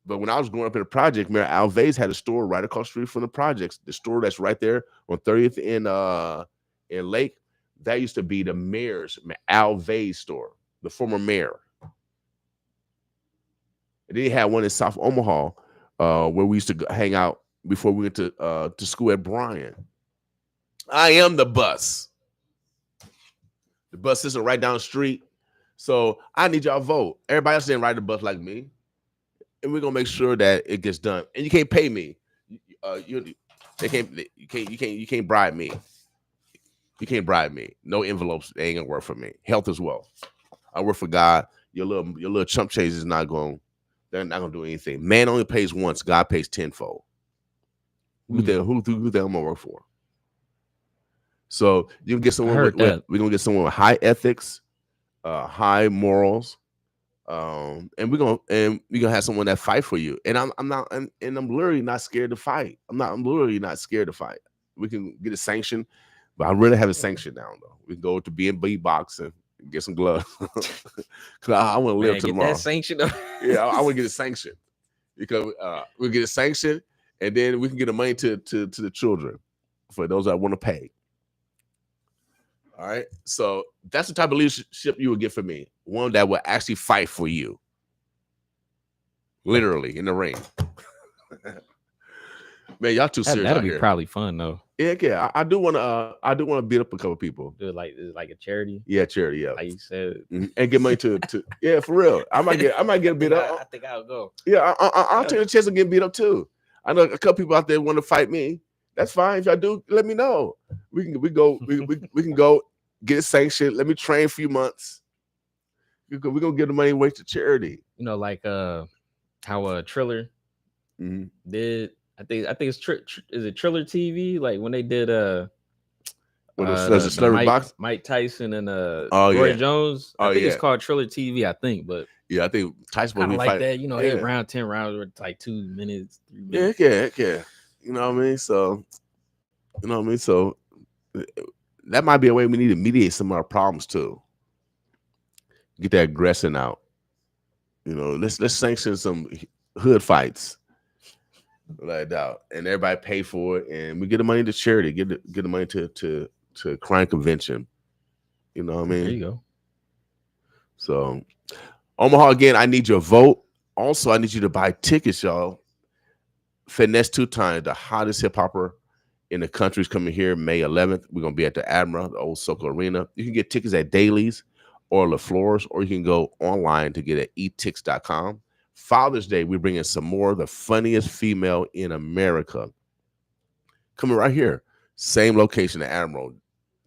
But when I was growing up in the project, Mayor Alves had a store right across the street from the projects. The store that's right there on 30th in Lake, that used to be the mayor's Alves store, the former mayor. And then he had one in South Omaha where we used to hang out before we went to school at Bryan. I am the bus. The bus system right down the street. So I need y'all vote. Everybody else didn't ride the bus like me. And we're gonna make sure that it gets done. And you can't pay me. You can't bribe me. You can't bribe me. No envelopes. They ain't gonna work for me. Health as well. I work for God. Your little chump change is not going. They're not gonna do anything. Man only pays once. God pays tenfold. Who the hell I'm gonna work for? So you can get someone. We're gonna get someone with high ethics, high morals. And we're gonna have someone that fight for you. And I'm literally not scared to fight. I'm literally not scared to fight. We can get a sanction, but I really have a sanction down though. We can go to B&B box and get some gloves. Cause I want to live to tomorrow. That sanction. Yeah, I want to get a sanction because we'll get a sanction, and then we can get the money to the children for those that want to pay. All right. So that's the type of leadership you would get from me. One that will actually fight for you. Literally in the ring. Man, y'all too serious. That'll be probably fun though. Yeah. I do want to beat up a couple people. Do it like a charity. Yeah, charity. Yeah, like you said, and get money to yeah, for real. I might get beat up. I think I'll go. Yeah, I'll take a chance of getting beat up too. I know a couple people out there want to fight me. That's fine. If y'all do, let me know. We can go get it sanctioned. Let me train a few months. We're gonna give the money away to charity. You know, like how Triller did. I think it's is it Triller TV? Like when they did there's a celebrity box. Mike Tyson and Roy Jones. I think it's called Triller TV. I think, but yeah, I think Tyson kind of like that. You know, 8 rounds, 10 rounds, or like 2 minutes, 3 minutes. Yeah. You know what I mean? So, So that might be a way we need to mediate some of our problems too. Get that aggression out. You know, let's sanction some hood fights, like that, and everybody pay for it, and we get the money to charity. Get the money to crime convention. You know what I mean? There you go. So, Omaha again. I need your vote. Also, I need you to buy tickets, y'all. Finesse 2 times, the hottest hip hopper in the country is coming here May 11th. We're gonna be at the Admiral, the old Soco Arena. You can get tickets at Dailies or LaFleur's, or you can go online to get at etix.com. Father's Day, we bring in some more of the funniest female in America. Coming right here, same location, the Admiral.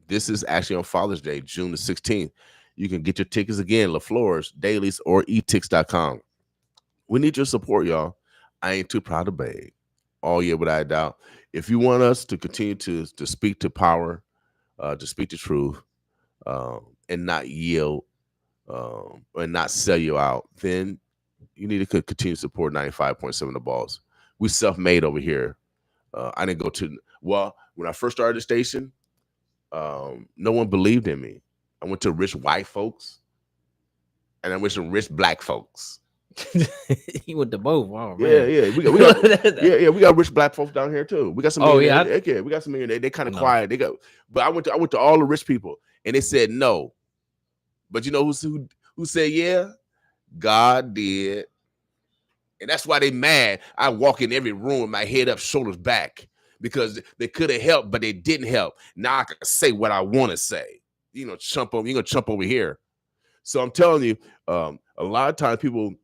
This is actually on Father's Day, June the 16th. You can get your tickets again, LaFleur's, Dailies, or etix.com. We need your support, y'all. I ain't too proud to beg. All year without a doubt. If you want us to continue to speak to power, to speak the truth, and not yield, and not sell you out, then you need to continue to support 95.7 The Balls. We self-made over here. I didn't go to, when I first started the station, no one believed in me. I went to rich white folks, and I went to rich black folks. You went to both. Oh, man. Yeah. We got rich black folks down here too. We got some. We got some. They kind of quiet. But I went to all the rich people, and they said no. But you know who said yeah? God did, and that's why they mad. I walk in every room with my head up, shoulders back, because they could have helped, but they didn't help. Now I can say what I want to say. You know, you're gonna chump over here. So I'm telling you, a lot of times people.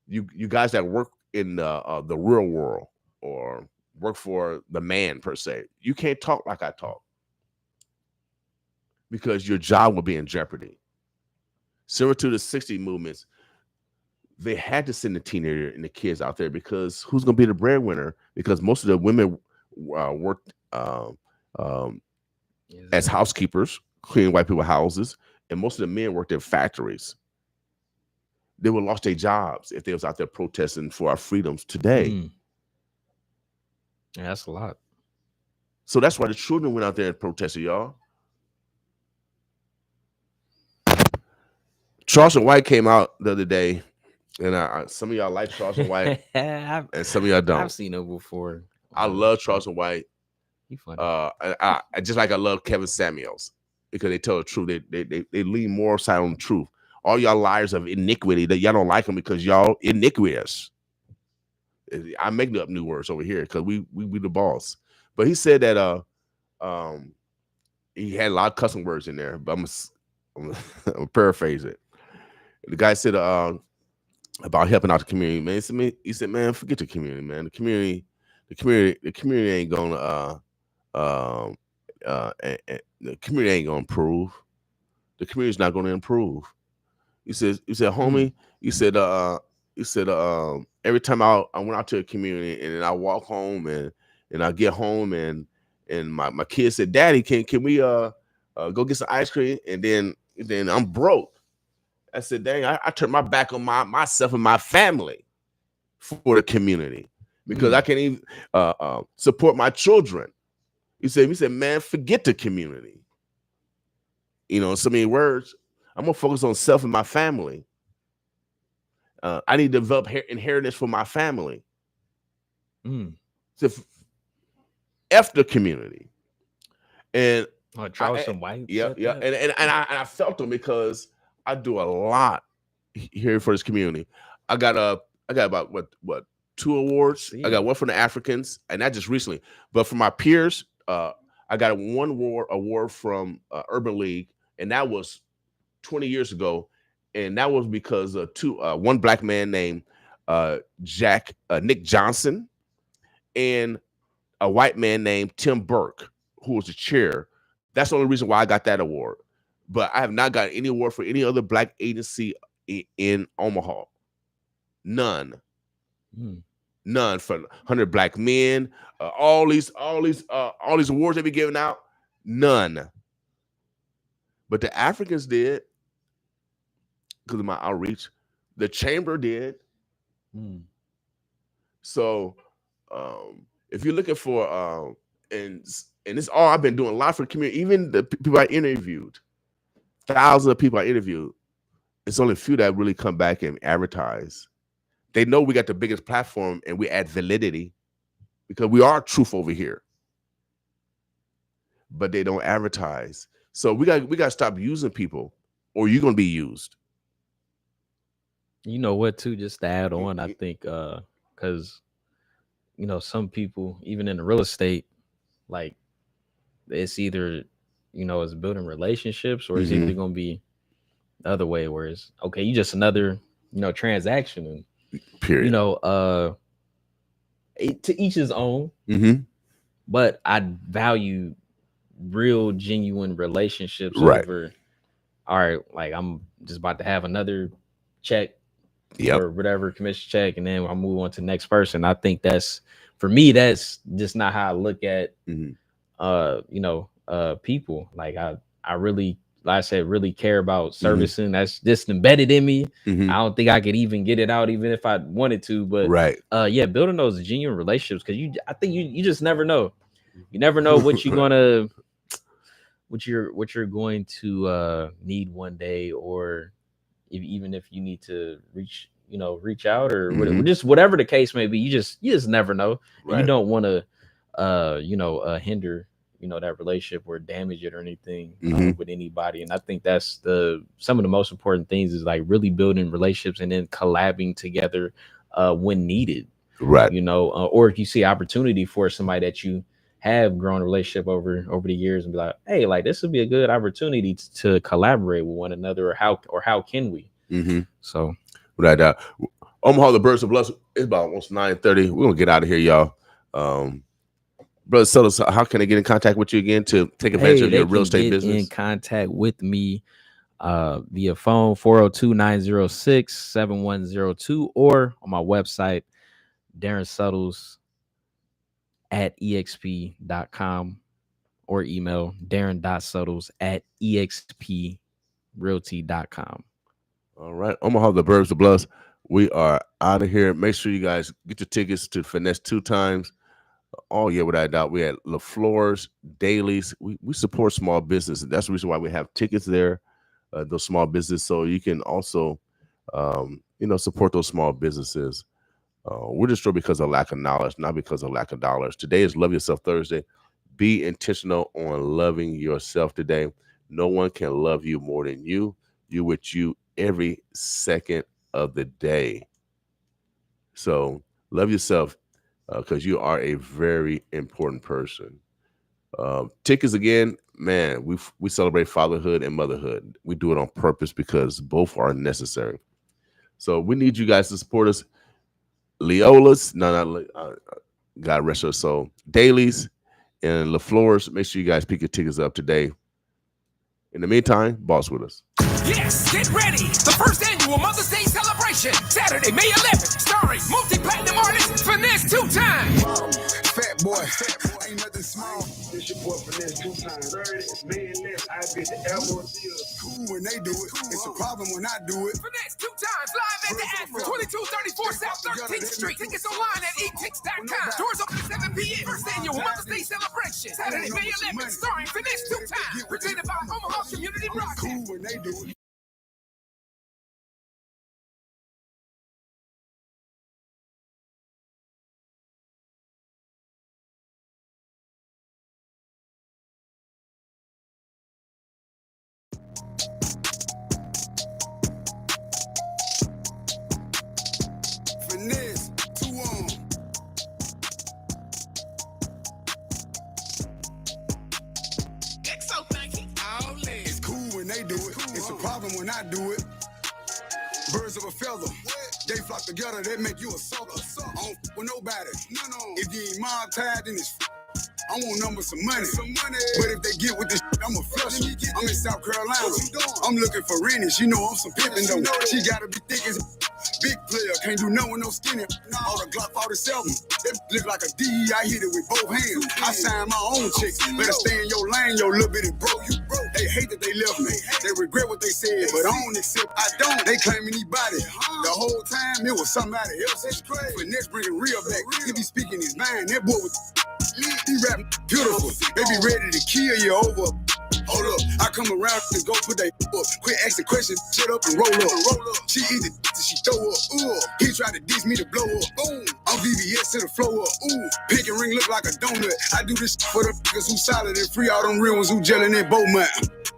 You guys that work in the real world or work for the man per se, you can't talk like I talk. because your job will be in jeopardy. Similar to the 60 movements, they had to send the teenager and the kids out there because who's going to be the breadwinner? Because most of the women worked as housekeepers, cleaning white people's houses, and most of the men worked in factories. They would have lost their jobs if they was out there protesting for our freedoms today. Yeah, that's a lot. So that's why the children went out there and protested, y'all. Charleston White came out the other day, and some of y'all like Charleston White, and some of y'all don't. I've seen him before. I love Charleston White. He funny. I just like I love Kevin Samuels because they tell the truth. They lean more side on the truth. All y'all liars of iniquity that y'all don't like them because y'all iniquitous. I'm making up new words over here because we the boss. But he said that he had a lot of cussing words in there, but I'm gonna paraphrase it. The guy said about helping out the community, man. He said, man, forget the community, man. The community ain't gonna the community ain't gonna improve. The community's not gonna improve. He said, homie, he said, every time I went out to a community and then I walk home and I get home and my kids said, Daddy, can we go get some ice cream? And then I'm broke. I said, dang, I turned my back on myself and my family for the community because I can't even support my children. He said, man, forget the community. You know, in so many words, I'm gonna focus on self and my family. I need to develop inheritance for my family. So F the community. And Charleston White. Yeah. And I felt them because I do a lot here for this community. I got about what 2 awards. I got one from the Africans, and not just recently, but from my peers. I got one award from Urban League, and that was 20 years ago, and that was because one black man named Nick Johnson and a white man named Tim Burke, who was the chair. That's the only reason why I got that award. But I have not got any award for any other black agency in Omaha. None. None for 100 Black Men. All these awards they be giving out. None. But the Africans did because of my outreach. The chamber did. So if you're looking for and it's all I've been doing a lot for the community, even the people I interviewed, thousands of people I interviewed, it's only a few that really come back and advertise. They know we got the biggest platform and we add validity because we are truth over here. But they don't advertise. So we got to stop using people or you're going to be used. You know what, too, just to add on, I think, because, you know, some people, even in the real estate, like, it's either, you know, it's building relationships or it's either going to be the other way where it's, okay, you just another, you know, transaction. And, period. You know, to each his own. But I value real, genuine relationships over, all right, like I'm just about to have another check or whatever, commission check, and then I'll move on to the next person. I think that's, for me, that's just not how I look at, you know, people. Like I really, like I said, really care about servicing. That's just embedded in me. I don't think I could even get it out, even if I wanted to. But yeah, building those genuine relationships, because I think you just never know. You never know what you're gonna, what you're going to need one day, or even if you need to reach out or just whatever the case may be. You just never know. You don't want to hinder that relationship or damage it or anything with anybody. And I think that's some of the most important things is like really building relationships and then collabing together when needed. Or if you see opportunity for somebody that you have grown a relationship over the years and be like, hey, like this would be a good opportunity to collaborate with one another, or how can we? So Omaha, the Birds of Blessed. It's about almost 9:30. We're gonna get out of here, y'all. Brother Suttles, how can I get in contact with you again to take advantage of your real estate business? In contact with me via phone 402-906-7102 or on my website, Darrin Suttles @exp.com or email darrin.suttles@exprealty.com. All right. Omaha, the Burbs, the Bluffs. We are out of here. Make sure you guys get your tickets to Finesse 2 times. Oh, yeah, without a doubt. We had LaFleur's, Dailies. We support small business. That's the reason why we have tickets there, those small businesses. So you can also, support those small businesses. We're destroyed because of lack of knowledge, not because of lack of dollars. Today is Love Yourself Thursday. Be intentional on loving yourself today. No one can love you more than you. You with you every second of the day. So love yourself because you are a very important person. Tickets again, man, we celebrate fatherhood and motherhood. We do it on purpose because both are necessary. So we need you guys to support us. Leola's, God rest her soul. Dailies and LaFleur's. Make sure you guys pick your tickets up today. In the meantime, boss with us. Yes, get ready. The first annual Mother's Day celebration. Saturday, May 11th. Starring multi-platinum artist Finesse 2 times. Fat boy, ain't nothing small. This your boy Finesse 2 times. It's man less. I bet the elbow cool when they do it. It's a problem when I do it. Finesse 2 times live at the Aspen, 2234 South 13th Street. Tickets online at etix.com. Doors open at 7 p.m. First annual Mother's Day celebration. Saturday, May 11th. Starring Finesse 2 times. Presented by Omaha Community Broadcast. Cool when they do it. Finesse, 2 on. It's cool when they do it. It's a problem when I do it. Birds of a feather. They flock together, they make you a sucker. I don't f with nobody. If you ain't mob tied, then it's I want numbers, some money. But if they get with this I'ma flush them. I'm in South Carolina. I'm looking for Rennies. You know I'm some pimpin' though. She gotta be thick as big player. Can't do no one no skinny. All the Glock 47. They look like a D. I hit it with both hands. I sign my own chicks. Better stay in your lane, yo little bitty bro. You broke. They hate that they left me. They regret what they said, but I don't accept. I don't. They claiming he body. The whole time it was somebody else. That's crazy. Finesse bringing real back. He be speaking his mind. That boy was. He rap beautiful. They be ready to kill you over. Hold up, I come around and go put that up. Quit asking questions, shut up and roll up. She eat it, she throw up. He tried to diss me to blow up. Boom, I'm VVS to the flow up. Pink and ring look like a donut. I do this for the niggas who solid and free all them real ones who gelling in Beaumont.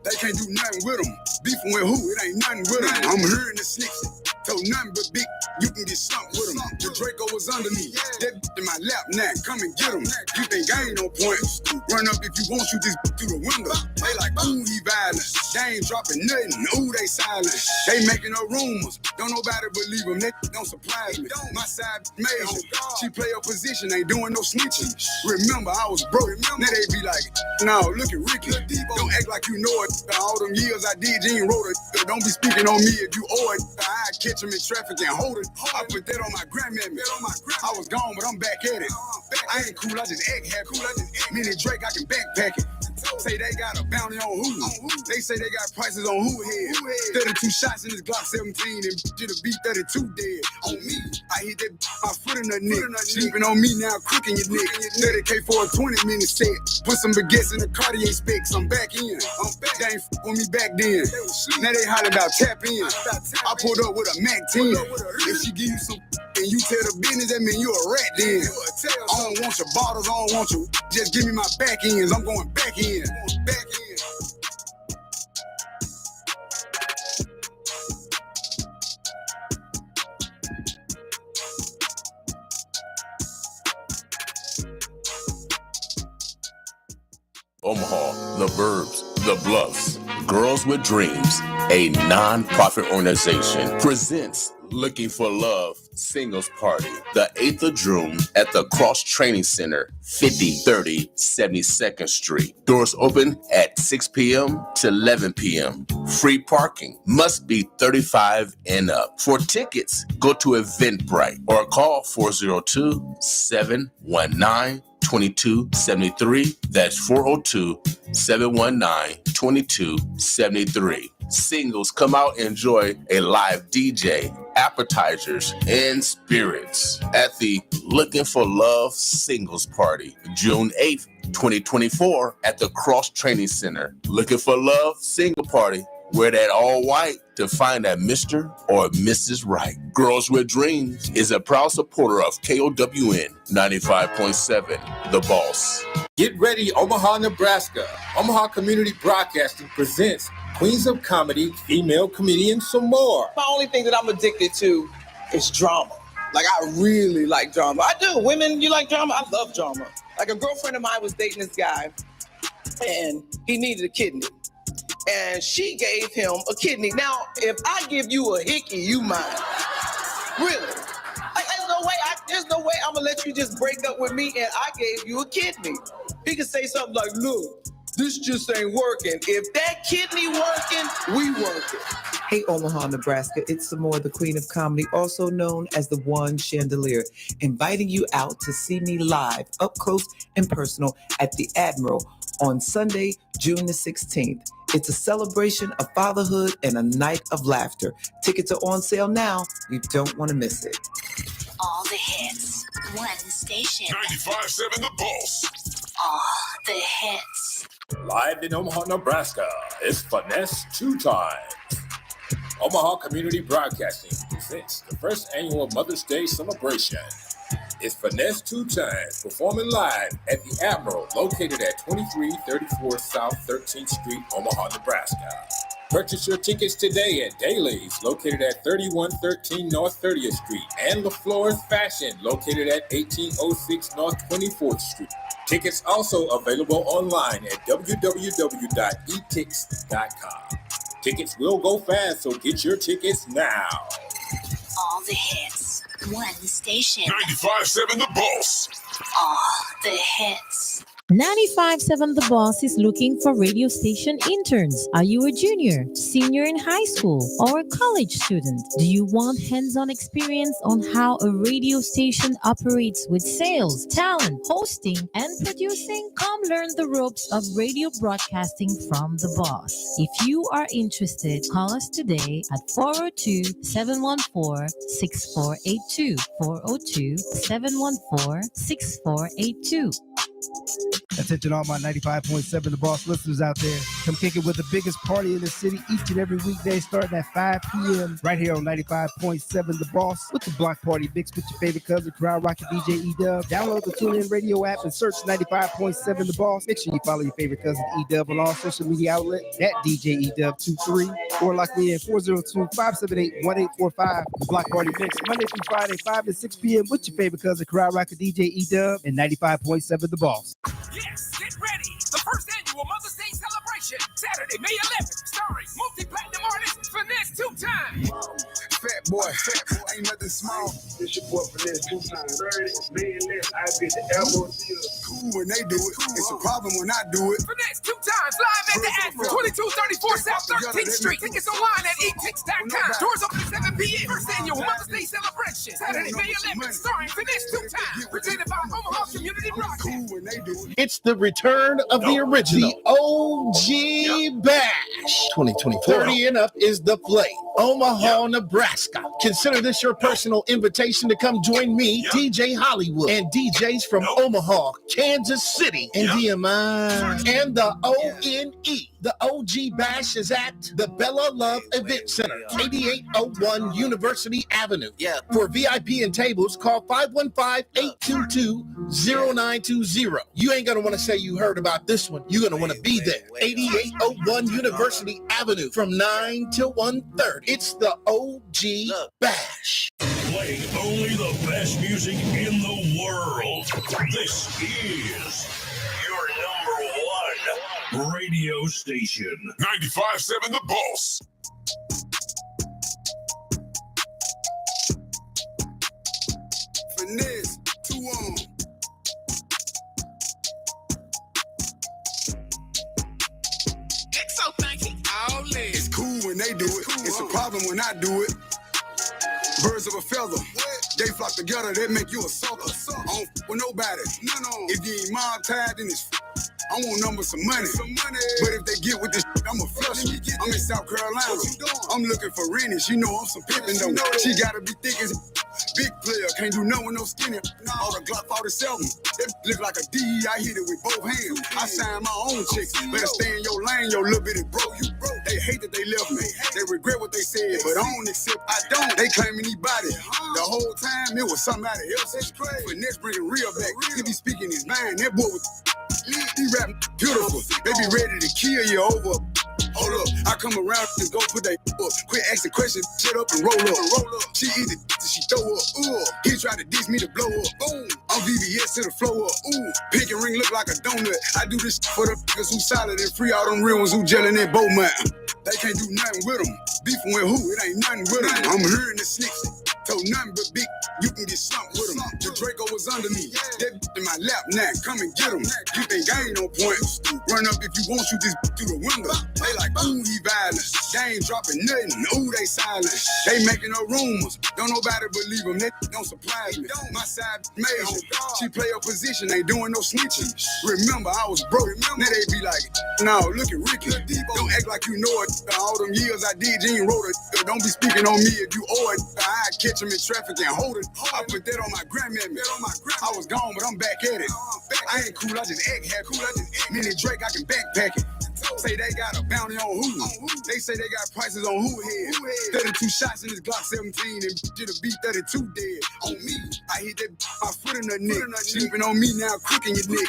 They can't do nothing with them. Beefing with who? It ain't nothing with them. I'm hearing the slicks. Told nothing but big, you can get slumped with them. The Draco was under me. That in my lap now. Come and get him. You think I ain't no point? Run up if you want, shoot this through the window. They like, ooh, he violent. They ain't dropping nothing. Ooh, they silent. They making up rumors. Don't nobody believe them. They don't surprise me. My side major. She play her position. Ain't doing no snitching. Remember, I was broke. Now they be like, no, look at Ricky. Don't act like you know it. All them years I did, you ain't wrote it. Don't be speaking on me if you owe it. I catch him in traffic and hold it. I put that on my grandmammy. I was gone, but I'm back at it. I ain't cool, I just act happy. Me and Drake, I can backpack it. Say they got a bounty on who? They say they got prices on who head. 32 shots in this Glock 17 and did a B32 dead. On me, I hit that my foot in the neck. Sleeping on me now, crooking your neck. 30K for a 20-minute set. Put some baguettes in the Cartier specs. I'm back in. They ain't f with me back then. Now they holler about tap in. I pulled up with a Mac 10. If she give you some and you tell the business, that mean you a rat then. I don't want your bottles, I don't want you. Just give me my back ends. I'm going back in. Back in. Omaha, the Burbs, the Bluffs, Girls with Dreams, a non-profit organization, presents Looking for Love Singles Party, the 8th of June at the Cross Training Center, 5030 72nd Street. Doors open at 6 p.m. to 11 p.m. Free parking, must be 35 and up. For tickets, go to Eventbrite or call 402-719-2273. That's 402-719-2273. Singles, come out and enjoy a live DJ, appetizers, and spirits at the Looking for Love Singles Party, June 8th, 2024 at the Cross Training Center. Looking for Love Single Party. Wear that all white to find that Mr. or Mrs. Right. Girls with Dreams is a proud supporter of KOWN 95.7, The Boss. Get ready, Omaha, Nebraska. Omaha Community Broadcasting presents Queens of Comedy, female comedians, some more. My only thing that I'm addicted to is drama. Like, I really like drama. I do. Women, you like drama? I love drama. Like, a girlfriend of mine was dating this guy, and he needed a kidney. And she gave him a kidney. Now, if I give you a hickey, you mine. Really? Like, there's no way I'm gonna let you just break up with me and I gave you a kidney. He could say something like, look, this just ain't working. If that kidney working, we working. Hey, Omaha, Nebraska, it's Samora, the Queen of Comedy, also known as the One Chandelier, inviting you out to see me live, up close and personal, at the Admiral on Sunday, June the 16th. It's a celebration of fatherhood and a night of laughter. Tickets are on sale now. You don't want to miss it. All the hits, one station. 95.7 The Boss. All the hits. Live in Omaha, Nebraska, it's Finesse 2 times. Omaha Community Broadcasting presents the first annual Mother's Day celebration. It's Finesse 2 times, performing live at the Admiral, located at 2334 South 13th Street, Omaha, Nebraska. Purchase your tickets today at Daly's, located at 3113 North 30th Street, and LaFleur's Fashion, located at 1806 North 24th Street. Tickets also available online at www.etix.com. Tickets will go fast, so get your tickets now. All the hits, one station. 95.7 The Boss. All the hits. 95.7 The Boss is looking for radio station interns. Are you a junior, senior in high school, or a college student? Do you want hands-on experience on how a radio station operates with sales, talent, hosting, and producing? Come learn the ropes of radio broadcasting from The Boss. If you are interested, call us today at 402-714-6482. 402-714-6482. Attention all my 95.7 The Boss listeners out there. Come kick it with the biggest party in the city each and every weekday starting at 5 p.m. right here on 95.7 The Boss with the block party mixed with your favorite cousin, crowd rocket DJ E-Dub. Download the TuneIn radio app and search 95.7 The Boss. Make sure you follow your favorite cousin E-Dub on all social media outlets at DJ E-Dub23 or lock me in 402-578-1845. The block party mix Monday through Friday 5 to 6 p.m. with your favorite cousin, crowd rocket DJ E-Dub and 95.7 The Boss. Yes, get ready. The first annual Mother's Day celebration, Saturday, May 11th, starring multi-platinum artist Finesse 2 times. Fat boy, ain't nothing small. It's your boy Finesse 2 times. Less, I get the elbow deal. Cool when they do it. It's a problem when I do it. Finesse 2 times, live at the Admiral, 2234 South 13th Street. Tickets online at etix.com. Doors open at 7 p.m. First annual Mother's Day celebration, Saturday, May 11th, starring Finesse 2 times. Presented by Omaha Community Broadcasting. It's the return of the original, the OG Bash. 2024. 30 and up is the play. Omaha, Nebraska. Consider this your personal invitation to come join me, DJ Hollywood, and DJs from Omaha, Kansas City, and DMI, and the ONE. The OG Bash is at the Bella Love Event Center, 8801 University Avenue. For VIP and tables, call 515-822-0920. You ain't gonna want to say you heard about this one. You're gonna want to be there. 8801 University Avenue from 9 till 1:30. It's the OG Bash. Playing only the best music in the world. This is your number one radio station. 95.7 The Boss. Finesse, 2 on. So thank you. All in. It's cool when they do it. It's a problem when I do it. Birds of a feather. They flock together, they make you a sucker. I don't with nobody. If you ain't mob tied, then it's I want numbers some money. But if they get with this, I'ma flush them. I'm in South Carolina. I'm looking for Rennie. She know I'm some pimpin' though. She gotta be thick as big player. Can't do nothing with no skinny. All the Glock 47. It look like a D. I hit it with both hands. I sign my own chicks. Better stay in your lane, your little bitty bro. You broke. They hate that they left me. They regret what they said, but I don't accept. I don't. They claiming he body. The whole time it was somebody else. That's crazy. Finesse bringing real back. He be speaking his mind. That boy was. He rap beautiful. They be ready to kill you over. Hold up, I come around and go put that up. Quit asking questions, shut up and roll up. She eat it, she throw up. He tried to diss me to blow up. Boom, I'm VVS to the flow up. Pink and ring look like a donut. I do this for the niggas who solid and free. All them real ones who gelling in Beaumont. They can't do nothing with them. Beefing with who? It ain't nothing with them. I'm hearing the snicks. Told nothing but big, you can get slumped with them. The Draco was under me. That in my lap now, come and get him. You think I ain't no point? Run up if you want, shoot this through the window. They like, ooh, he violent. They ain't dropping nothing. Ooh, they silent. They making no rumors. Don't nobody believe them. They don't surprise me. My side major. She play her position, ain't doing no snitching. Remember, I was broke. Now they be like, no, look at Ricky. Don't act like you know it. All them years I did, you ain't wrote it. Don't be speaking on me if you owe it. I catch him in traffic and hold it. I put that on my grandmammy. I was gone, but I'm back at it. I ain't cool, I just act happy. Me and Drake, I can backpack it. Say they got a bounty on who? They say they got prices on who head. 32 shots in this Glock 17 and it'll be 32 dead. On me, I hit that my foot in her neck. Sleeping on me now, crooking your neck.